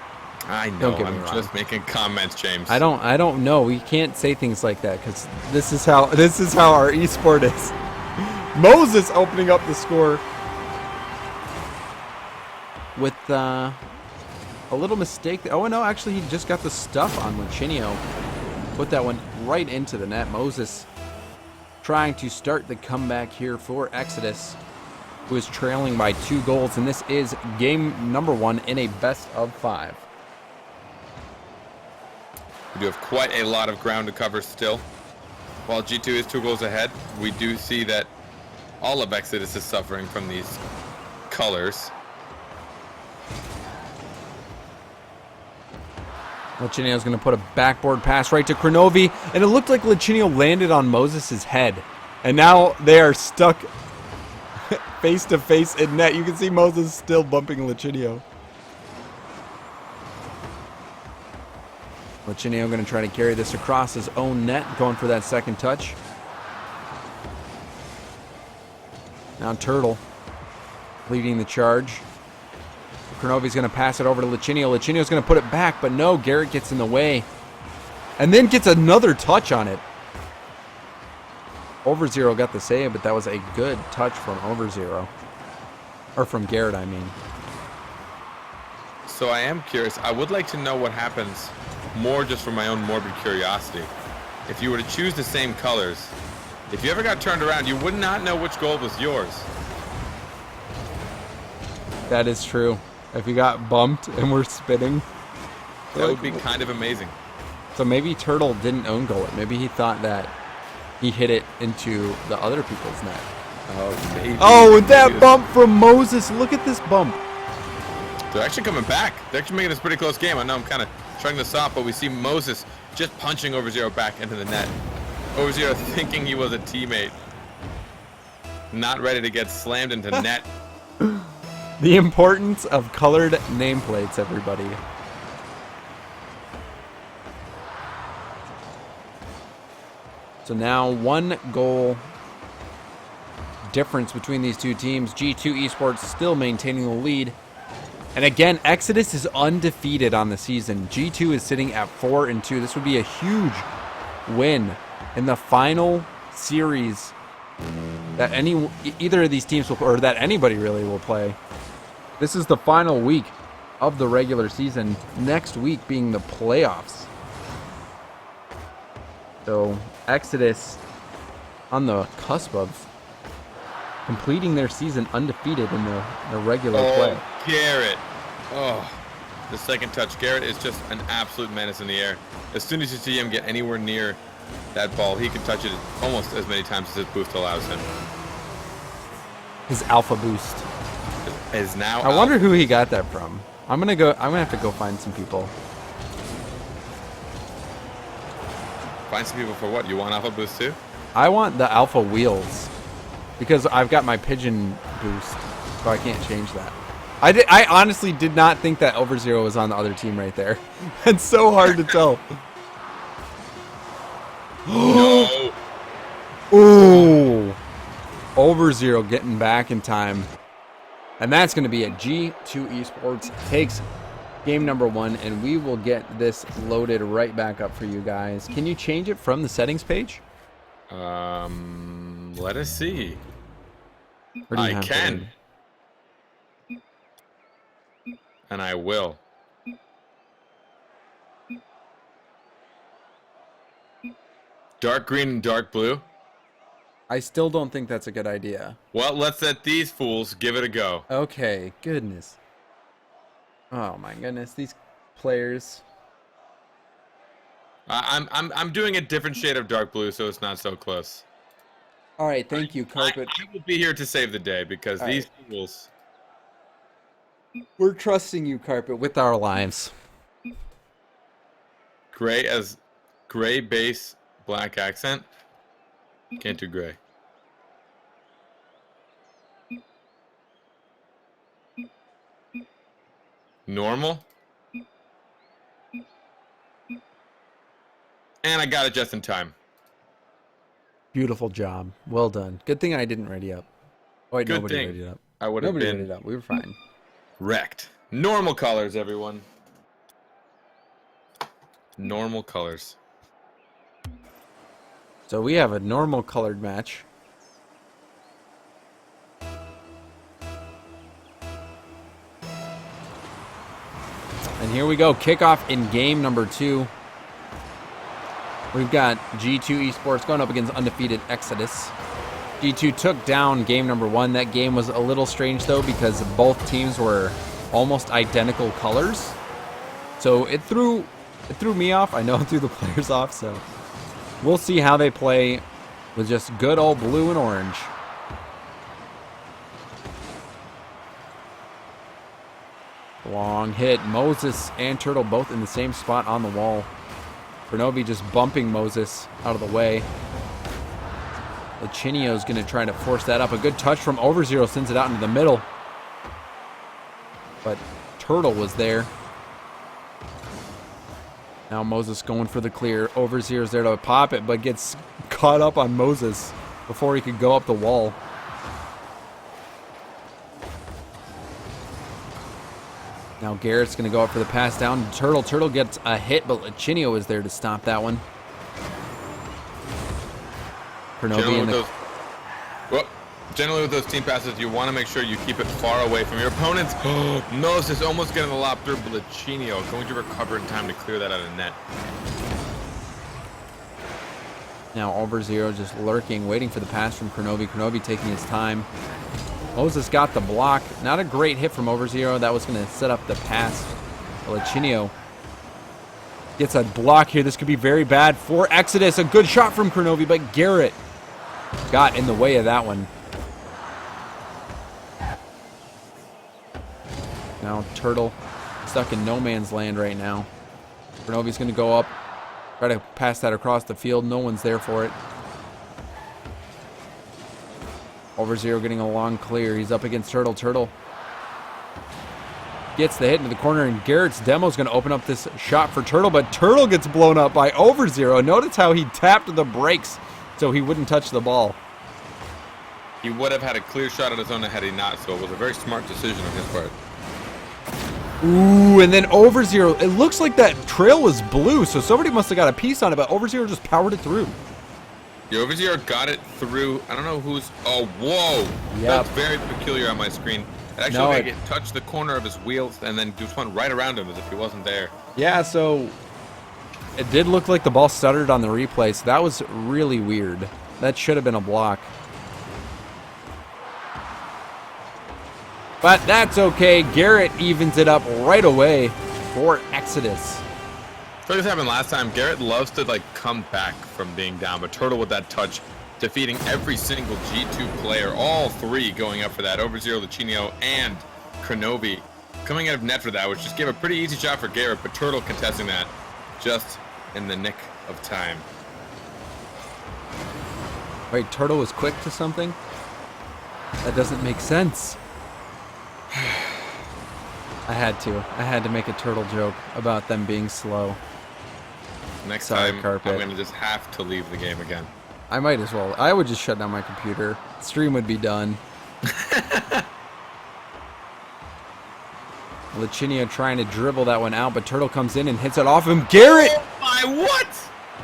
C: I know.
B: Don't get me
C: I'm
B: wrong.
C: just making comments, James.
B: I don't know. We can't say things like that because this is how our esport is. Moses opening up the score with a little mistake. Oh no, actually he just got the stuff on Lachinio. Put that one right into the net. Moses trying to start the comeback here for Exodus, who is trailing by 2 goals, and this is game number 1 in a best of 5.
C: We do have quite a lot of ground to cover still. While G2 is 2 goals ahead, we do see that all of Exodus is suffering from these colors.
B: Lachinio's going to put a backboard pass right to Kronovi, and it looked like Lachinio landed on Moses' head. And now they are stuck face to face in net. You can see Moses still bumping Lachinio. Lachinio going to try to carry this across his own net, going for that second touch. Now Turtle leading the charge. Kronovi's going to pass it over to Lachinio. Lachinio's going to put it back, but no, Garrett gets in the way. And then gets another touch on it. Over Zero got the save, but that was a good touch from Over Zero. Or from Garrett, I mean.
C: So I am curious. I would like to know what happens more just for my own morbid curiosity. if you were to choose the same colors, if you ever got turned around, you would not know which goal was yours.
B: That is true. If you got bumped and we're spinning.
C: That would be kind of amazing.
B: So maybe Turtle didn't own goal it. Maybe he thought that he hit it into the other people's net.
C: Oh, maybe.
B: Oh, and that bump from Moses. Look at this bump.
C: They're actually coming back. They're actually making this a pretty close game. I know I'm kind of shutting this off, but we see Moses just punching Overzero back into the net. Overzero thinking he was a teammate. Not ready to get slammed into net.
B: The importance of colored nameplates, everybody. So now 1 goal difference between these two teams. G2 Esports still maintaining the lead. And again, Exodus is undefeated on the season. G2 is sitting at 4-2. This would be a huge win in the final series that either of these teams will, or that anybody really will play. This is the final week of the regular season. Next week being the playoffs. So Exodus on the cusp of completing their season undefeated in the regular play.
C: Garrett. Oh, the second touch. Garrett is just an absolute menace in the air. As soon as you see him get anywhere near that ball, he can touch it almost as many times as his boost allows him.
B: His alpha boost
C: is now.
B: I wonder who he got that from. I'm gonna have to go find some people.
C: Find some people for what? You want alpha boost too?
B: I want the alpha wheels because I've got my pigeon boost, so I can't change that. I honestly did not think that Overzero was on the other team right there. It's so hard to tell.
C: No.
B: Ooh. Overzero getting back in time. And that's going to be it. G2 Esports takes game number 1, and we will get this loaded right back up for you guys. Can you change it from the settings page?
C: Let us see. I can. And I will. Dark green and dark blue?
B: I still don't think that's a good idea.
C: Well, let's let these fools give it a go.
B: Okay, goodness. Oh my goodness, these players.
C: I'm doing a different shade of dark blue, so it's not so close.
B: All right, thank you, Carpet.
C: I will be here to save the day because these fools.
B: We're trusting you, Carpet, with our lives.
C: Gray base, black accent. Can't do gray. Normal. And I got it just in time.
B: Beautiful job. Well done. Good thing I didn't ready up. Oh, wait,
C: Good
B: nobody
C: thing.
B: ready up.
C: I would have
B: Nobody
C: been
B: ready up. We were fine.
C: wrecked. Normal colors, everyone. Normal colors.
B: So we have a normal colored match. And here we go. Kickoff in game number 2. We've got G2 Esports going up against undefeated Exodus. G2 took down game number 1. That game was a little strange, though, because both teams were almost identical colors. So it threw me off. I know it threw the players off, so we'll see how they play with just good old blue and orange. Long hit. Moses and Turtle both in the same spot on the wall. Bernobi just bumping Moses out of the way. Lachinio's going to try to force that up. A good touch from Overzero sends it out into the middle. But Turtle was there. Now Moses going for the clear. Overzero's there to pop it, but gets caught up on Moses before he could go up the wall. Now Garrett's going to go up for the pass down to Turtle. Turtle gets a hit, but Lachinio is there to stop that one.
C: Generally with those team passes, you want to make sure you keep it far away from your opponents. Moses almost getting the lob through, but Lachinio going to recover in time to clear that out of net.
B: Now over zero, just lurking, waiting for the pass from Kronovi. Kronovi taking his time. Moses got the block. Not a great hit from over zero. That was going to set up the pass. Lichinio gets a block here. This could be very bad for Exodus. A good shot from Kronovi, but Garrett got in the way of that one. Now Turtle stuck in no man's land right now. Kronovi's going to go up, try to pass that across the field. No one's there for it. Over zero getting a long clear. He's up against Turtle. Turtle gets the hit into the corner, and Garrett's demo is going to open up this shot for Turtle, but Turtle gets blown up by over zero. Notice how he tapped the brakes so he wouldn't touch the ball.
C: He would have had a clear shot at his own had he not, so it was a very smart decision on his part.
B: Ooh, and then over zero. It looks like that trail was blue, so somebody must have got a piece on it, but over zero just powered it through.
C: The over zero got it through. I don't know who's. Oh, whoa!
B: Yep.
C: That's very peculiar on my screen. It actually
B: No,
C: looked like it touched the corner of his wheels and then just went right around him as if he wasn't there.
B: Yeah, so it did look like the ball stuttered on the replay, so that was really weird. That should have been a block. But that's okay. Garrett evens it up right away for Exodus.
C: I feel like this happened last time. Garrett loves to like come back from being down, but Turtle with that touch, defeating every single G2 player, all three going up for that. Over zero, Lichinio, and Kronovi coming out of net for that, which just gave a pretty easy shot for Garrett, but Turtle contesting that just in the nick of time.
B: Wait, Turtle was quick to something? That doesn't make sense. I had to make a Turtle joke about them being slow.
C: Next
B: Sorry,
C: time,
B: Carpet.
C: I'm going to just have to leave the game again.
B: I might as well. I would just shut down my computer. Stream would be done. Lichinio trying to dribble that one out, but Turtle comes in and hits it off him. Garrett!
C: Oh my, what?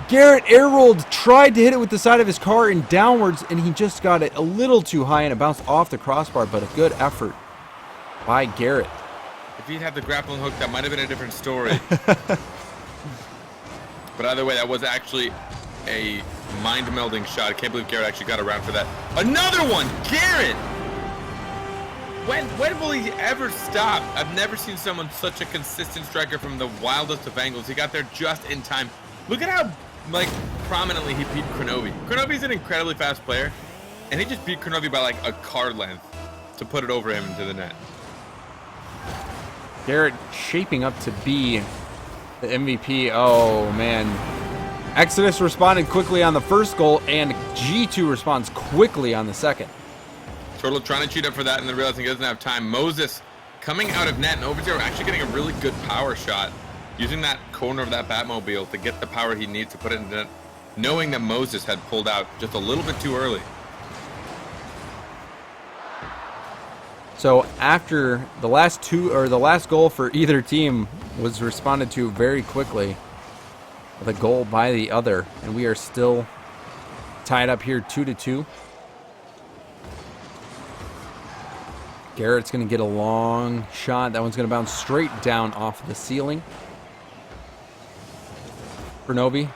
B: Garrett air rolled, tried to hit it with the side of his car and downwards, and he just got it a little too high and it bounced off the crossbar, but a good effort by Garrett.
C: If he'd had the grappling hook, that might have been a different story. But either way, that was actually a mind-melding shot. I can't believe Garrett actually got around for that. Another one! Garrett! When will he ever stop? I've never seen someone such a consistent striker from the wildest of angles. He got there just in time. Look at how, like, prominently he beat Kronovi. Kronovi's an incredibly fast player, and he just beat Kronovi by, like, a car length to put it over him into the net.
B: Garrett shaping up to be the MVP. Oh, man. Exodus responded quickly on the first goal, and G2 responds quickly on the second.
C: Turtle trying to cheat up for that and then realizing he doesn't have time. Moses coming out of net and over zero, actually getting a really good power shot. Using that corner of that Batmobile to get the power he needs to put it in net, knowing that Moses had pulled out just a little bit too early.
B: So after the last goal for either team was responded to very quickly with a goal by the other, and we are still tied up here 2-2. Garrett's going to get a long shot. That one's going to bounce straight down off the ceiling. Kronovi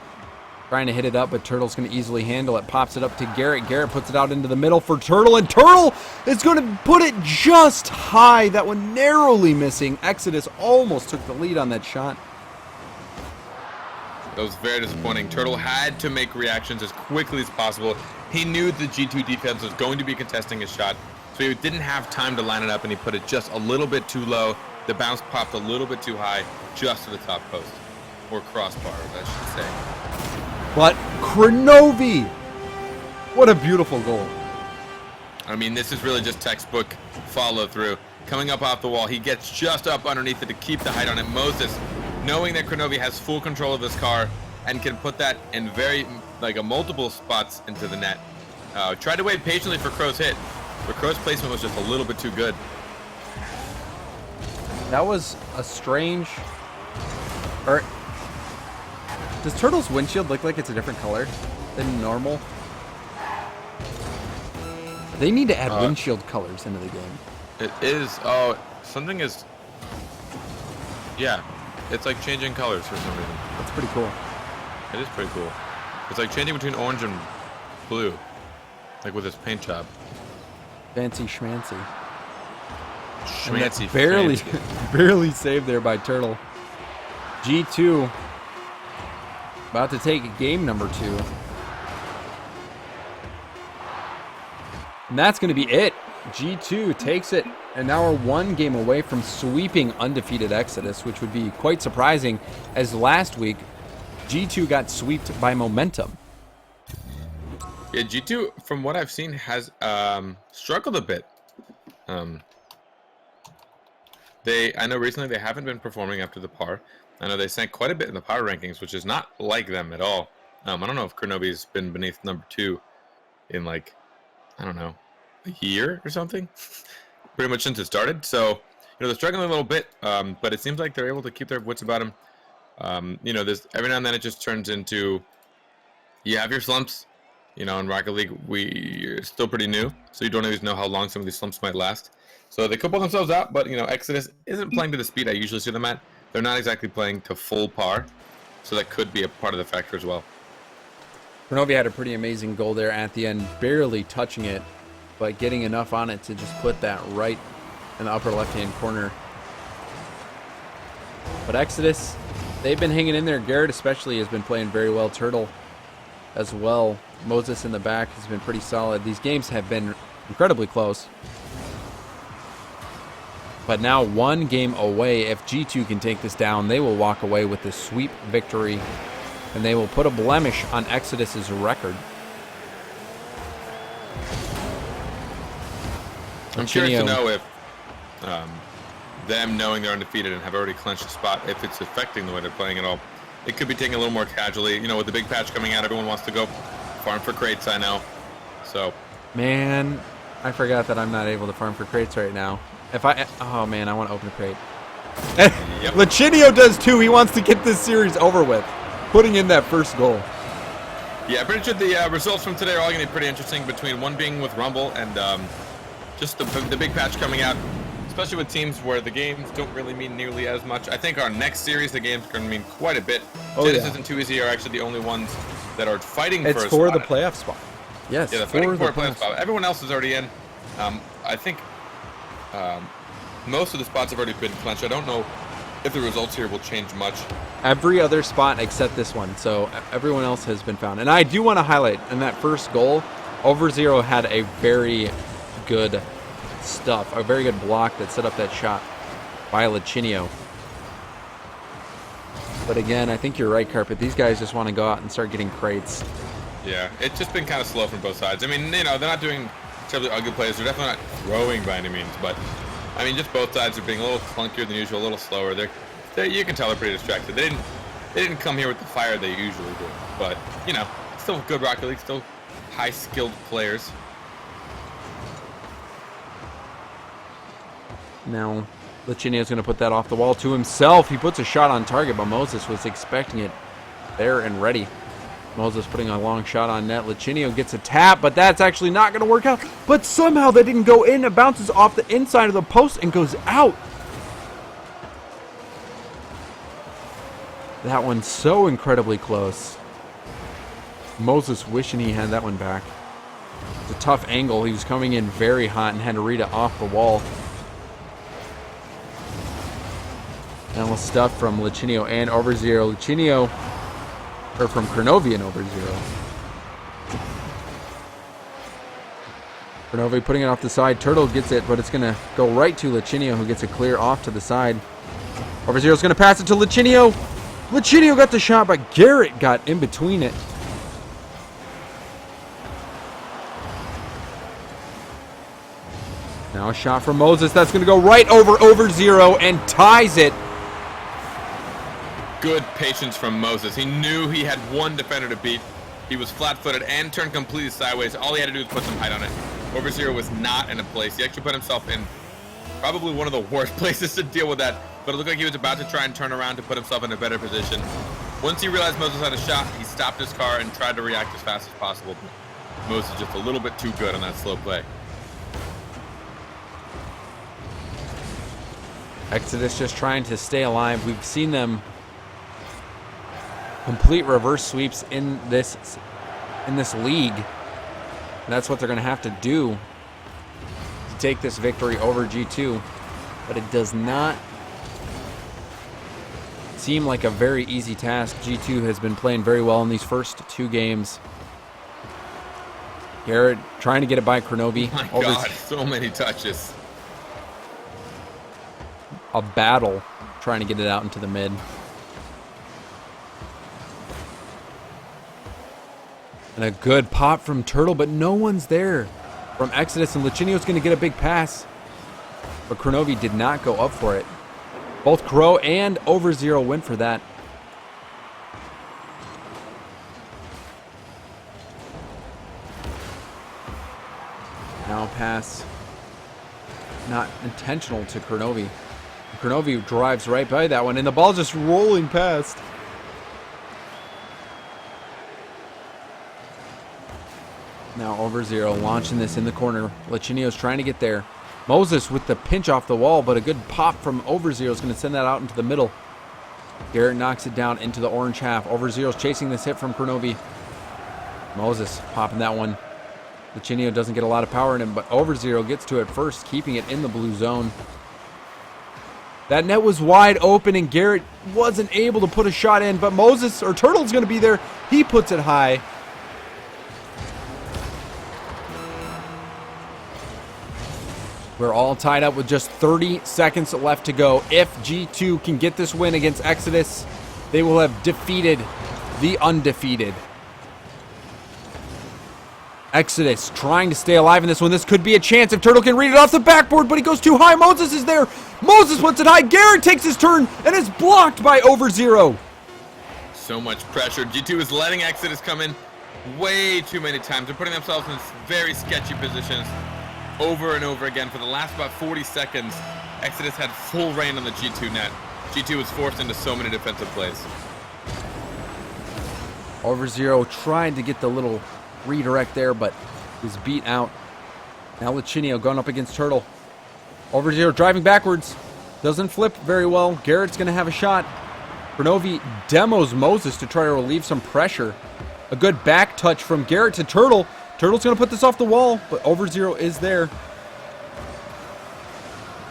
B: trying to hit it up, but Turtle's going to easily handle it. Pops it up to Garrett. Garrett puts it out into the middle for Turtle, and Turtle is going to put it just high. That one narrowly missing. Exodus almost took the lead on that shot.
C: That was very disappointing. Turtle had to make reactions as quickly as possible. He knew the G2 defense was going to be contesting his shot, so he didn't have time to line it up, and he put it just a little bit too low. The bounce popped a little bit too high, just to the top post. Or crossbar, I should say.
B: But Kronovi, what a beautiful goal.
C: I mean, this is really just textbook follow through. Coming up off the wall, he gets just up underneath it to keep the height on it. Moses, knowing that Kronovi has full control of this car and can put that in multiple spots into the net. Tried to wait patiently for Crow's hit, but Crow's placement was just a little bit too good.
B: That was a strange... Does Turtle's windshield look like it's a different color than normal? They need to add windshield colors into the game.
C: It is. Oh, something is. Yeah, it's like changing colors for some reason.
B: That's pretty cool.
C: It is pretty cool. It's like changing between orange and blue, like with his paint job.
B: Fancy schmancy. And
C: Schmancy,
B: that's barely,
C: fancy.
B: barely saved there by Turtle. G2 about to take game number 2. And that's going to be it. G2 takes it, and now we're 1 game away from sweeping undefeated Exodus, which would be quite surprising, as last week G2 got swept by Momentum.
C: Yeah, G2, from what I've seen, has struggled a bit. I know recently they haven't been performing up to the par. I know they sank quite a bit in the power rankings, which is not like them at all. I don't know if Kurnovi's been beneath number 2 in like, I don't know, a year or something. Pretty much since it started. So, they're struggling a little bit, but it seems like they're able to keep their wits about them. There's every now and then it just turns into, you have your slumps. In Rocket League, we're still pretty new, so you don't always know how long some of these slumps might last. So they could pull themselves out, but, Exodus isn't playing to the speed I usually see them at. They're not exactly playing to full par, so that could be a part of the factor as well.
B: Kurnovi had a pretty amazing goal there at the end, barely touching it, but getting enough on it to just put that right in the upper left-hand corner. But Exodus, they've been hanging in there. Garrett especially has been playing very well. Turtle as well. Moses in the back has been pretty solid. These games have been incredibly close. But now 1 game away. If G2 can take this down, they will walk away with the sweep victory, and they will put a blemish on Exodus's record.
C: I'm curious to know if them knowing they're undefeated and have already clinched a spot, if it's affecting the way they're playing at all. It could be taking a little more casually. With the big patch coming out, everyone wants to go farm for crates, I know. So,
B: man, I forgot that I'm not able to farm for crates right now. Oh man, I want to open a crate.
C: Yep.
B: Lachinio does too. He wants to get this series over with, putting in that first goal.
C: Yeah, pretty sure the results from today are all going to be pretty interesting, between one being with Rumble and just the big patch coming out, especially with teams where the games don't really mean nearly as much. I think our next series, the games are going to mean quite a bit. Genesis and 2EZ are actually the only ones that are fighting for a spot.
B: It's for the playoff spot. Yes,
C: yeah, they're fighting for a playoff spot. Everyone else is already in. I think most of the spots have already been clinched. I don't know if the results here will change much.
B: Every other spot except this one, so everyone else has been found. And I do want to highlight, in that first goal, Overzero had a very good stuff, a very good block that set up that shot by Lachinio. But again, I think you're right, Carpet. These guys just want to go out and start getting crates.
C: Yeah, it's just been kind of slow from both sides. I mean, they're not doing terribly ugly plays. They're definitely not throwing by any means, but I mean, just both sides are being a little clunkier than usual, a little slower. You can tell they're pretty distracted. They didn't come here with the fire they usually do, but still good Rocket League, still high-skilled players.
B: Now, Lachinio's going to put that off the wall to himself. He puts a shot on target, but Moses was expecting it there and ready. Moses putting a long shot on net. Lachinio gets a tap, but that's actually not going to work out. But somehow that didn't go in. It bounces off the inside of the post and goes out. That one's so incredibly close. Moses wishing he had that one back. It's a tough angle. He was coming in very hot and had to read it off the wall. And stuff from Lachinio and Overzero. Lachinio, or from Kurnovi and Overzero. Kurnovi putting it off the side. Turtle gets it, but it's going to go right to Lachinio, who gets a clear off to the side. Overzero's going to pass it to Lachinio. Lachinio got the shot, but Garrett got in between it. Now a shot from Moses. That's going to go right over Overzero and ties it.
C: Good patience from Moses. He knew he had one defender to beat. He was flat-footed and turned completely sideways. All he had to do was put some height on it. Overzero was not in a place. He actually put himself in probably one of the worst places to deal with that. But it looked like he was about to try and turn around to put himself in a better position. Once he realized Moses had a shot, he stopped his car and tried to react as fast as possible. But Moses just a little bit too good on that slow play. Exodus
B: just trying to stay alive. We've seen them complete reverse sweeps in this league. And that's what they're going to have to do to take this victory over G2. But it does not seem like a very easy task. G2 has been playing very well in these first 2 games. Garrett trying to get it by Kronovi.
C: Oh my God, so many touches.
B: A battle trying to get it out into the mid. And a good pop from Turtle, but no one's there from Exodus, and Lichinio's going to get a big pass. But Kronovi did not go up for it. Both Crow and Overzero went for that. Now pass. Not intentional to Kronovi. Kronovi drives right by that one, and the ball's just rolling past. Now Overzero launching this in the corner. Lichinio's trying to get there. Moses with the pinch off the wall, but a good pop from Overzero is going to send that out into the middle. Garrett knocks it down into the orange half. Overzero's chasing this hit from Kronovi. Moses popping that one. Lichinio doesn't get a lot of power in him, but Overzero gets to it first, keeping it in the blue zone. That net was wide open, and Garrett wasn't able to put a shot in, but Moses, or Turtle's going to be there. He puts it high. We're all tied up with just 30 seconds left to go. If G2 can get this win against Exodus, they will have defeated the undefeated. Exodus trying to stay alive in this one. This could be a chance if Turtle can read it off the backboard, but he goes too high. Moses is there. Moses puts it high. Garrett takes his turn and is blocked by Overzero.
C: So much pressure. G2 is letting Exodus come in way too many times. They're putting themselves in very sketchy positions over and over again. For the last about 40 seconds, Exodus had full reign on the G2 net. G2 was forced into so many defensive plays.
B: Overzero tried to get the little redirect there, but was beat out. Now Lichinio going up against Turtle. Overzero driving backwards. Doesn't flip very well. Garrett's going to have a shot. Kronovi demos Moses to try to relieve some pressure. A good back touch from Garrett to Turtle. Turtle's going to put this off the wall, but Overzero is there.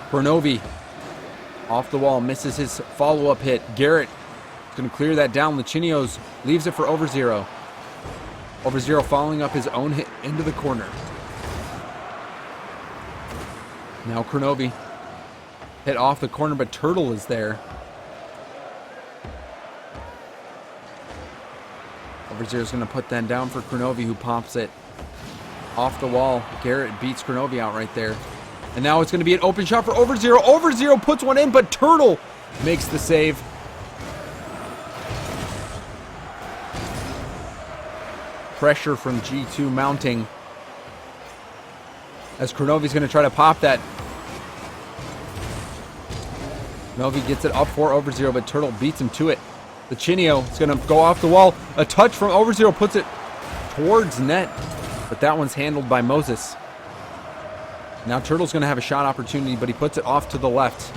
B: Kronovi off the wall, misses his follow-up hit. Garrett is going to clear that down. Lichinio's leaves it for Overzero. Overzero following up his own hit into the corner. Now Kronovi hit off the corner, but Turtle is there. Overzero's going to put that down for Kronovi, who pops it off the wall. Garrett beats Kronovi out right there. And now it's going to be an open shot for Overzero. Overzero puts one in, but Turtle makes the save. Pressure from G2 mounting as Kronovi's going to try to pop that. Kronovi gets it up for Overzero, but Turtle beats him to it. Lichinio is going to go off the wall. A touch from Overzero puts it towards net, but that one's handled by Moses. Now Turtle's going to have a shot opportunity, but he puts it off to the left.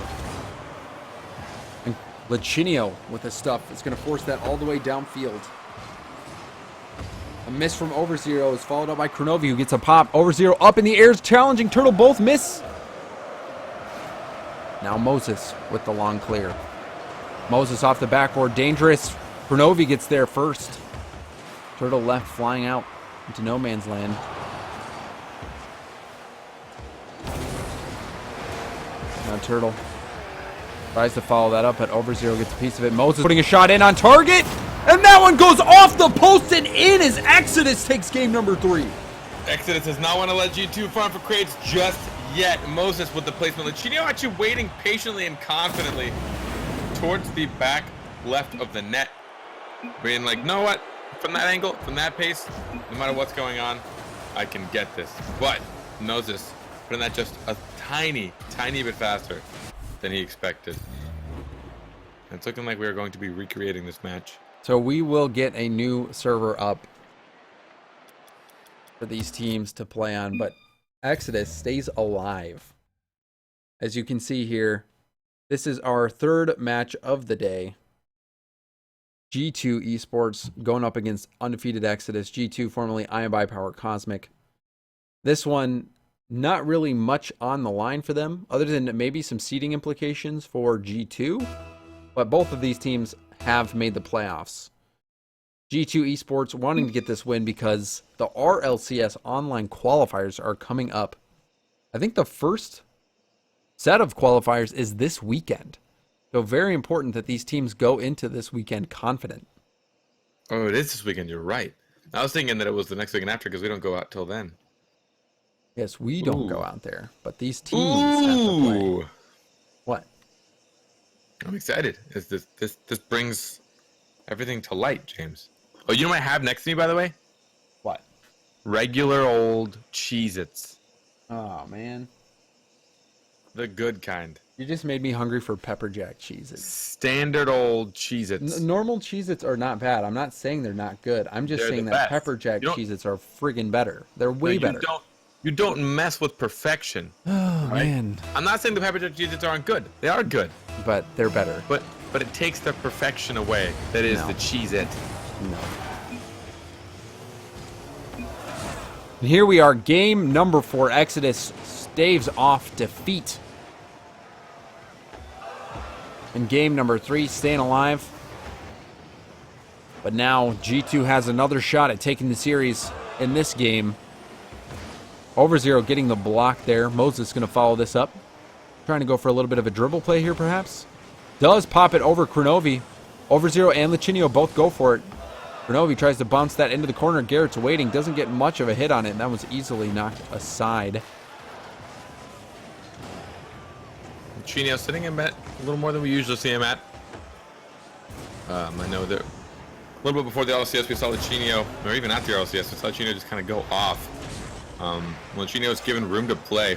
B: And Lichinio with the stuff is going to force that all the way downfield. A miss from Overzero is followed up by Kronovi, who gets a pop. Overzero up in the air, challenging Turtle. Both miss. Now Moses with the long clear. Moses off the backboard, dangerous. Kronovi gets there first. Turtle left, flying out into no man's land. Now Turtle tries to follow that up, but Overzero gets a piece of it. Moses putting a shot in on target, and that one goes off the post and in as Exodus takes game number 3.
C: Exodus does not want to let G2 farm for crates just yet. Moses with the placement. Lichinio actually waiting patiently and confidently towards the back left of the net, being like, know what? From that angle, from that pace, no matter what's going on, I can get this. But Moses putting that just a tiny bit faster than he expected. It's looking like we're going to be recreating this match.
B: So we will get a new server up for these teams to play on, but Exodus stays alive. As you can see here, this is our third match of the day. G2 Esports going up against undefeated Exodus. G2, formerly Ion by Power Cosmic. This one, not really much on the line for them, other than maybe some seeding implications for G2. But both of these teams have made the playoffs. G2 Esports wanting to get this win because the RLCS online qualifiers are coming up. I think the first set of qualifiers is this weekend. So very important that these teams go into this weekend confident.
C: Oh, it is this weekend. You're right. I was thinking that it was the next weekend after because we don't go out till then.
B: Yes, we don't go out there, but these teams have to play. What?
C: I'm excited. This brings everything to light, James. Oh, you know what I have next to me, by the way?
B: What?
C: Regular old Cheez-Its.
B: Oh, man.
C: The good kind.
B: You just made me hungry for pepper jack Cheez-Its.
C: Standard old Cheez-Its.
B: Normal Cheez-Its are not bad. I'm not saying they're not good. I'm just saying that pepper jack Cheez-Its are friggin' better. They're way better.
C: You don't mess with perfection.
B: Oh,
C: right?
B: man.
C: I'm not saying the pepper jack Cheez-Its aren't good. They are good.
B: But they're better.
C: But it takes the perfection away that is the Cheez-It.
B: No. And here we are, game number 4. Exodus staves off defeat. And game number 3, staying alive. But now G2 has another shot at taking the series in this game. Overzero getting the block there. Moses going to follow this up. Trying to go for a little bit of a dribble play here, perhaps. Does pop it over Kronovi. Overzero and Lichinio both go for it. Kronovi tries to bounce that into the corner. Garrett's waiting. Doesn't get much of a hit on it. And that was easily knocked aside.
C: Lichinio sitting him at a little more than we usually see him at. I know that a little bit before the LCS we saw Lichinio, or even after the LCS, we saw Lichinio just kind of go off. When Lichinio is given room to play,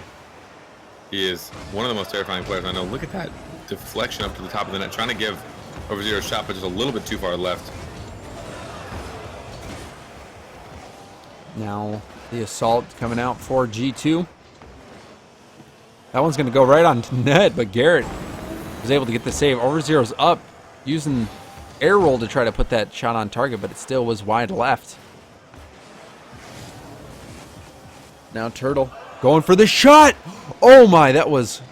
C: he is one of the most terrifying players I know. Look at that deflection up to the top of the net, trying to give Overzero a shot, but just a little bit too far left.
B: Now the assault coming out for G2. That one's going to go right on net, but Garrett was able to get the save. Overzero's up, using air roll to try to put that shot on target, but it still was wide left. Now Turtle going for the shot. Oh my, that was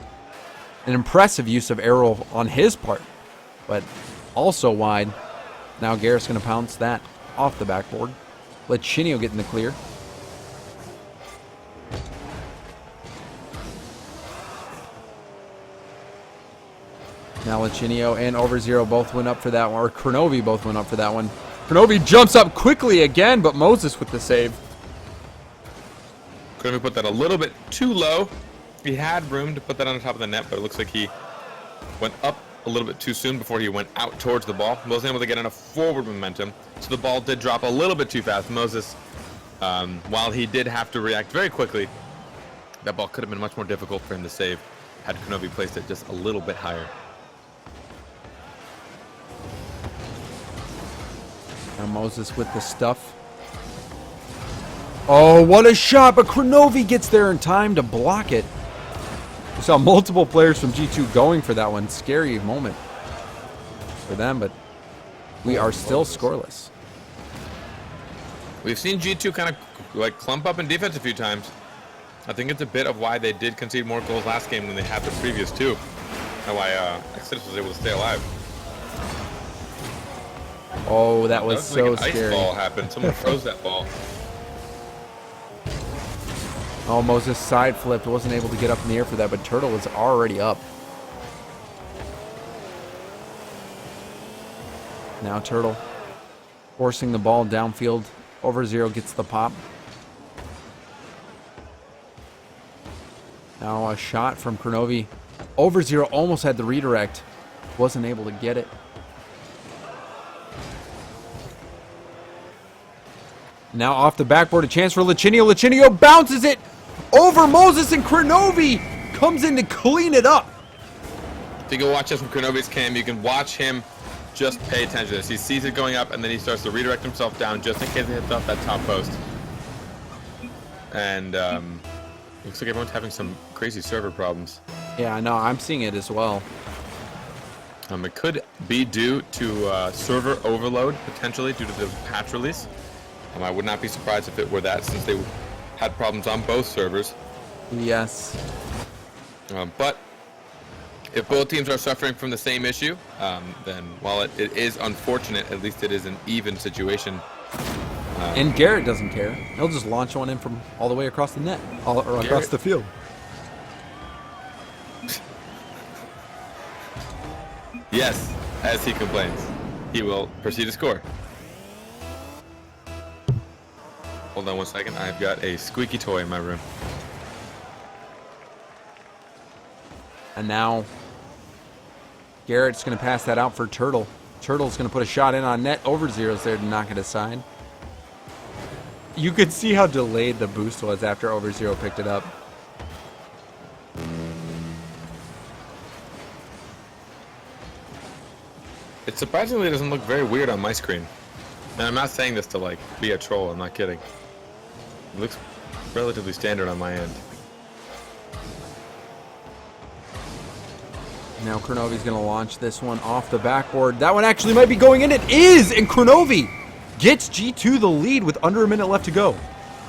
B: an impressive use of air roll on his part, but also wide. Now Garrett's going to pounce that off the backboard. Lichinio getting the clear. Now Lichinio and Overzero both went up for that one, or Kronovi both went up for that one. Kronovi jumps up quickly again, but Moses with the save.
C: Kronovi put that a little bit too low. He had room to put that on the top of the net, but it looks like he went up a little bit too soon before he went out towards the ball. Wasn't able to get enough forward momentum, so the ball did drop a little bit too fast. Moses, while he did have to react very quickly, that ball could have been much more difficult for him to save had Kronovi placed it just a little bit higher.
B: Now Moses with the stuff. Oh, what a shot, but Kronovi gets there in time to block it. We saw multiple players from G2 going for that one. Scary moment for them, but we are still scoreless.
C: We've seen G2 kind of like clump up in defense a few times. I think it's a bit of why they did concede more goals last game than they had the previous two. And why Exodus was able to stay alive.
B: Oh, that was so
C: like an
B: scary.
C: Ice ball happened. Someone froze that ball.
B: Oh, Moses side flipped. Wasn't able to get up in the air for that, but Turtle was already up. Now Turtle forcing the ball downfield. Overzero gets the pop. Now a shot from Kronovi. Overzero almost had the redirect. Wasn't able to get it. Now off the backboard, a chance for Lichinio. Lichinio bounces it over Moses, and Kronovi comes in to clean it up.
C: If you can watch this from Kronovi's cam, you can watch him just pay attention to this. He sees it going up, and then he starts to redirect himself down just in case it hits off that top post. And looks like everyone's having some crazy server problems.
B: Yeah, I know. I'm seeing it as well.
C: It could be due to server overload, potentially, due to the patch release. I would not be surprised if it were that, since they had problems on both servers.
B: Yes.
C: But if both teams are suffering from the same issue, then while it is unfortunate, at least it is an even situation.
B: And Garrett doesn't care. He'll just launch one in from all the way across the net, or across the field.
C: Yes, as he complains, he will proceed to score. Hold on one second. I've got a squeaky toy in my room.
B: And now Garrett's going to pass that out for Turtle. Turtle's going to put a shot in on net. Over zero's there to knock it aside. You could see how delayed the boost was after Over Zero picked it up.
C: It surprisingly doesn't look very weird on my screen. And I'm not saying this to like be a troll, I'm not kidding. It looks relatively standard on my end.
B: Now Kronovi's going to launch this one off the backboard. That one actually might be going in. It is! And Kronovi gets G2 the lead with under a minute left to go.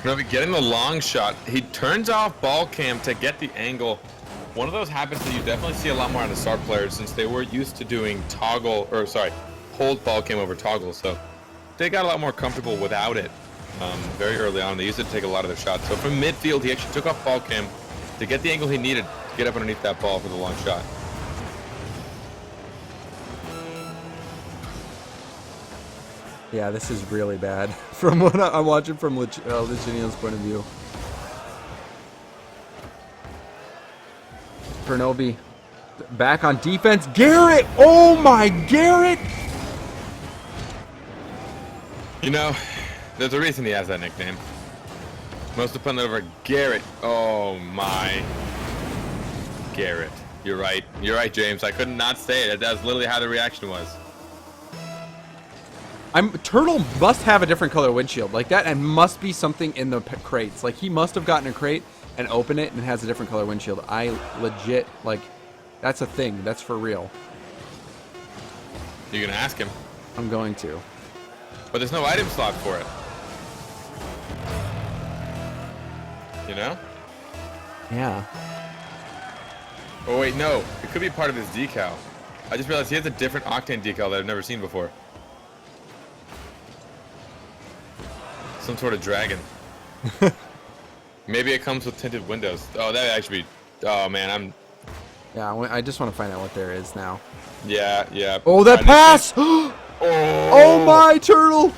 C: Kronovi getting the long shot. He turns off ball cam to get the angle. One of those habits that you definitely see a lot more out of SAR players, since they were used to doing hold ball cam over toggle. So they got a lot more comfortable without it very early on. They used it to take a lot of their shots. So from midfield, he actually took off ball cam to get the angle he needed to get up underneath that ball for the long shot.
B: Yeah, this is really bad from what I'm watching from Licinio's point of view. Kronovi back on defense. Garrett! Oh my, Garrett!
C: You know, there's a reason he has that nickname. Most dependent over Garrett. Oh my. Garrett. You're right. You're right, James. I could not say it. That's literally how the reaction was.
B: Turtle must have a different color windshield like that, and must be something in the crates. Like, he must have gotten a crate and opened it and it has a different color windshield. I legit, like, that's a thing. That's for real.
C: You're gonna ask him.
B: I'm going to.
C: But there's no item slot for it. You know?
B: Yeah.
C: Oh wait, no. It could be part of his decal. I just realized he has a different Octane decal that I've never seen before. Some sort of dragon. Maybe it comes with tinted windows. Oh, that actually be... Oh, man,
B: Yeah, I just want to find out what there is now.
C: Yeah, yeah.
B: Oh, that pass! Oh my, Turtle!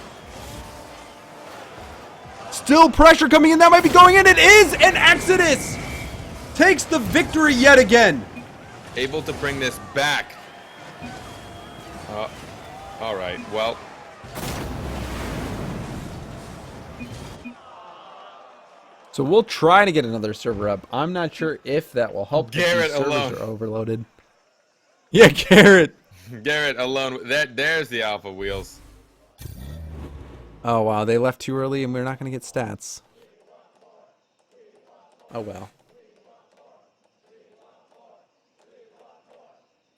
B: Still pressure coming in. That might be going in. It is! And Exodus takes the victory yet again.
C: Able to bring this back. All right, well...
B: So we'll try to get another server up. I'm not sure if that will help.
C: Garrett
B: servers
C: alone
B: are overloaded. Yeah, Garrett.
C: Garrett alone. There's the alpha wheels.
B: Oh wow, they left too early, and we're not going to get stats. Oh well.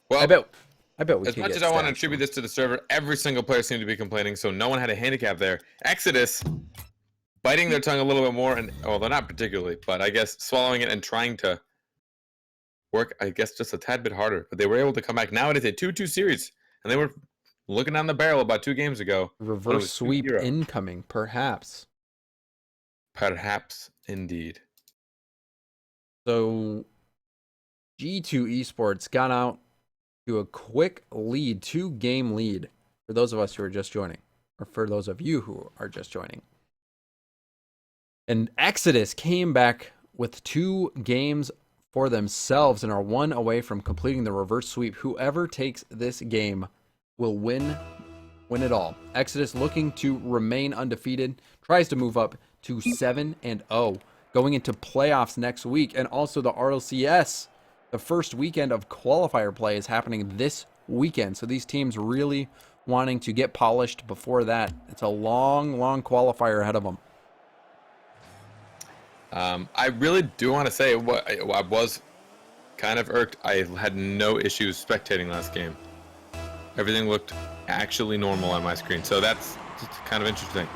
C: Well,
B: I bet we
C: as
B: can
C: much
B: get
C: as I want to
B: stats.
C: attribute this to the server, every single player seemed to be complaining, so no one had a handicap there. Exodus biting their tongue a little bit more, and well, they're not particularly, but I guess swallowing it and trying to work, I guess, just a tad bit harder. But they were able to come back. Now it is a 2-2 series, and they were looking down the barrel about 2 games ago.
B: Reverse sweep
C: 2-0.
B: incoming, perhaps.
C: Perhaps, indeed.
B: So G2 Esports got out to a quick lead, 2-game lead for those of us who are just joining, or for those of you who are just joining. And Exodus came back with 2 games for themselves and are 1 away from completing the reverse sweep. Whoever takes this game will win it all. Exodus, looking to remain undefeated, tries to move up to 7-0, going into playoffs next week. And also the RLCS, the first weekend of qualifier play, is happening this weekend. So these teams really wanting to get polished before that. It's a long, long qualifier ahead of them.
C: I really do want to say I was kind of irked. I had no issues spectating last game. everything looked actually normal on my screen. So that's kind of interesting.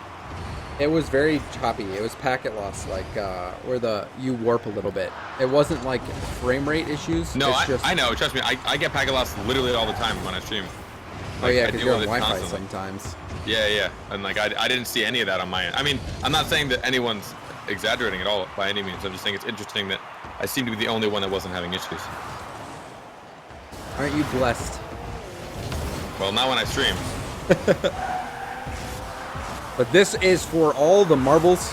B: It was very choppy. It was packet loss, like where you warp a little bit. It wasn't like frame rate issues.
C: No,
B: it's
C: I know. Trust me, I get packet loss literally all the time when I stream.
B: Oh
C: Like,
B: yeah,
C: I
B: because
C: deal
B: you're on
C: with it
B: Wi-Fi
C: constantly.
B: sometimes.
C: Yeah, and like I didn't see any of that on my end. I mean, I'm not saying that anyone's exaggerating at all by any means. I'm just saying it's interesting that I seem to be the only one that wasn't having issues.
B: Aren't you blessed?
C: Well, not when I stream.
B: But this is for all the marbles.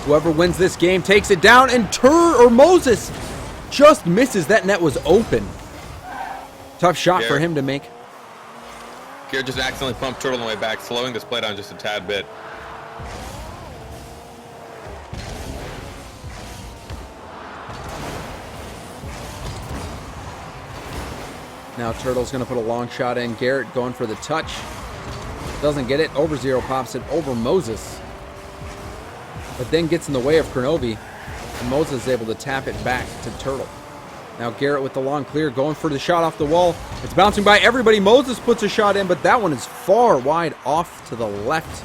B: Whoever wins this game takes it down, and Moses just misses. That net was open. Tough shot for him to make.
C: Garrett just accidentally pumped Turtle on the way back, slowing this play down just a tad bit.
B: Now Turtle's going to put a long shot in. Garrett going for the touch. Doesn't get it. Over0 pops it over Moses. But then gets in the way of Kronovi. And Moses is able to tap it back to Turtle. Now Garrett with the long clear, going for the shot off the wall. It's bouncing by everybody. Moses puts a shot in, but that one is far wide off to the left.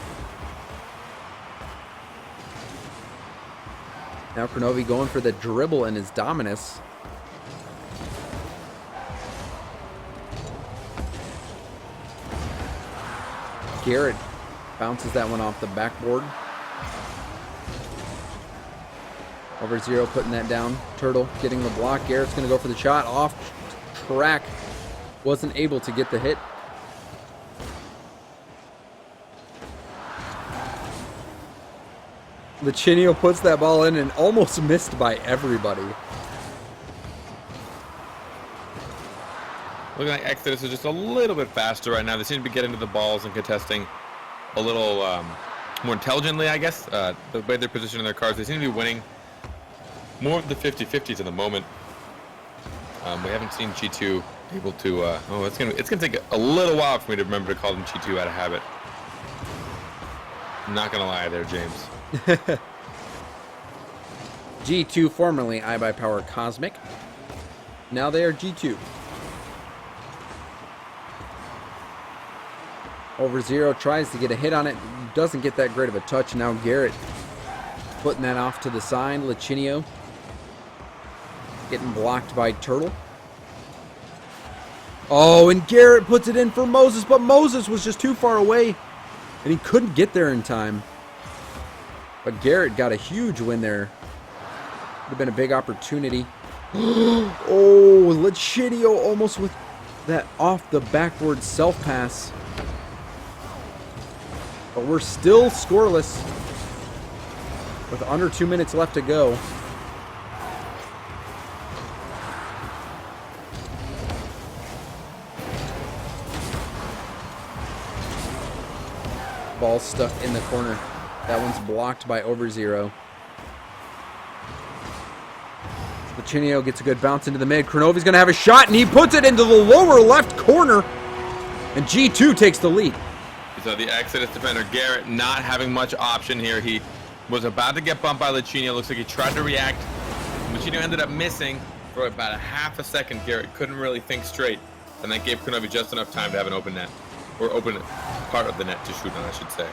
B: Now Kronovi going for the dribble and his Dominus. Garrett bounces that one off the backboard. Over0 putting that down. Turtle getting the block. Garrett's going to go for the shot. Off track. Wasn't able to get the hit. Lichinio puts that ball in and almost missed by everybody.
C: Looking like Exodus is just a little bit faster right now. They seem to be getting to the balls and contesting a little more intelligently, I guess. The way they're positioning their cards, they seem to be winning more of the 50-50s in the moment. We haven't seen G2 able to. It's gonna take a little while for me to remember to call them G2 out of habit. I'm not gonna lie there, James.
B: G2, formerly iBuyPower Cosmic. Now they are G2. Over0 tries to get a hit on it. Doesn't get that great of a touch. Now Garrett putting that off to the side. Lichinio getting blocked by Turtle. Oh, and Garrett puts it in for Moses, but Moses was just too far away, and he couldn't get there in time. But Garrett got a huge win there. Would have been a big opportunity. Oh, Lichinio almost with that off the backboard self pass. But we're still scoreless with under 2 minutes left to go. Ball stuck in the corner. That one's blocked by Over0. Lichinio gets a good bounce into the mid. Kronovi's going to have a shot, and he puts it into the lower left corner. And G2 takes the lead.
C: So the Exodus defender, Garrett, not having much option here. He was about to get bumped by Lichinio. Looks like he tried to react. Lichinio ended up missing for about a half a second. Garrett couldn't really think straight. And that gave Kronovi just enough time to have an open net. Or open part of the net to shoot on, I should say.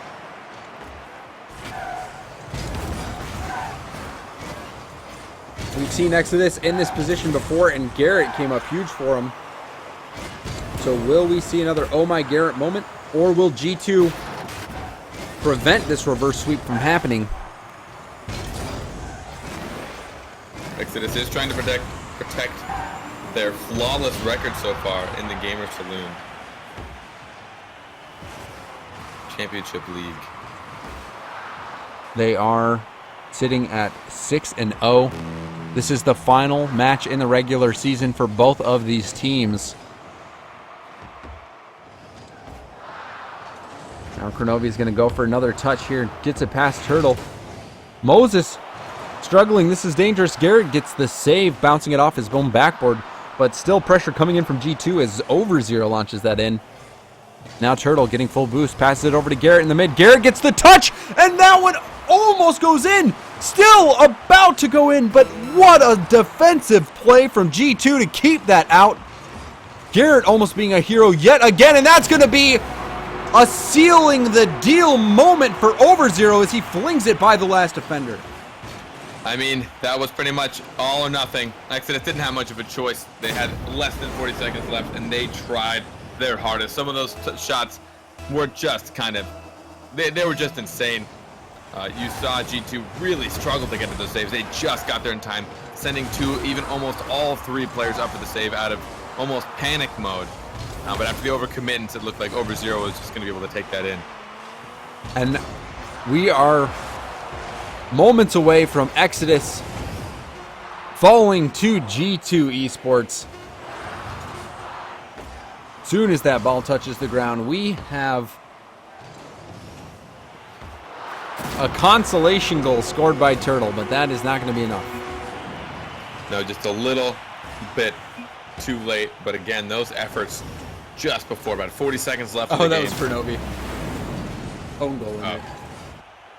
B: We've seen Exodus in this position before, and Garrett came up huge for him. So will we see another oh my Garrett moment? Or will G2 prevent this reverse sweep from happening?
C: Exodus is trying to protect their flawless record so far in the Gamer Saloon Championship League.
B: They are sitting at 6-0. This is the final match in the regular season for both of these teams. Now Kronovi is going to go for another touch here. Gets it past Turtle. Moses struggling. This is dangerous. Garrett gets the save, bouncing it off his own backboard. But still pressure coming in from G2 as Over0 launches that in. Now Turtle getting full boost. Passes it over to Garrett in the mid. Garrett gets the touch. And that one almost goes in. Still about to go in. But what a defensive play from G2 to keep that out. Garrett almost being a hero yet again, and that's going to be a sealing the deal moment for Overzero as he flings it by the last defender.
C: I mean, that was pretty much all or nothing. Exodus didn't have much of a choice. They had less than 40 seconds left, and they tried their hardest. Some of those shots were just kind of, they were just insane. You saw G2 really struggle to get to those saves. They just got there in time, sending two, even almost all three players up for the save out of almost panic mode. But after the overcommittance, it looked like Overzero was just going to be able to take that in.
B: And we are moments away from Exodus falling to G2 Esports. Soon as that ball touches the ground, we have a consolation goal scored by Turtle, but that is not going to be enough.
C: No, just a little bit too late. But again, those efforts just before, about 40 seconds left in the game.
B: That was for Novi. Own goal in there.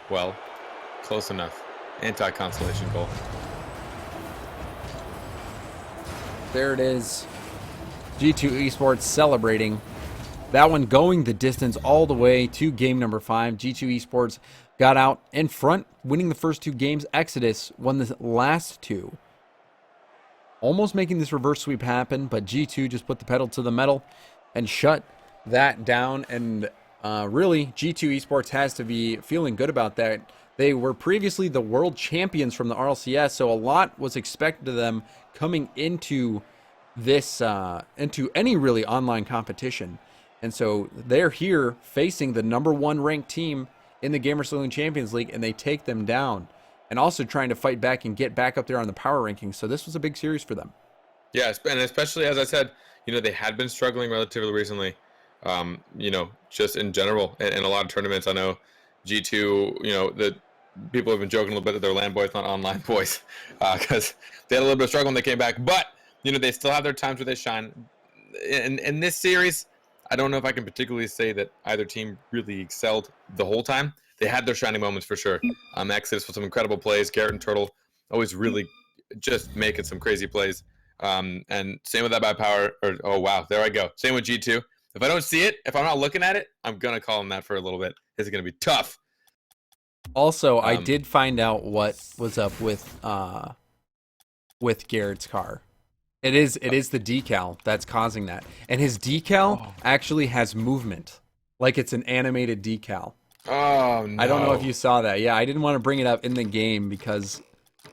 C: Well, close enough. Anti-consolation goal.
B: There it is. G2 Esports celebrating. That one going the distance all the way to game number 5. G2 Esports got out in front, winning the first 2 games. Exodus won the last 2. Almost making this reverse sweep happen, but G2 just put the pedal to the metal and shut that down. And really, G2 Esports has to be feeling good about that. They were previously the world champions from the RLCS, so a lot was expected of them coming into this, into any really online competition. And so they're here facing the #1 ranked team in the GamerSaloon Champions League, and they take them down. And also trying to fight back and get back up there on the power rankings. So this was a big series for them.
C: Yes, and especially, as I said, you know, they had been struggling relatively recently, you know, just in general in a lot of tournaments. I know G2, you know, the people have been joking a little bit that they're land boys, not online boys, because they had a little bit of struggle when they came back. But, you know, they still have their times where they shine. In this series, I don't know if I can particularly say that either team really excelled the whole time. They had their shining moments for sure. Exodus with some incredible plays. Garrett and Turtle always really just making some crazy plays. And same with that by power. Oh, wow. There I go. Same with G2. If I don't see it, if I'm not looking at it, I'm going to call them that for a little bit. This is going to be tough.
B: Also, I did find out what was up with Garrett's car. It is the decal that's causing that. And his decal actually has movement. Like it's an animated decal.
C: Oh, no.
B: I don't know if you saw that. Yeah, I didn't want to bring it up in the game because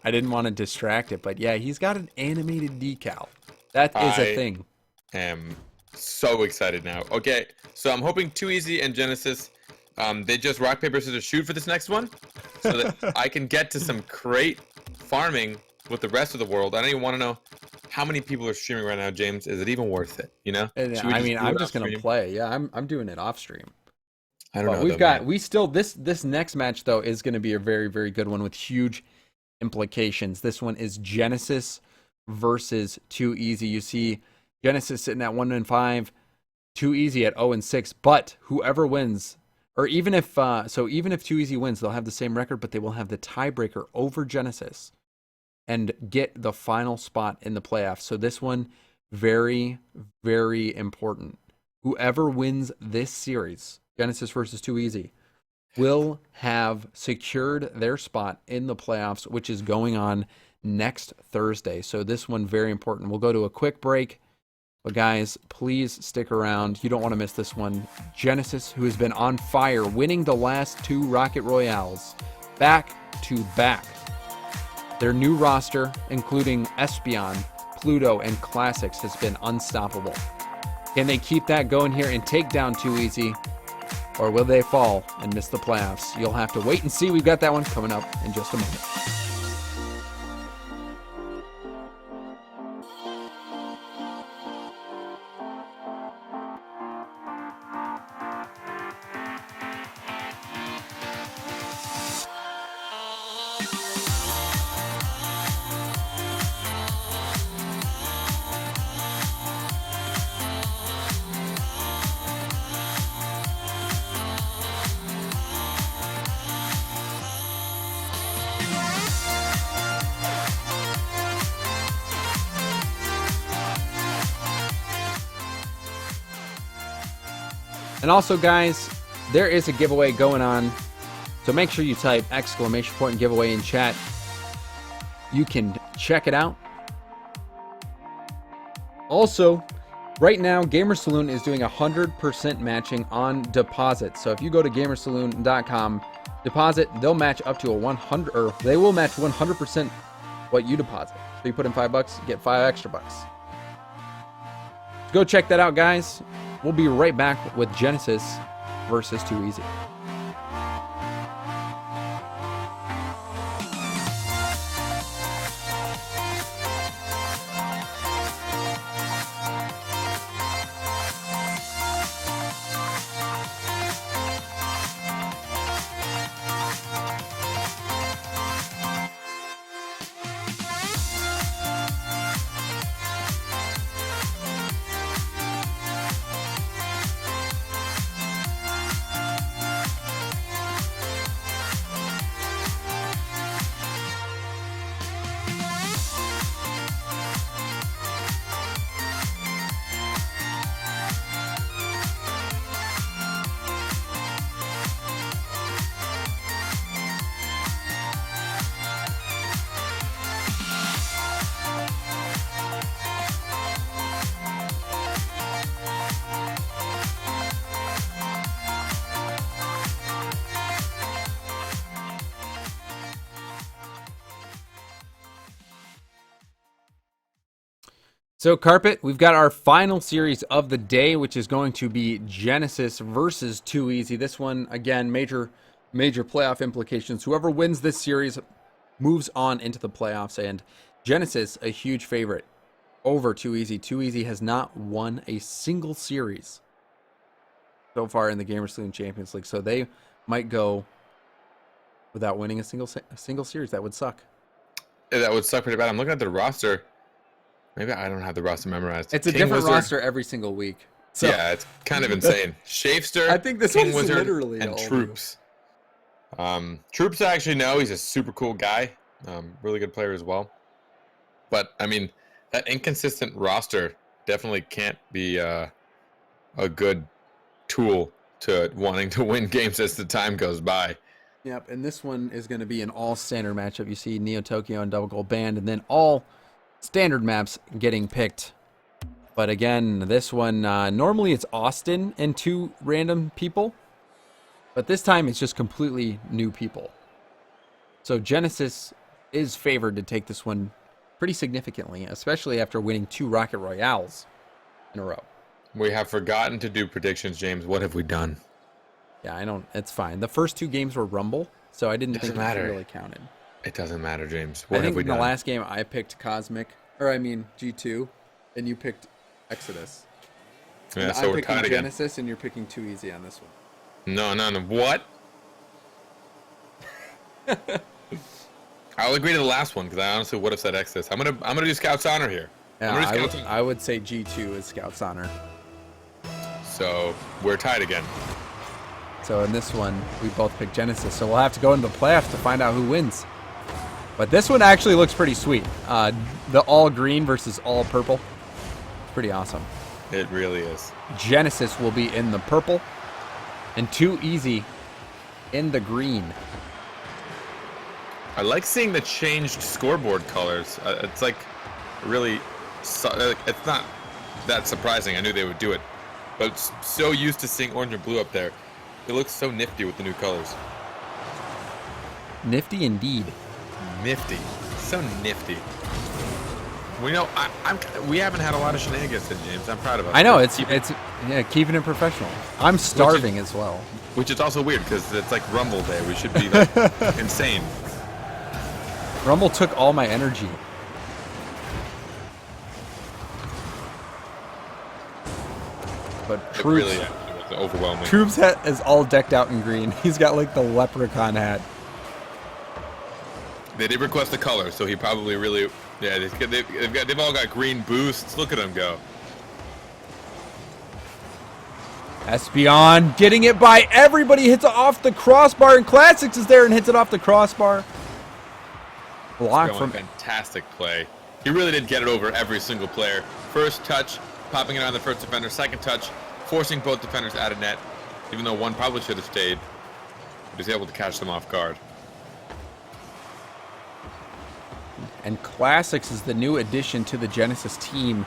B: I didn't want to distract it. But yeah, he's got an animated decal. That is a thing.
C: I am so excited now. Okay, so I'm hoping Too Easy and Genesis, they just rock, paper, scissors, shoot for this next one so that I can get to some crate farming with the rest of the world. I don't even want to know how many people are streaming right now, James. Is it even worth it? You know?
B: I mean, I'm just going to play. Yeah, I'm doing it off stream.
C: I don't know.
B: This next match though is going to be a very, very good one with huge implications. This one is Genesis versus Too Easy. You see Genesis sitting at 1-5, Too Easy at 0-6. But whoever wins, or even if Too Easy wins, they'll have the same record, but they will have the tiebreaker over Genesis and get the final spot in the playoffs. So this one, very, very important. Whoever wins this series, Genesis versus Too Easy, will have secured their spot in the playoffs, which is going on next Thursday. So this one, very important. We'll go to a quick break. But guys, please stick around. You don't want to miss this one. Genesis, who has been on fire, winning the last 2 Rocket Royales back to back. Their new roster, including Espeon, Pluto, and Classics, has been unstoppable. Can they keep that going here and take down Too Easy? Or will they fall and miss the playoffs? You'll have to wait and see. We've got that one coming up in just a moment. And also, guys, there is a giveaway going on. So make sure you type !and giveaway in chat. You can check it out. Also, right now, GamerSaloon is doing 100% matching on deposit. So if you go to GamerSaloon.com, deposit, they'll match up to a 100, or they will match 100% what you deposit. So you put in $5, you get $5 extra bucks. Go check that out, guys. We'll be right back with Genesis versus Too Easy. So, Carpet, we've got our final series of the day, which is going to be Genesis versus Too Easy. This one, again, major playoff implications. Whoever wins this series moves on into the playoffs, and Genesis, a huge favorite over Too Easy. Too Easy has not won a single series so far in the GamerSaloon Champions League, so they might go without winning a single series. That would suck.
C: Yeah, that would suck pretty bad. I'm looking at the roster. Maybe I don't have the roster memorized.
B: It's a different roster every single week. So.
C: Yeah, it's kind of insane. Shafester,
B: I think this
C: King
B: one's
C: Wizard,
B: literally
C: and
B: all
C: Troops. Troops I actually know. He's a super cool guy. Really good player as well. But, I mean, that inconsistent roster definitely can't be a good tool to wanting to win games as the time goes by.
B: Yep, and this one is going to be an all-standard matchup. You see Neo Tokyo and Double Gold Band, and then all standard maps getting picked. But again, this one, normally it's Austin and two random people. But this time it's just completely new people. So Genesis is favored to take this one pretty significantly, especially after winning 2 Rocket Royales in a row.
C: We have forgotten to do predictions, James. What have we done?
B: Yeah, I don't. It's fine. The first 2 games were Rumble, so I didn't think it really counted.
C: It doesn't matter, James.
B: What have we done? In the last game, I picked G2, and you picked Exodus.
C: Yeah,
B: and
C: so
B: I'm
C: we're tied
B: picking
C: again.
B: Genesis, and you're picking Too Easy on this one.
C: No. What? I'll agree to the last one because I honestly would have said Exodus. I'm gonna do Scout's Honor here.
B: Yeah, I would say G2 is Scout's Honor.
C: So we're tied again.
B: So in this one, we both picked Genesis. So we'll have to go into the playoffs to find out who wins. But this one actually looks pretty sweet. The all green versus all purple. Pretty awesome.
C: It really is.
B: Genesis will be in the purple, and Too Easy in the green.
C: I like seeing the changed scoreboard colors. It's like really, it's not that surprising. I knew they would do it, but so used to seeing orange and blue up there. It looks so nifty with the new colors.
B: Nifty indeed.
C: Nifty. So nifty. We know we haven't had a lot of shenanigans in James. I'm proud of us.
B: I know it's keeping it professional. I'm starving as well.
C: Which is also weird because it's like Rumble Day. We should be like insane.
B: Rumble took all my energy. But Troops,
C: really was overwhelming.
B: Troops hat is all decked out in green. He's got like the leprechaun hat.
C: They did request the color, so he probably really, yeah. They've all got green boosts. Look at them go.
B: Espeon getting it by everybody. Hits it off the crossbar, and Classics is there and hits it off the crossbar. Block from
C: fantastic play. He really did get it over every single player. First touch, popping it on the first defender. Second touch, forcing both defenders out of net, even though one probably should have stayed. But he's able to catch them off guard.
B: And Classics is the new addition to the Genesis team.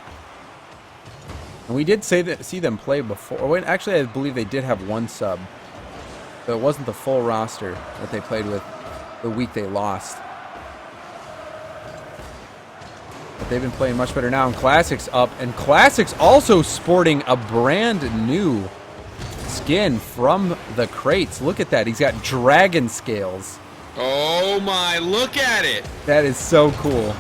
B: And we did see them play before. Wait, actually, I believe they did have one sub. So it wasn't the full roster that they played with the week they lost. But they've been playing much better now. And Classics up. And Classics also sporting a brand new skin from the crates. Look at that. He's got dragon scales.
C: Oh my, look at it!
B: That is so cool.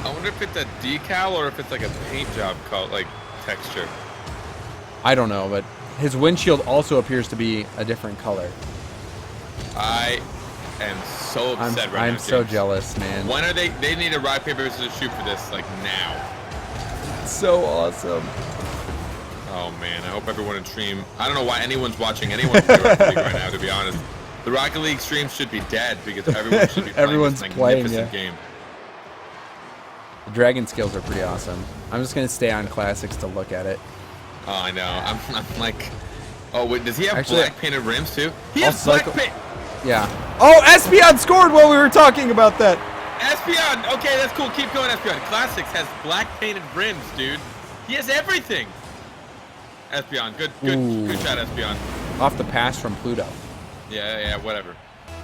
C: I wonder if it's a decal or if it's like a paint job like texture.
B: I don't know, but his windshield also appears to be a different color.
C: I am so upset right now.
B: I'm so
C: James.
B: jealous, man.
C: When are they need a rock, paper, scissors, shoot for this, like now.
B: So awesome.
C: Oh man, I hope everyone in stream, I don't know why anyone's watching anyone play Rocket League right now, to be honest. The Rocket League streams should be dead because everyone should be playing
B: Everyone's
C: this
B: playing,
C: magnificent
B: yeah.
C: game.
B: The dragon skills are pretty awesome. I'm just gonna stay on Classics to look at it.
C: Oh, I know. I'm like, oh wait, does he have
B: Actually,
C: black painted rims too? He
B: I'll
C: has black
B: cycle-
C: paint.
B: Yeah. Oh, Espion scored while we were talking about that.
C: Espion, okay, that's cool. Keep going, Espion. Classics has black painted rims, dude. He has everything. Espion, good shot, Espion.
B: Off the pass from Pluto.
C: Yeah, whatever.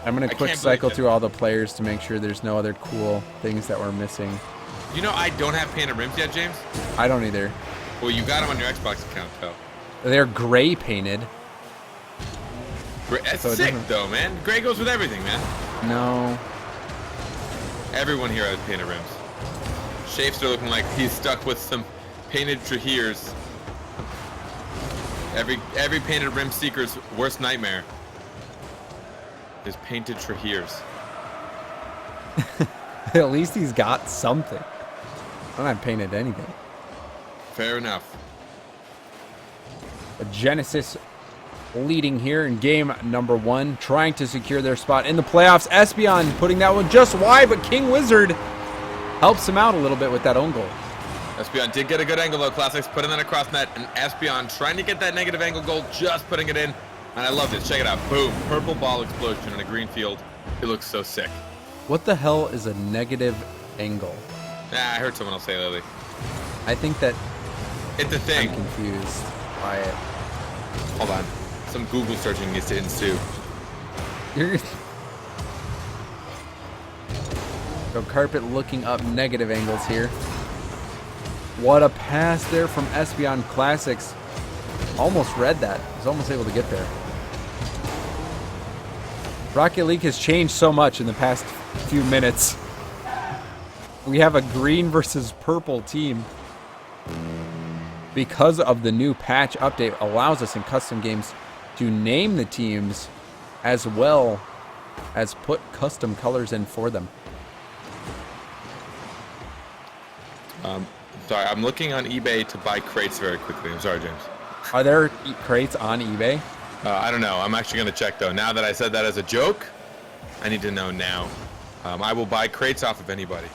B: I'm gonna
C: I
B: quick
C: can't
B: cycle
C: believe it.
B: through all the players to make sure there's no other cool things that we're missing.
C: You know I don't have painted rims yet, James.
B: I don't either.
C: Well, you got them on your Xbox account, though.
B: They're gray painted.
C: That's
B: So it
C: sick,
B: doesn't-
C: though, man. Gray goes with everything, man.
B: No.
C: Everyone here has painted rims. Shapester looking like he's stuck with some painted traheres. Every painted rim seeker's worst nightmare is painted traheres.
B: At least he's got something. I don't have painted anything.
C: Fair enough.
B: A Genesis leading here in game number 1, trying to secure their spot in the playoffs. Espion putting that one just wide, but King Wizard helps him out a little bit with that own goal.
C: Espion did get a good angle, though. Classics putting that across net, and Espion trying to get that negative angle goal, just putting it in. And I love this. Check it out. Boom. Purple ball explosion in a green field. It looks so sick.
B: What the hell is a negative angle?
C: Yeah, I heard someone else say lately.
B: I think that
C: It's a thing.
B: I'm confused by it.
C: Hold on. Some Google searching needs to ensue.
B: You're... So Carpet looking up negative angles here. What a pass there from Espion Classics. Almost read that. He's almost able to get there. Rocket League has changed so much in the past few minutes. We have a green versus purple team. Because of the new patch update, allows us in custom games to name the teams as well as put custom colors in for them.
C: Sorry, I'm looking on eBay to buy crates very quickly. I'm sorry, James.
B: Are there crates on eBay?
C: I don't know. I'm actually going to check, though. Now that I said that as a joke, I need to know now. I will buy crates off of anybody.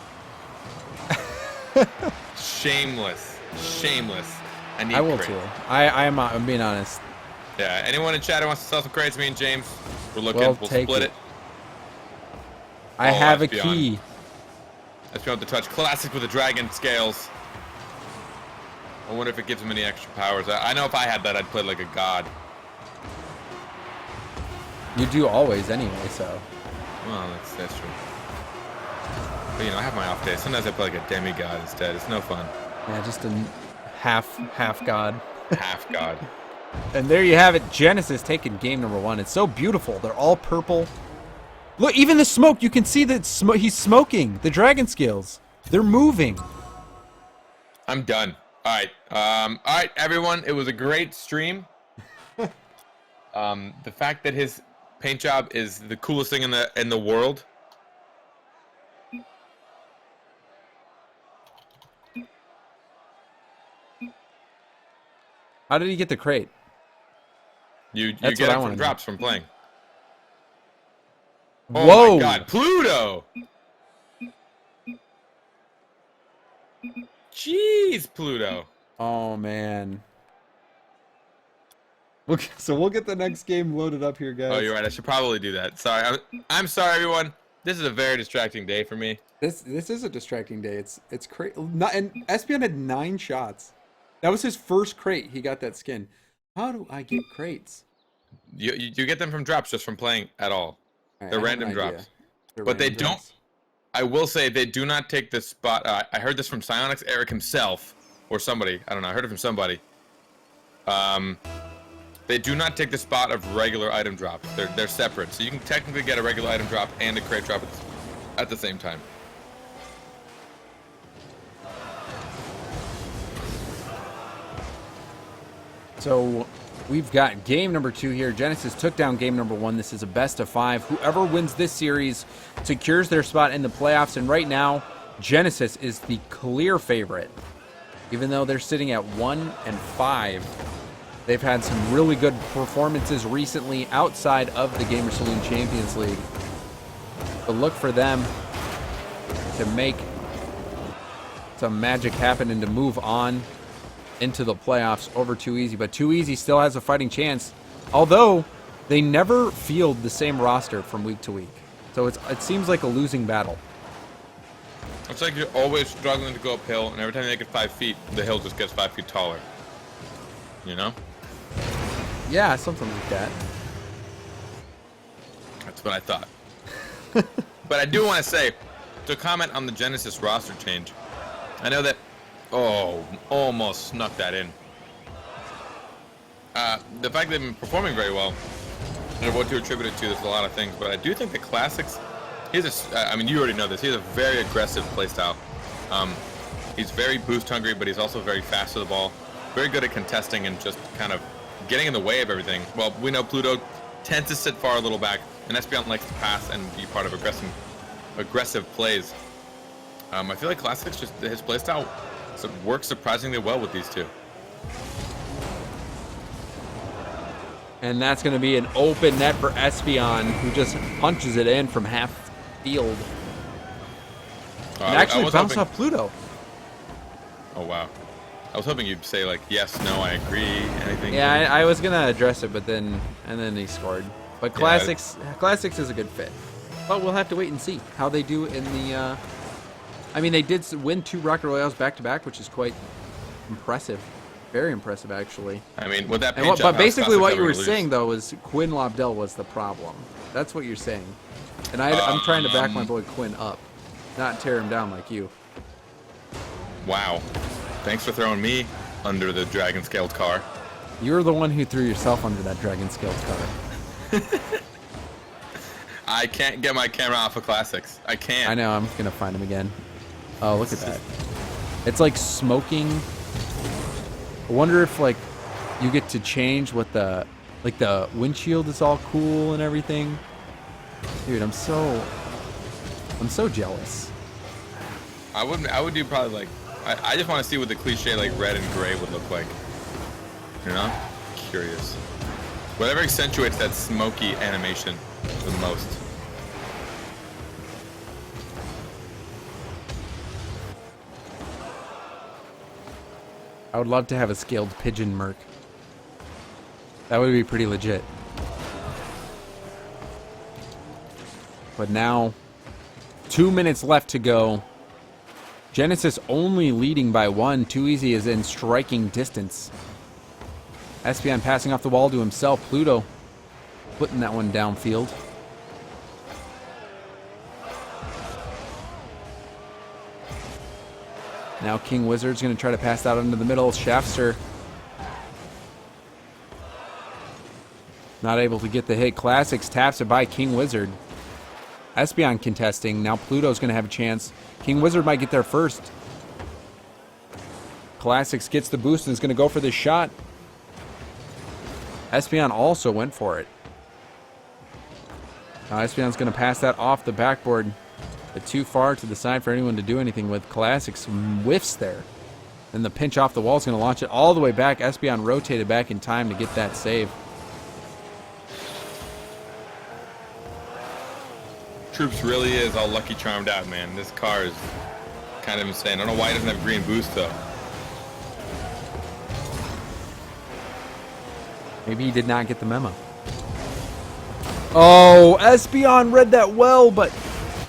C: Shameless. Shameless. I need
B: I will
C: crates.
B: too. I'm being honest.
C: Yeah, anyone in chat who wants to sell some crates, me and James, we're looking.
B: We'll
C: We'll
B: take
C: split
B: it.
C: it.
B: I
C: Oh,
B: have a
C: Espion.
B: key.
C: Let's go with the touch. Classic with the dragon scales. I wonder if it gives him any extra powers. I know if I had that, I'd play like a god.
B: You do always anyway, so.
C: Well, that's true. But you know, I have my off day. Sometimes I play like a demigod instead. It's no fun.
B: Yeah, just a half god.
C: Half god.
B: And there you have it. Genesis taking game number 1. It's so beautiful. They're all purple. Look, even the smoke. You can see that he's smoking. The dragon skills. They're moving.
C: I'm done. All right. All right, everyone. It was a great stream. The fact that his paint job is the coolest thing in the world.
B: How did he get the crate?
C: You
B: That's
C: get
B: what I
C: it
B: wanna
C: from
B: know.
C: drops from playing. Oh
B: Whoa!
C: my God, Pluto! Jeez, Pluto.
B: Oh man. So we'll get the next game loaded up here, guys.
C: Oh, you're right. I should probably do that. Sorry. I'm sorry, everyone. This is a very distracting day for me.
B: This is a distracting day. It's crazy. And Espeon had 9 shots. That was his first crate. He got that skin. How do I get crates?
C: You get them from drops just from playing at all.
B: Right,
C: They're
B: I have
C: random
B: an idea.
C: drops.
B: They're
C: But they
B: random drops.
C: don't. I will say they do not take the spot. I heard this from Psyonix Eric himself, or somebody. I don't know. I heard it from somebody. They do not take the spot of regular item drops. They're separate. So you can technically get a regular item drop and a crate drop at the same time.
B: So we've got game number 2 here. Genesis took down game number 1. This is a best of 5. Whoever wins this series secures their spot in the playoffs. And right now, Genesis is the clear favorite. Even though they're sitting at 1-5, they've had some really good performances recently outside of the GamerSaloon Champions League. But look for them to make some magic happen and to move on into the playoffs over Too Easy. But Too Easy still has a fighting chance, although they never field the same roster from week to week. So it seems like a losing battle.
C: It's like you're always struggling to go uphill, and every time you make it 5 feet, the hill just gets 5 feet taller. You know?
B: Yeah, something like that.
C: That's what I thought. But I do want to say, to comment on the Genesis roster change, I know that, almost snuck that in. The fact they've been performing very well, and what to attribute it to, there's a lot of things, but I do think the Classics, I mean, you already know this, he has a very aggressive playstyle. He's very boost hungry, but he's also very fast to the ball, very good at contesting and just kind of getting in the way of everything. Well, we know Pluto tends to sit far a little back, and Espeon likes to pass and be part of aggressive plays. I feel like Classics, just his playstyle works surprisingly well with these two.
B: And that's going to be an open net for Espeon, who just punches it in from half field. And actually bounced off Pluto.
C: Oh, wow. I was hoping you'd say, like, yes, no, I agree, anything.
B: Yeah, I was going to address it, but then he scored. But Classics is a good fit. But we'll have to wait and see how they do in the... I mean, they did win 2 Rocket Royales back-to-back, which is quite impressive. Very impressive, actually.
C: I mean, with that
B: but basically what you were saying, though, was Quinn Lobdell was the problem. That's what you're saying. And I'm trying to back my boy Quinn up, not tear him down like you.
C: Wow. Thanks for throwing me under the dragon-scaled car.
B: You're the one who threw yourself under that dragon-scaled car.
C: I can't get my camera off of Classics. I can't.
B: I know, I'm going to find him again. Oh, look at that. It's like smoking. I wonder if, like, you get to change what the windshield is all cool and everything. Dude, I'm so jealous.
C: I would do probably, like, I just want to see what the cliche, like, red and gray would look like. You know? Curious. Whatever accentuates that smoky animation the most.
B: I would love to have a scaled pigeon Merc. That would be pretty legit. But now, 2 minutes left to go. Genesis only leading by 1. Too Easy is in striking distance. Espeon passing off the wall to himself. Pluto putting that one downfield. Now King Wizard's going to try to pass that into the middle. Shafster not able to get the hit. Classics taps it by King Wizard. Espeon contesting. Now Pluto's going to have a chance. King Wizard might get there first. Classics gets the boost and is going to go for this shot. Espeon also went for it. Now Espeon's going to pass that off the backboard, but too far to the side for anyone to do anything with. Classics whiffs there. And the pinch off the wall is going to launch it all the way back. Espeon rotated back in time to get that save.
C: Troops really is all lucky charmed out, man. This car is kind of insane. I don't know why it doesn't have green boost, though.
B: Maybe he did not get the memo. Oh, Espeon read that well, but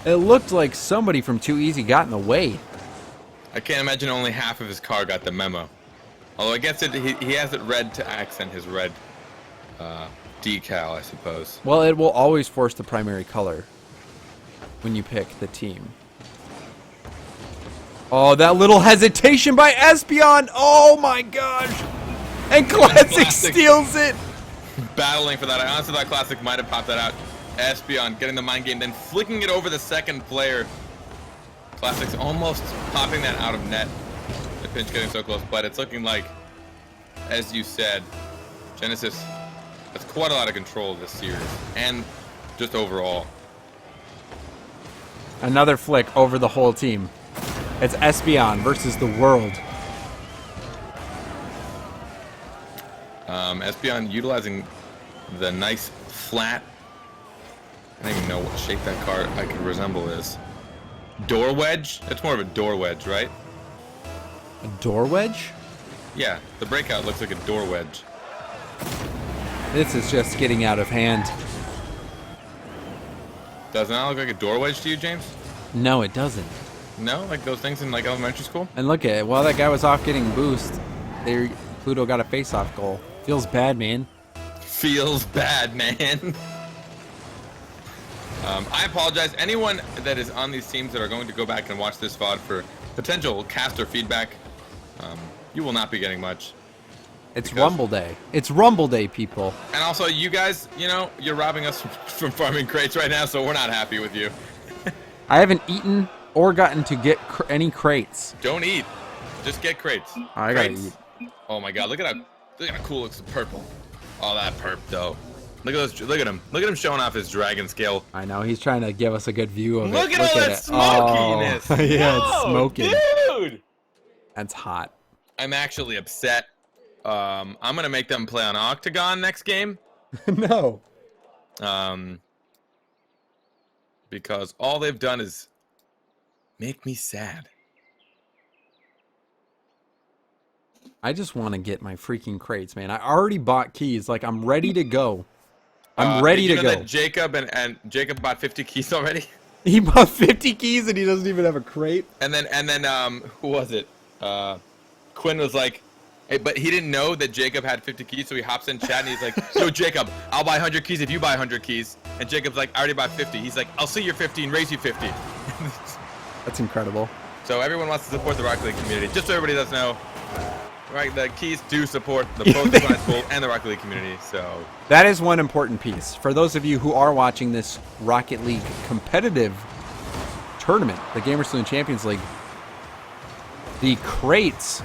B: it looked like somebody from Too Easy got in the way.
C: I can't imagine only half of his car got the memo. Although I guess he has it red to accent his red decal, I suppose.
B: Well, it will always force the primary color when you pick the team. Oh, that little hesitation by Espeon! Oh my gosh! And Classic steals it!
C: Battling for that. I honestly thought Classic might have popped that out. Espeon getting the mind game, then flicking it over the second player. Classic's almost popping that out of net. The pinch getting so close, but it's looking like, as you said, Genesis has quite a lot of control of this series, and just overall.
B: Another flick over the whole team. It's Espeon versus the world.
C: Espeon utilizing the nice flat, I don't even know what shape that car I could resemble is. Door wedge? It's more of a door wedge, right?
B: A door wedge?
C: Yeah, the breakout looks like a door wedge.
B: This is just getting out of hand.
C: Does it not look like a door wedge to you, James?
B: No, it doesn't.
C: No? Like those things in like elementary school?
B: And look at it. While that guy was off getting boost, Pluto got a face-off goal. Feels bad, man.
C: Feels bad, man. I apologize. Anyone that is on these teams that are going to go back and watch this VOD for potential caster feedback, you will not be getting much.
B: It's Rumble Day. It's Rumble Day, people.
C: And also, you guys, you know, you're robbing us from farming crates right now, so we're not happy with you.
B: I haven't eaten or gotten to get any crates.
C: Don't eat. Just get crates.
B: I gotta
C: Crates.
B: eat.
C: Oh my god, look at how cool looks the purple. Oh, that perp though. Look at those. Look at him. Look at him showing off his dragon scale.
B: I know, he's trying to give us a good view of
C: Look
B: it.
C: at all that
B: it.
C: smokiness.
B: Oh, yeah,
C: Whoa,
B: it's smoking.
C: Dude.
B: That's hot.
C: I'm actually upset. I'm gonna make them play on Octagon next game.
B: No.
C: Because all they've done is make me sad.
B: I just want to get my freaking crates, man. I already bought keys. Like, I'm ready to go. I'm ready to
C: you know
B: go.
C: That Jacob and Jacob bought 50 keys already.
B: He bought 50 keys and he doesn't even have a crate.
C: And then who was it? Quinn was like, hey, but he didn't know that Jacob had 50 keys, so he hops in chat and he's like, yo, Jacob, I'll buy 100 keys if you buy 100 keys. And Jacob's like, I already bought 50. He's like, I'll see your 50 and raise you 50.
B: That's incredible.
C: So everyone wants to support the Rocket League community. Just so everybody does know, right? The keys do support both the prize pool and the Rocket League community. So
B: that is one important piece. For those of you who are watching this Rocket League competitive tournament, the GamerSaloon Champions League, the crates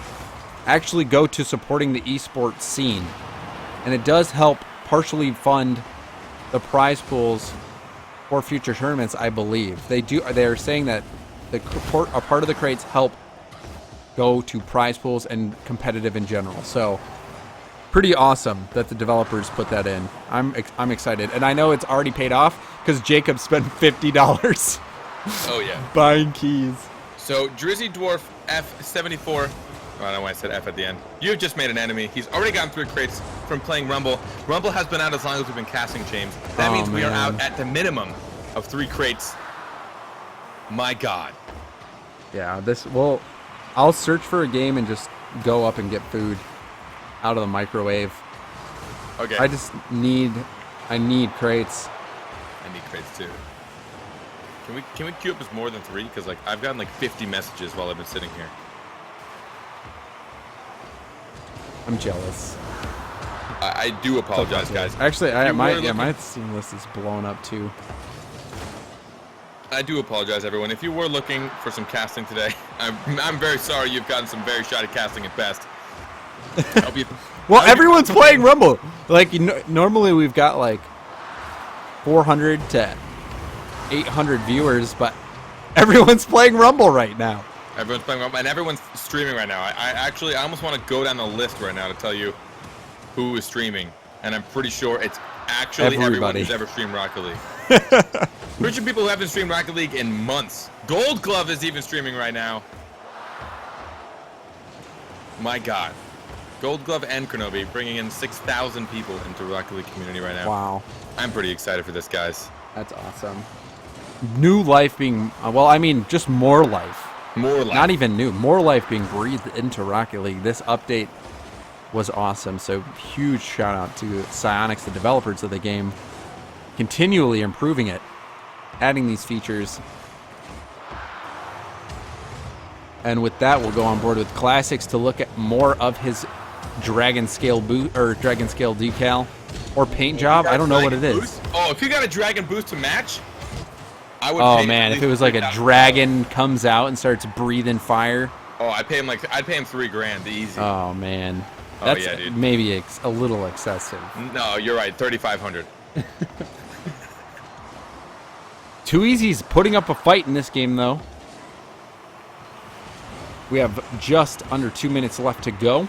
B: actually go to supporting the esports scene. And it does help partially fund the prize pools for future tournaments, I believe. They are saying that a part of the crates help go to prize pools and competitive in general. So pretty awesome that the developers put that in. I'm excited. And I know it's already paid off because Jacob spent $50
C: oh yeah,
B: buying keys.
C: So Drizzy Dwarf F74. I don't know why I said F at the end. You've just made an enemy. He's already gotten 3 crates from playing Rumble. Rumble has been out as long as we've been casting, James. That means we are out at the minimum of 3 crates. My God.
B: Yeah, I'll search for a game and just go up and get food out of the microwave.
C: Okay.
B: I need crates.
C: I need crates too. Can we queue up as more than 3? Because like I've gotten like 50 messages while I've been sitting here.
B: I'm jealous.
C: I do apologize, guys.
B: Actually, my Steam list is blown up too.
C: I do apologize, everyone. If you were looking for some casting today, I'm very sorry you've gotten some very shoddy casting at best.
B: Well, everyone's playing Rumble. Like, normally we've got like 400 to 800 viewers, but everyone's playing Rumble right now.
C: Everyone's playing Rumble, and everyone's streaming right now. I almost want to go down the list right now to tell you who is streaming, and I'm pretty sure it's actually everyone who's ever streamed Rocket League. Pretty sure people who haven't streamed Rocket League in months. Gold Glove is even streaming right now. My God. Gold Glove and Kronobi, bringing in 6,000 people into Rocket League community right now.
B: Wow.
C: I'm pretty excited for this, guys.
B: That's awesome. New life being, well, I mean, just more life.
C: More life.
B: Not even new. More life being breathed into Rocket League. This update was awesome. So huge shout out to Psyonix, the developers of the game, continually improving it, adding these features. And with that, we'll go on board with Classics to look at more of his Dragon Scale decal or paint job. I don't know what it is.
C: Boost? Oh, if you got a Dragon Boost to match, I would.
B: Oh
C: pay
B: man,
C: at
B: if it was like a
C: least
B: dragon comes out and starts breathing fire.
C: Oh, I'd pay him $3,000 easy.
B: Oh man,
C: Oh,
B: that's
C: yeah, dude.
B: maybe a little excessive.
C: No, you're right. 3,500.
B: Too Easy's putting up a fight in this game though. We have just under 2 minutes left to go.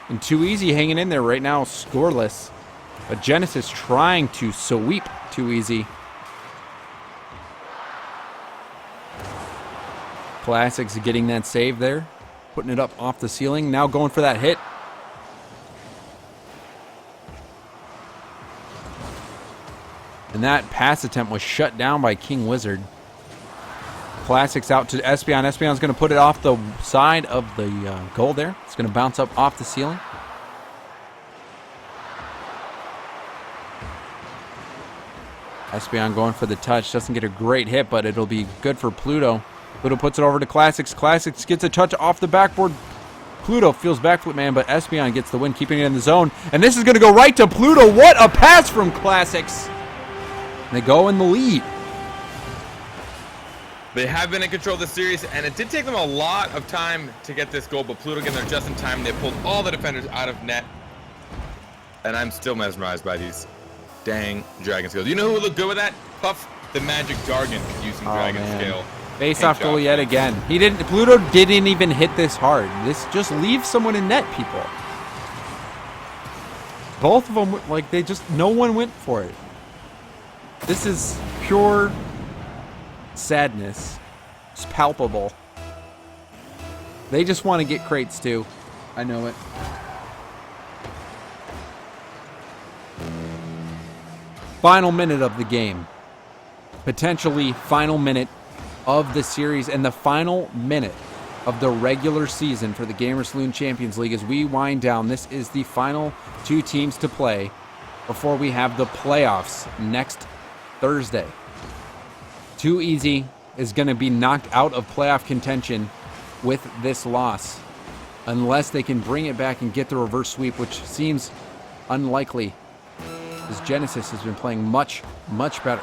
B: And Too Easy hanging in there right now, scoreless. But Genesis trying to sweep Too Easy. Classics getting that save there. Putting it up off the ceiling. Now going for that hit. And that pass attempt was shut down by King Wizard. Classics out to Espeon. Espeon's going to put it off the side of the goal there. It's going to bounce up off the ceiling. Espeon going for the touch. Doesn't get a great hit, but it'll be good for Pluto. Pluto puts it over to Classics. Classics gets a touch off the backboard. Pluto feels backflip man, but Espeon gets the win, keeping it in the zone. And this is going to go right to Pluto. What a pass from Classics. And they go in the lead.
C: They have been in control of the series, and it did take them a lot of time to get this goal, but Pluto getting there just in time. They pulled all the defenders out of net, and I'm still mesmerized by these dang Dragon Scales. You know who would look good with that? Puff the Magic Jargon using Dragon Scale.
B: Face off goal yet again. Pluto didn't even hit this hard. This just leaves someone in net, people. Both of them, like, no one went for it. This is pure sadness. It's palpable. They just want to get crates too. I know it. Final minute of the game. Potentially final minute of the series and the final minute of the regular season for the GamerSaloon Champions League as we wind down. This is the final two teams to play before we have the playoffs next Thursday. Too Easy is going to be knocked out of playoff contention with this loss unless they can bring it back and get the reverse sweep, which seems unlikely as Genesis has been playing much, much better.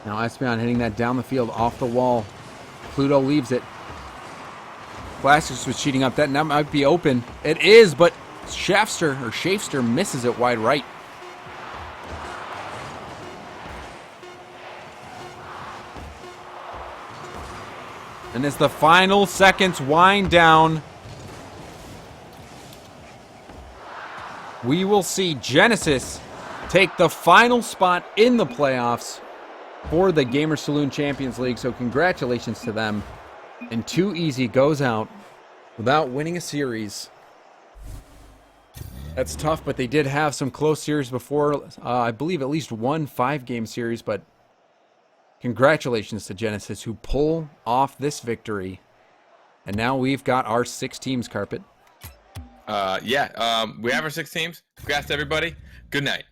B: Now Espeon hitting that down the field off the wall. Pluto leaves it. Classics was cheating up. That might be open. It is, but Shafster misses it wide right. And as the final seconds wind down, we will see Genesis take the final spot in the playoffs for the GamerSaloon Champions League. So congratulations to them. And Too Easy goes out without winning a series. That's tough, but they did have some close series before. I believe at least one 5-game series, but congratulations to Genesis who pull off this victory. And now we've got our 6 teams, Carpet.
C: We have our 6 teams. Congrats to everybody. Good night.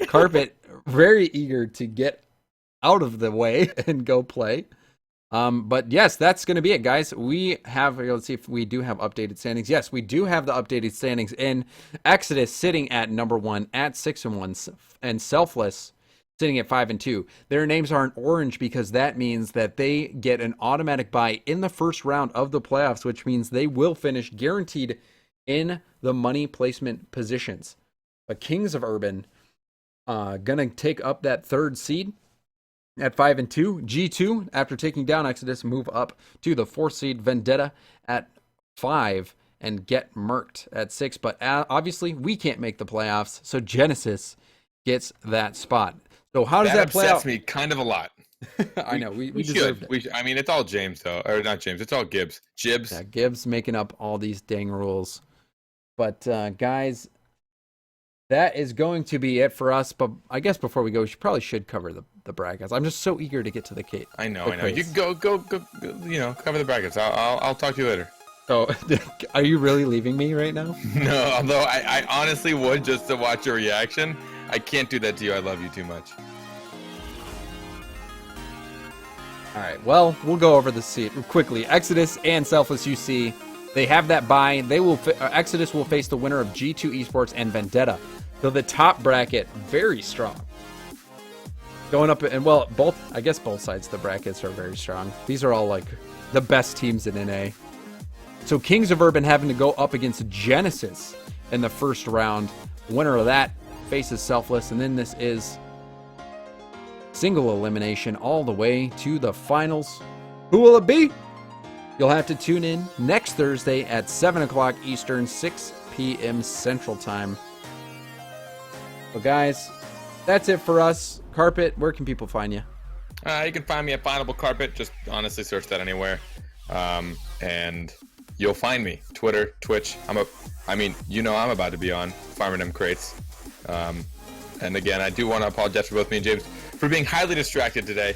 B: Carpet, very eager to get out of the way and go play. But yes, that's going to be it, guys. We have, let's see if we do have updated standings. Yes, we do have the updated standings in Exodus sitting at number 1 at 6-1 and Selfless sitting at 5-2. Their names are in orange because that means that they get an automatic bye in the first round of the playoffs, which means they will finish guaranteed in the money placement positions. But Kings of Urban gonna take up that 3rd seed at 5-2. G2, after taking down Exodus, move up to the 4th seed. Vendetta at 5 and get MERC'D at 6. But obviously, we can't make the playoffs, so Genesis gets that spot. So how does that play out?
C: Upsets me kind of a lot.
B: I know we
C: We
B: deserved
C: should.
B: it.
C: I mean, it's all James though, or not James. It's all Gibbs. Gibbs.
B: Yeah, Gibbs making up all these dang rules. But guys, that is going to be it for us. But I guess before we go, we probably should cover the brackets. I'm just so eager to get to the Kate.
C: I know. You can go. You know, cover the brackets. I'll talk to you later.
B: Oh, are you really leaving me right now?
C: No, although I honestly would just to watch your reaction. I can't do that to you. I love you too much.
B: All right. Well, we'll go over the seat quickly. Exodus and Selfless UC, they have that bye. They will. Exodus will face the winner of G2 Esports and Vendetta. So the top bracket, very strong. Going up, and well, I guess both sides of the brackets are very strong. These are all like the best teams in NA. So Kings of Urban having to go up against Genesis in the first round. Winner of that faces Selfless, and then this is single elimination all the way to the finals. Who will it be? You'll have to tune in next Thursday at 7 o'clock Eastern, 6 p.m. Central Time. Well, guys, that's it for us. Carpet, where can people find you?
C: You can find me at Findable Carpet. Just honestly search that anywhere, and you'll find me. Twitter, Twitch. I'm about to be on farming them crates. And again, I do want to apologize for both me and James for being highly distracted today.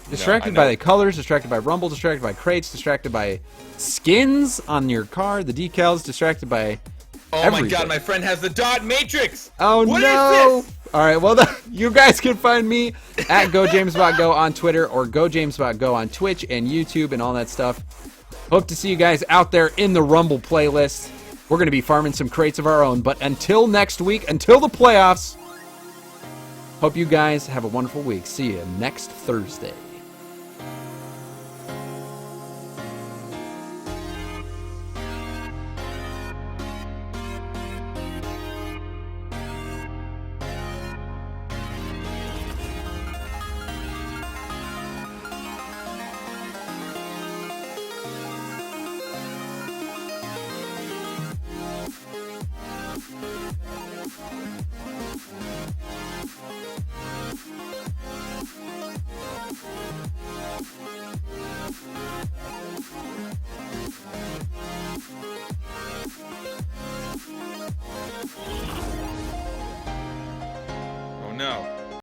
B: Distracted by the colors, distracted by Rumble, distracted by crates, distracted by skins on your car, the decals, distracted by everything.
C: My god, my friend has the dot matrix!
B: Oh
C: What
B: no!
C: is this?
B: Alright, well, you guys can find me at GoJamesBotGo on Twitter or GoJamesBotGo on Twitch and YouTube and all that stuff. Hope to see you guys out there in the Rumble playlist. We're going to be farming some crates of our own, but until next week, until the playoffs, hope you guys have a wonderful week. See you next Thursday.
C: Oh no.